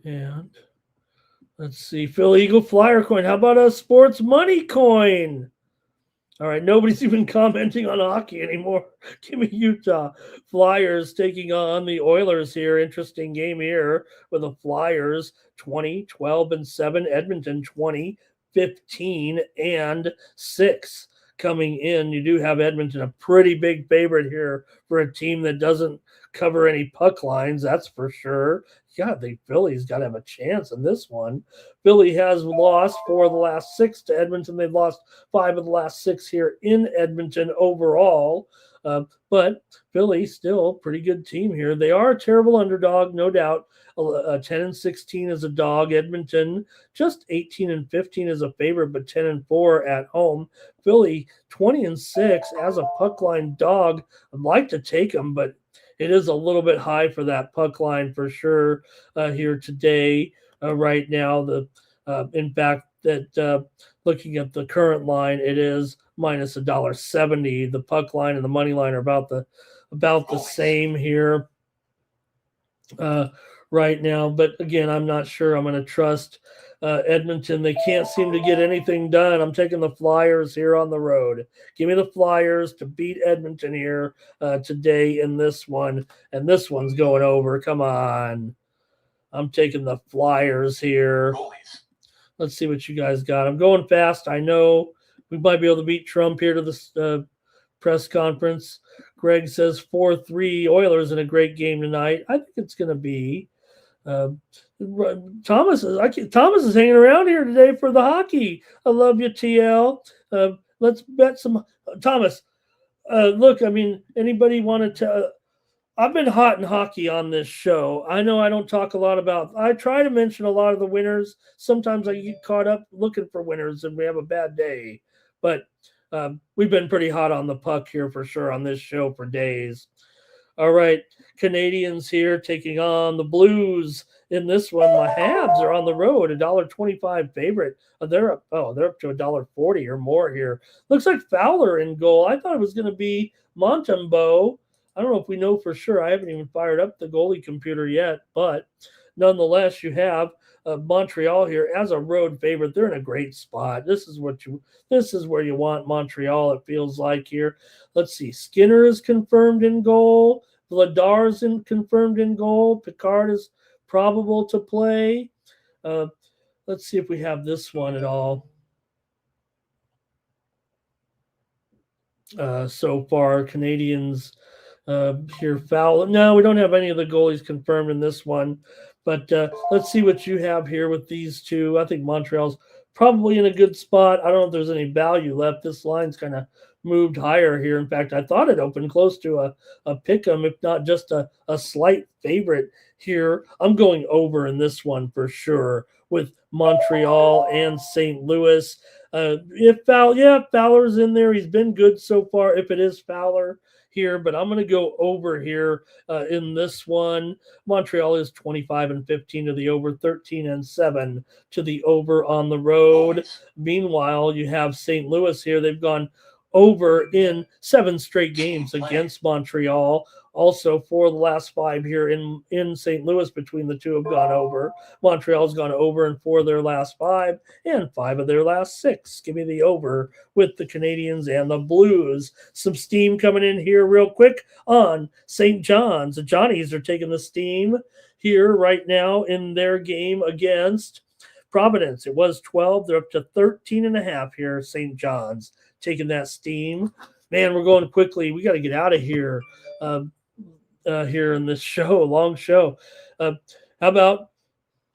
And let's see, Phil Eagle Flyer coin. How about a sports money coin? All right, nobody's even commenting on hockey anymore. Give me Utah. Flyers taking on the Oilers here. Interesting game here with the Flyers 20, 12, and 7. Edmonton 20, 15, and 6 coming in. You do have Edmonton, a pretty big favorite here for a team that doesn't cover any puck lines, that's for sure. Yeah, the Phillies got to have a chance in this one. Philly has lost 4 of the last 6 to Edmonton. They've lost 5 of the last 6 here in Edmonton overall. But Philly still a pretty good team here. They are a terrible underdog, no doubt. 10-16 as a dog. Edmonton just 18-15 as a favorite, but 10-4 at home. Philly 20-6 as a puck line dog. I'd like to take them, but it is a little bit high for that puck line for sure here today. Right now, in fact, that looking at the current line, it is minus $1.70. The puck line and the money line are about the same here right now. But again, I'm not sure I'm going to trust Edmonton. They can't seem to get anything done. I'm taking the Flyers here on the road. Give me the Flyers to beat Edmonton here today in this one. And this one's going over. Come on. I'm taking the Flyers here. Let's see what you guys got. I'm going fast. I know we might be able to beat Trump here to this press conference. Greg says 4-3 Oilers in a great game tonight. I think it's going to be. Thomas is hanging around here today for the hockey. I love you, TL. Let's bet some. Thomas, look, I mean, anybody want to I've been hot in hockey on this show. I know I don't talk a lot about. I try to mention a lot of the winners. Sometimes I get caught up looking for winners and we have a bad day. But we've been pretty hot on the puck here for sure on this show for days. All right, Canadians here taking on the Blues in this one. My Habs are on the road, $1.25 favorite. They're up to $1.40 or more here. Looks like Fowler in goal. I thought it was going to be Montembeault. I don't know if we know for sure. I haven't even fired up the goalie computer yet, but nonetheless, you have Montreal here as a road favorite. They're in a great spot. This is where you want Montreal. It feels like here. Let's see. Skinner is confirmed in goal. Vladar is confirmed in goal. Picard is probable to play. Let's see if we have this one at all. So far, Canadians here foul. No, we don't have any of the goalies confirmed in this one. But let's see what you have here with these two. I think Montreal's probably in a good spot. I don't know if there's any value left. This line's kind of moved higher here. In fact, I thought it opened close to a pick 'em, if not just a slight favorite here. I'm going over in this one for sure with Montreal and St. Louis. Fowler's in there. He's been good so far. If it is Fowler here, but I'm going to go over here in this one. Montreal is 25-15 to the over, 13-7 to the over on the road. Nice. Meanwhile, you have St. Louis here. They've gone over in 7 straight games against Montreal. Also, 4 of the last 5 here in St. Louis between the two have gone over. Montreal's gone over in 4 of their last 5 and 5 of their last 6. Give me the over with the Canadians and the Blues. Some steam coming in here real quick on St. John's. The Johnnies are taking the steam here right now in their game against Providence. It was 12. They're up to 13.5 here. St. John's taking that steam. Man, we're going quickly. We got to get out of here. Here in this show, long show. How about?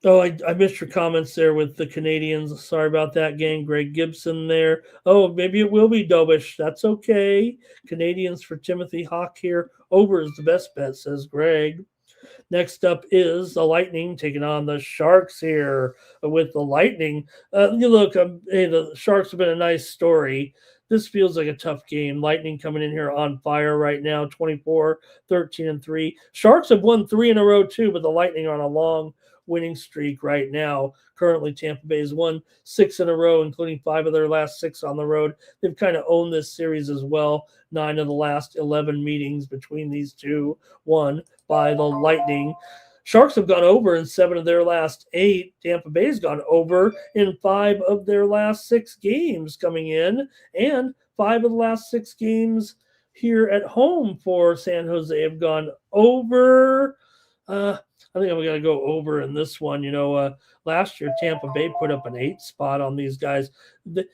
Oh, I missed your comments there with the Canadians. Sorry about that, gang. Greg Gibson there. Oh, maybe it will be Dobish. That's okay. Canadians for Timothy Hawk here. Over is the best bet, says Greg. Next up is the Lightning taking on the Sharks here with the Lightning. The Sharks have been a nice story. This feels like a tough game. Lightning coming in here on fire right now, 24-13-3. Sharks have won 3 in a row too, but the Lightning are on a long winning streak right now. Currently, Tampa Bay has won 6 in a row, including 5 of their last 6 on the road. They've kind of owned this series as well. 9 of the last 11 meetings between these two won by the Lightning. Sharks have gone over in 7 of their last 8. Tampa Bay's gone over in 5 of their last 6 games coming in, and 5 of the last 6 games here at home for San Jose have gone over. I think I'm going to go over in this one. Last year Tampa Bay put up an 8 spot on these guys. The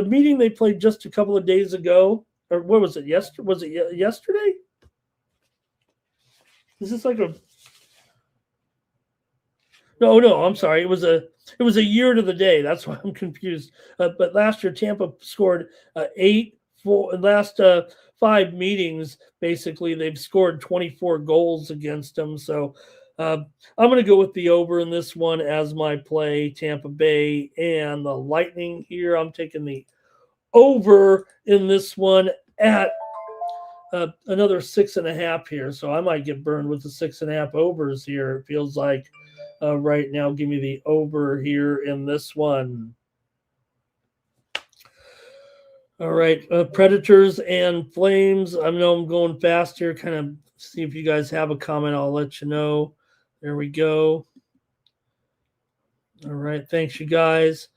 meeting they played just a couple of days ago, or what was it? Was it yesterday? Is this like a? No, I'm sorry. It was a year to the day. That's why I'm confused. But last year Tampa scored 8 for last 5 meetings. Basically, they've scored 24 goals against them. So I'm going to go with the over in this one as my play. Tampa Bay and the Lightning here. I'm taking the over in this one at another 6.5 here. So I might get burned with the 6.5 overs here. It feels like. Right now, give me the over here in this one. All right, Predators and Flames. I know I'm going fast here. Kind of see if you guys have a comment. I'll let you know. There we go. All right, thanks, you guys.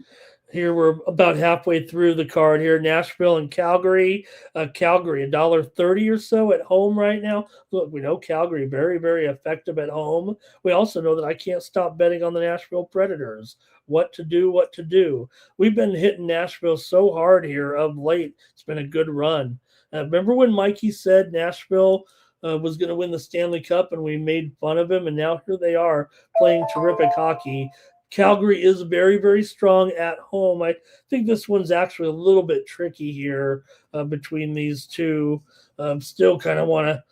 Here we're about halfway through the card here. Nashville and Calgary. Calgary, $1.30 or so at home right now. Look, we know Calgary very, very effective at home. We also know that I can't stop betting on the Nashville Predators. What to do. We've been hitting Nashville so hard here of late. It's been a good run. Remember when Mikey said Nashville was going to win the Stanley Cup and we made fun of him, and now here they are playing terrific hockey. Calgary is very, very strong at home. I think this one's actually a little bit tricky here between these two. Still kind of want to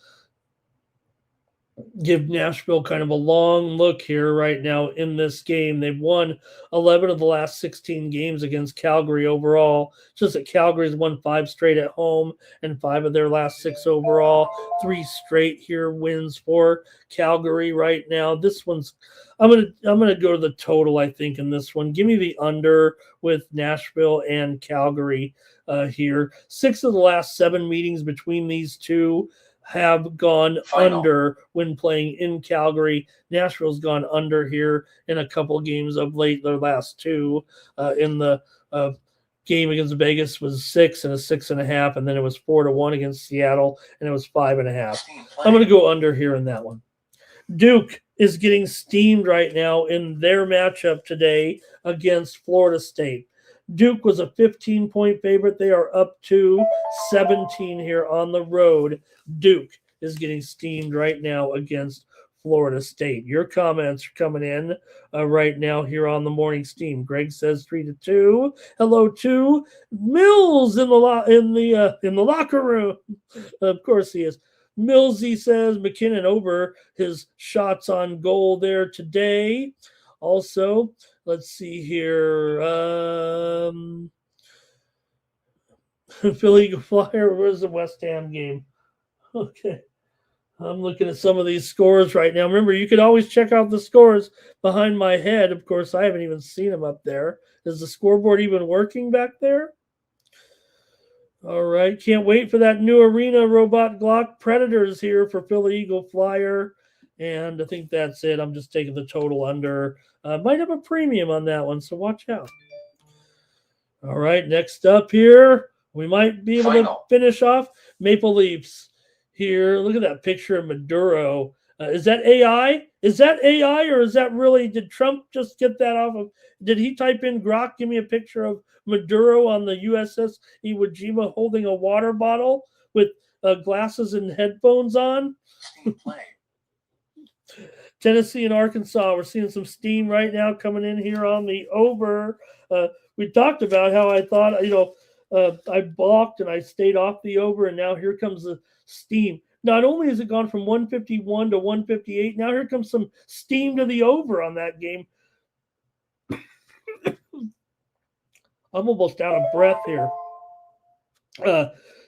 give Nashville kind of a long look here right now in this game. They've won 11 of the last 16 games against Calgary overall. It's just that Calgary's won 5 straight at home and 5 of their last 6 overall. 3 straight here wins for Calgary right now. This one's I'm gonna go to the total, I think, in this one. Give me the under with Nashville and Calgary here. 6 of the last 7 meetings between these two have gone under when playing in Calgary. Nashville's gone under here in a couple of games of late. Their last 2 in the game against Vegas was 6 and a 6.5, and then it was 4-1 against Seattle, and it was 5.5. I'm going to go under here in that one. Duke is getting steamed right now in their matchup today against Florida State. Duke was a 15-point favorite. They are up to 17 here on the road. Duke is getting steamed right now against Florida State. Your comments are coming in right now here on the Morning Steam. Greg says 3-2. Hello to Mills in the locker room. Of course he is. Millsy says McKinnon over his shots on goal there today. Also, let's see here. Philly Flyer. Where's the West Ham game? Okay. I'm looking at some of these scores right now. Remember, you could always check out the scores behind my head. Of course, I haven't even seen them up there. Is the scoreboard even working back there? All right. Can't wait for that new arena. Robot Glock Predators here for Philly Eagle Flyer. And I think that's it. I'm just taking the total under. Might have a premium on that one, so watch out. All right. Next up here, we might be able to finish off Maple Leafs here. Look at that picture of Maduro. Is that AI? Is that AI or is that really? Did Trump just get that off of? Did he type in Grok? Give me a picture of Maduro on the USS Iwo Jima holding a water bottle with glasses and headphones on. Tennessee and Arkansas. We're seeing some steam right now coming in here on the over. We talked about how I thought, I balked and I stayed off the over, and now here comes the steam. Not only has it gone from 151 to 158, now here comes some steam to the over on that game. I'm almost out of breath here.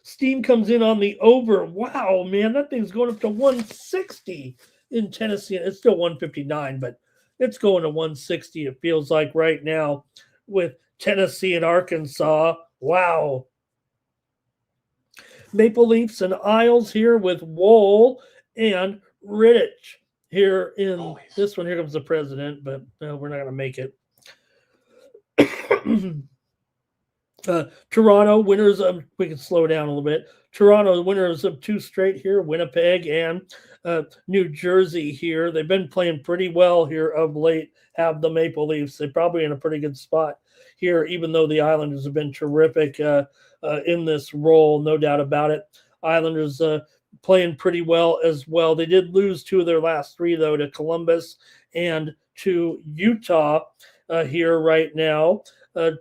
Steam comes in on the over. Wow, man, that thing's going up to 160 in Tennessee. It's still 159, but it's going to 160, it feels like right now with Tennessee and Arkansas. Wow. Maple Leafs and Isles here with Wool and Rittich here in this one. Here comes the president, but we're not going to make it. Toronto winners of, we can slow down a little bit. Toronto winners of 2 straight here, Winnipeg and New Jersey here. They've been playing pretty well here of late, have the Maple Leafs. They're probably in a pretty good spot here, even though the Islanders have been terrific in this role, no doubt about it. Islanders playing pretty well as well. They did lose 2 of their last 3, though, to Columbus and to Utah here right now.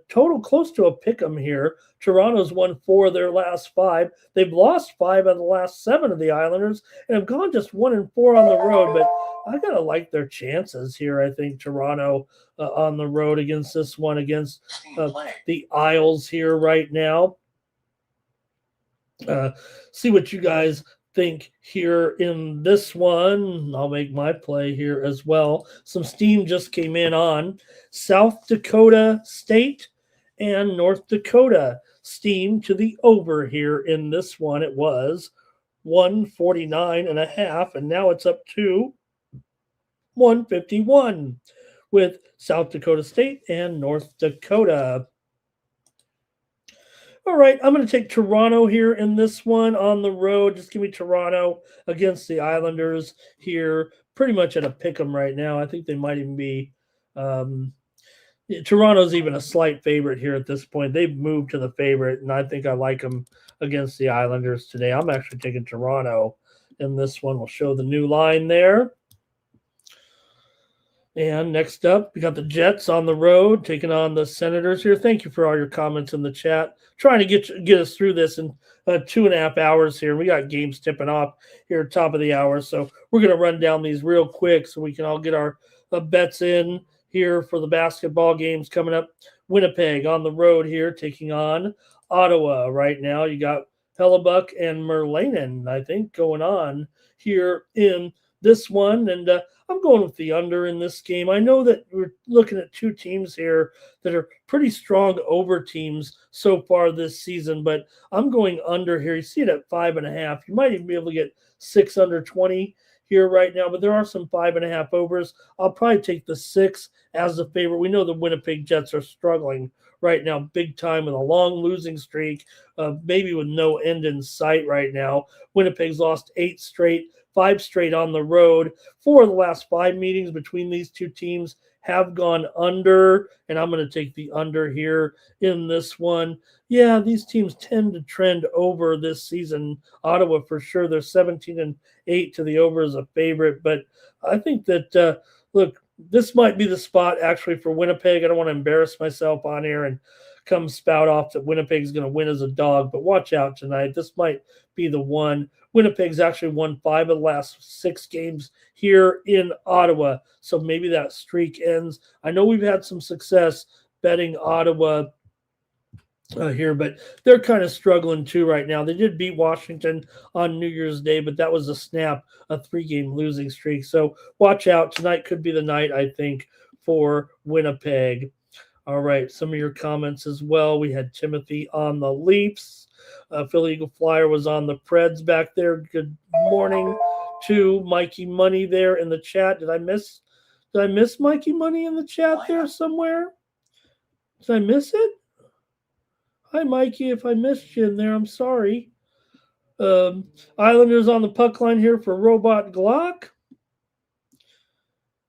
Total close to a pick'em here. Toronto's won 4 of their last 5. They've lost 5 out of the last 7 of the Islanders and have gone just 1-4 on the road. But I gotta like their chances here. I think Toronto on the road against this one, against the Isles here right now. See what you guys think here in this one. I'll make my play here as well. Some steam just came in on South Dakota State and North Dakota. Steam to the over here in this one. It was 149.5, and now it's up to 151 with South Dakota State and North Dakota. All right, I'm going to take Toronto here in this one on the road. Just give me Toronto against the Islanders here. Pretty much at a pick 'em right now. I think they might even be Toronto's even a slight favorite here at this point. They've moved to the favorite, and I think I like them against the Islanders today. I'm actually taking Toronto in this one. We'll show the new line there. And next up, we got the Jets on the road taking on the Senators here. Thank you for all your comments in the chat. Trying to get us through this in 2.5 hours here. We got games tipping off here at top of the hour, so we're going to run down these real quick so we can all get our bets in here for the basketball games coming up. Winnipeg on the road here taking on Ottawa right now. You got Hellebuck and Merlanen, I think, going on here in this one, and I'm going with the under in this game. I know that we're looking at 2 teams here that are pretty strong over teams so far this season, but I'm going under here. You see it at 5.5. You might even be able to get 6 under 20 here right now, but there are some 5.5 overs. I'll probably take the 6 as the favorite. We know the Winnipeg Jets are struggling right now big time with a long losing streak, maybe with no end in sight right now. Winnipeg's lost 8 straight, 5 straight on the road. 4 of the last 5 meetings between these 2 teams have gone under, and I'm going to take the under here in this one. Yeah, these teams tend to trend over this season. Ottawa, for sure, they're 17-8 to the over as a favorite, but I think that, look, this might be the spot actually for Winnipeg. I don't want to embarrass myself on here and come spout off that Winnipeg's going to win as a dog, but watch out tonight. This might be the one. Winnipeg's actually won 5 of the last 6 games here in Ottawa, so maybe that streak ends. I know we've had some success betting Ottawa here, but they're kind of struggling too right now. They did beat Washington on New Year's Day, but that was a 3-game losing streak. So watch out. Tonight could be the night, I think, for Winnipeg. All right, some of your comments as well. We had Timothy on the Leafs. Philly Eagle Flyer was on the Preds back there. Good morning to Mikey Money there in the chat. Did I miss Mikey Money in the chat there somewhere? Did I miss it? Hi, Mikey. If I missed you in there, I'm sorry. Islanders on the puck line here for Robot Glock.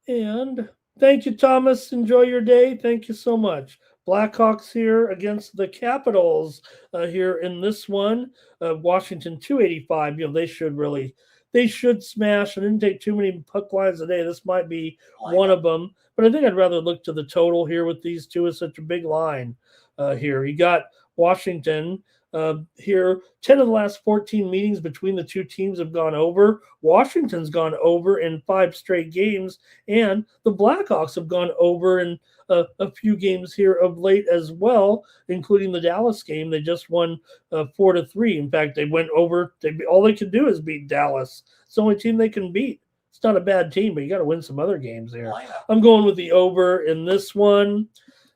And thank you, Thomas. Enjoy your day. Thank you so much. Blackhawks here against the Capitals here in this one. Washington 285. They should smash. I didn't take too many puck lines today. This might be one of them. But I think I'd rather look to the total here with these two. It's such a big line here. You got Washington here. 10 of the last 14 meetings between the two teams have gone over. Washington's gone over in 5 straight games, and the Blackhawks have gone over in a few games here of late as well, including the Dallas game. They just won 4-3. In fact, they went over. All they can do is beat Dallas. It's the only team they can beat. It's not a bad team, but you got to win some other games here. I'm going with the over in this one.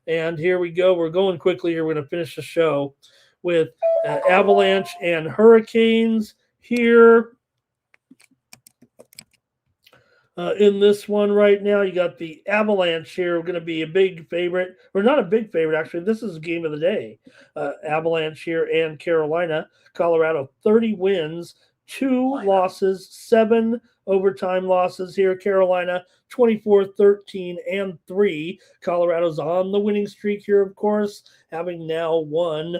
And here we go. We're going quickly here. We're going to finish the show with Avalanche and Hurricanes here. In this one right now, you got the Avalanche here. We're going to be a big favorite. Or not a big favorite, actually. This is the game of the day. Avalanche here and Carolina. Colorado, 30 wins, 2 losses, 7 overtime losses here. Carolina, 24-13-3. Colorado's on the winning streak here, of course, having now won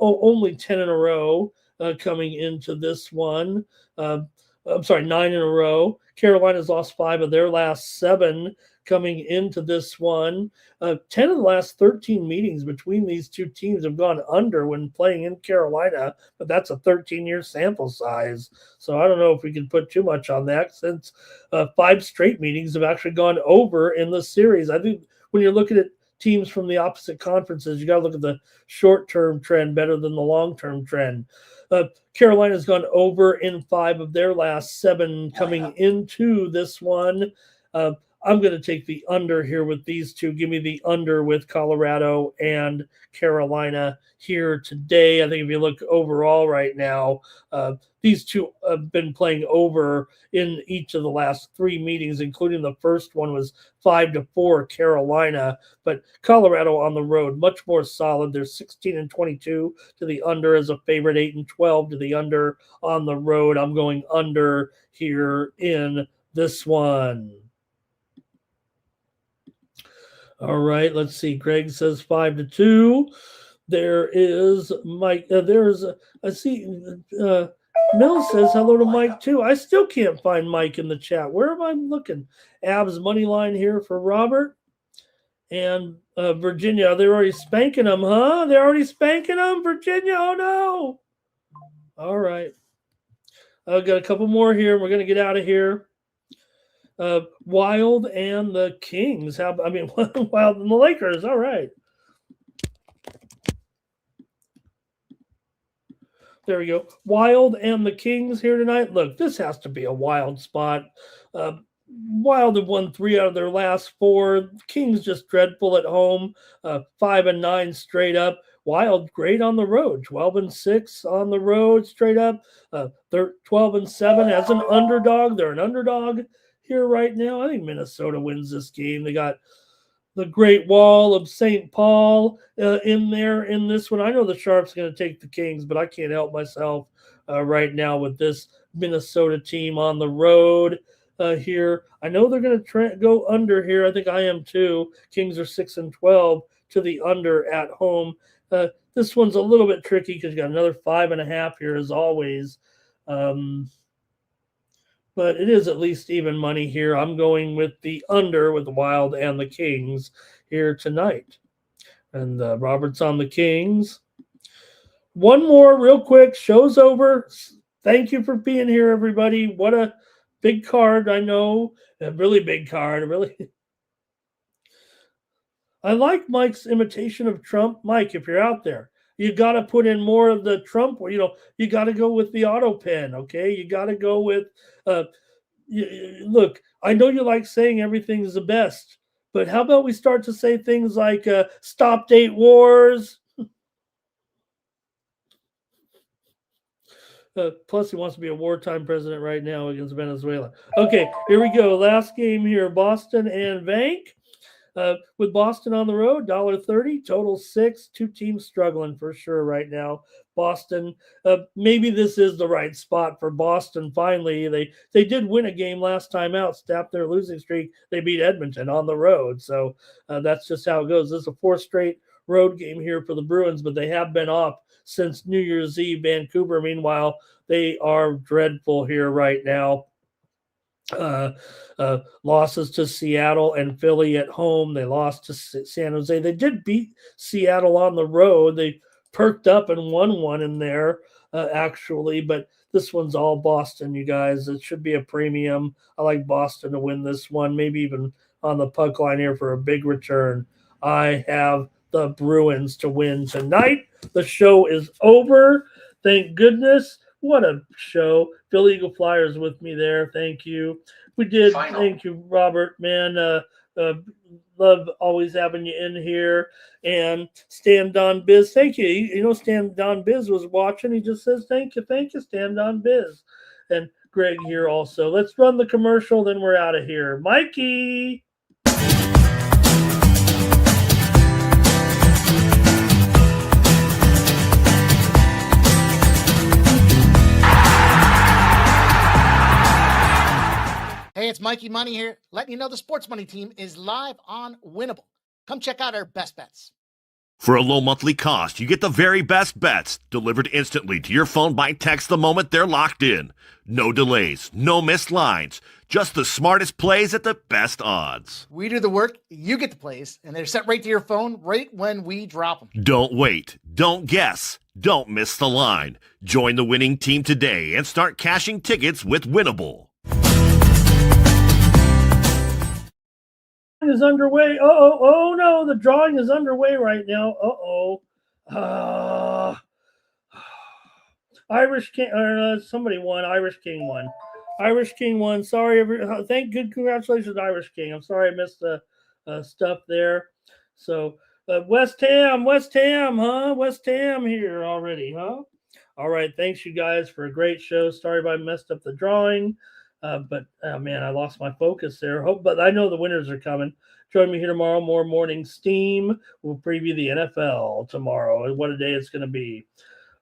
only 10 in a row coming into this one. 9 in a row. Carolina's lost 5 of their last 7 coming into this one. 10 of the last 13 meetings between these two teams have gone under when playing in Carolina, but that's a 13-year sample size. So I don't know if we can put too much on that, since 5 straight meetings have actually gone over in the series. I think when you're looking at teams from the opposite conferences, you got to look at the short-term trend better than the long-term trend. Carolina's gone over in 5 of their last 7 coming into this one. I'm going to take the under here with these two. Give me the under with Colorado and Carolina here today. I think if you look overall right now, these two have been playing over in each of the last 3 meetings, including the first one was 5-4 Carolina. But Colorado on the road, much more solid. They're 16-22 to the under as a favorite, 8-12 to the under on the road. I'm going under here in this one. All right, let's see. Greg says 5-2. There is Mike. I see. Mel says hello to Mike too. I still can't find Mike in the chat. Where am I looking? Abs money line here for Robert and Virginia. They're already spanking them, huh? They're already spanking them, Virginia. Oh no! All right, I've got a couple more here. We're gonna get out of here. Wild and the Kings. Wild and the Lakers. All right. There we go. Wild and the Kings here tonight. Look, this has to be a Wild spot. Wild have won 3 out of their last 4. Kings just dreadful at home. 5-9 straight up. Wild great on the road. 12-6 on the road straight up. They're 12-7 as an underdog. They're an underdog here right now. I think Minnesota wins this game. They got the Great Wall of St. Paul in there in this one. I know the Sharps are going to take the Kings, but I can't help myself right now with this Minnesota team on the road here. I know they're going to go under here. I think I am too. Kings are 6-12 to the under at home. This one's a little bit tricky because you got another 5.5 here as always. But it is at least even money here. I'm going with the under with the Wild and the Kings here tonight. And Robert's on the Kings. One more real quick. Show's over. Thank you for being here, everybody. What a big card. I know. A really big card. I like Mike's imitation of Trump. Mike, if you're out there, you got to put in more of the Trump, you got to go with the auto pen, okay? You got to go with, look, I know you like saying everything's the best, but how about we start to say things like stop date wars? Plus, he wants to be a wartime president right now against Venezuela. Okay, here we go. Last game here, Boston and Vank. With Boston on the road, $1.30, total 6. Two teams struggling for sure right now. Boston, maybe this is the right spot for Boston. Finally, they did win a game last time out, stopped their losing streak. They beat Edmonton on the road, so that's just how it goes. This is a 4th straight road game here for the Bruins, but they have been off since New Year's Eve. Vancouver, meanwhile, they are dreadful here right now. Losses to Seattle and Philly at home. They lost to San Jose. They did beat Seattle on the road. They perked up and won one in there, actually, but this one's all Boston, you guys. It should be a premium. I like Boston to win this one, maybe even on the puck line here for a big return. I have the Bruins to win tonight. The show is over. Thank goodness. What a show. Philly Eagle Flyers with me there. Thank you. We did. Final. Thank you, Robert, man. Love always having you in here. And Stan Don Biz, thank you. You know, Stan Don Biz was watching. He just says, thank you, Stan Don Biz. And Greg here also. Let's run the commercial, then we're out of here. Mikey. Hey, it's Mikey Money here, letting you know the Sports Money team is live on Winnable. Come check out our best bets. For a low monthly cost, you get the very best bets delivered instantly to your phone by text the moment they're locked in. No delays, no missed lines, just the smartest plays at the best odds. We do the work, you get the plays, and they're sent right to your phone right when we drop them. Don't wait, don't guess, don't miss the line. Join the winning team today and start cashing tickets with Winnable. Is underway. Oh no, the drawing is underway right now. Irish King, somebody won. Irish King won. Sorry, congratulations, Irish King. I'm sorry I missed the stuff there. So West Ham, huh? West Ham here already, huh? All right, thanks you guys for a great show. Sorry if I messed up the drawing. But man, I lost my focus there. But I know the winners are coming. Join me here tomorrow. More morning steam. We'll preview the NFL tomorrow and what a day it's going to be.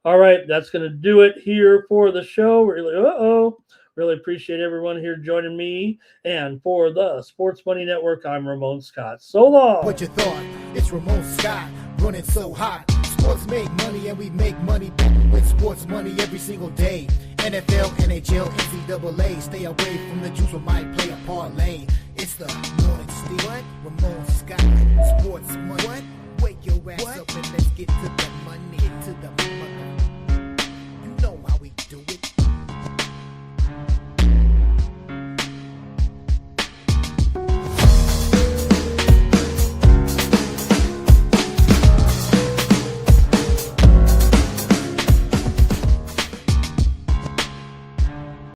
All right, that's going to do it here for the show. Really appreciate everyone here joining me. And for the Sports Money Network, I'm Ramon Scott. So long. What you thought? It's Ramon Scott running so hot. Sports make money and we make money with sports money every single day. NFL, NHL, NCAA. Stay away from the juice, we might play a parlay. It's the morning steal. What? Ramon Scott. Sports money. What? Wake your ass up and let's get to the money. Get to the money.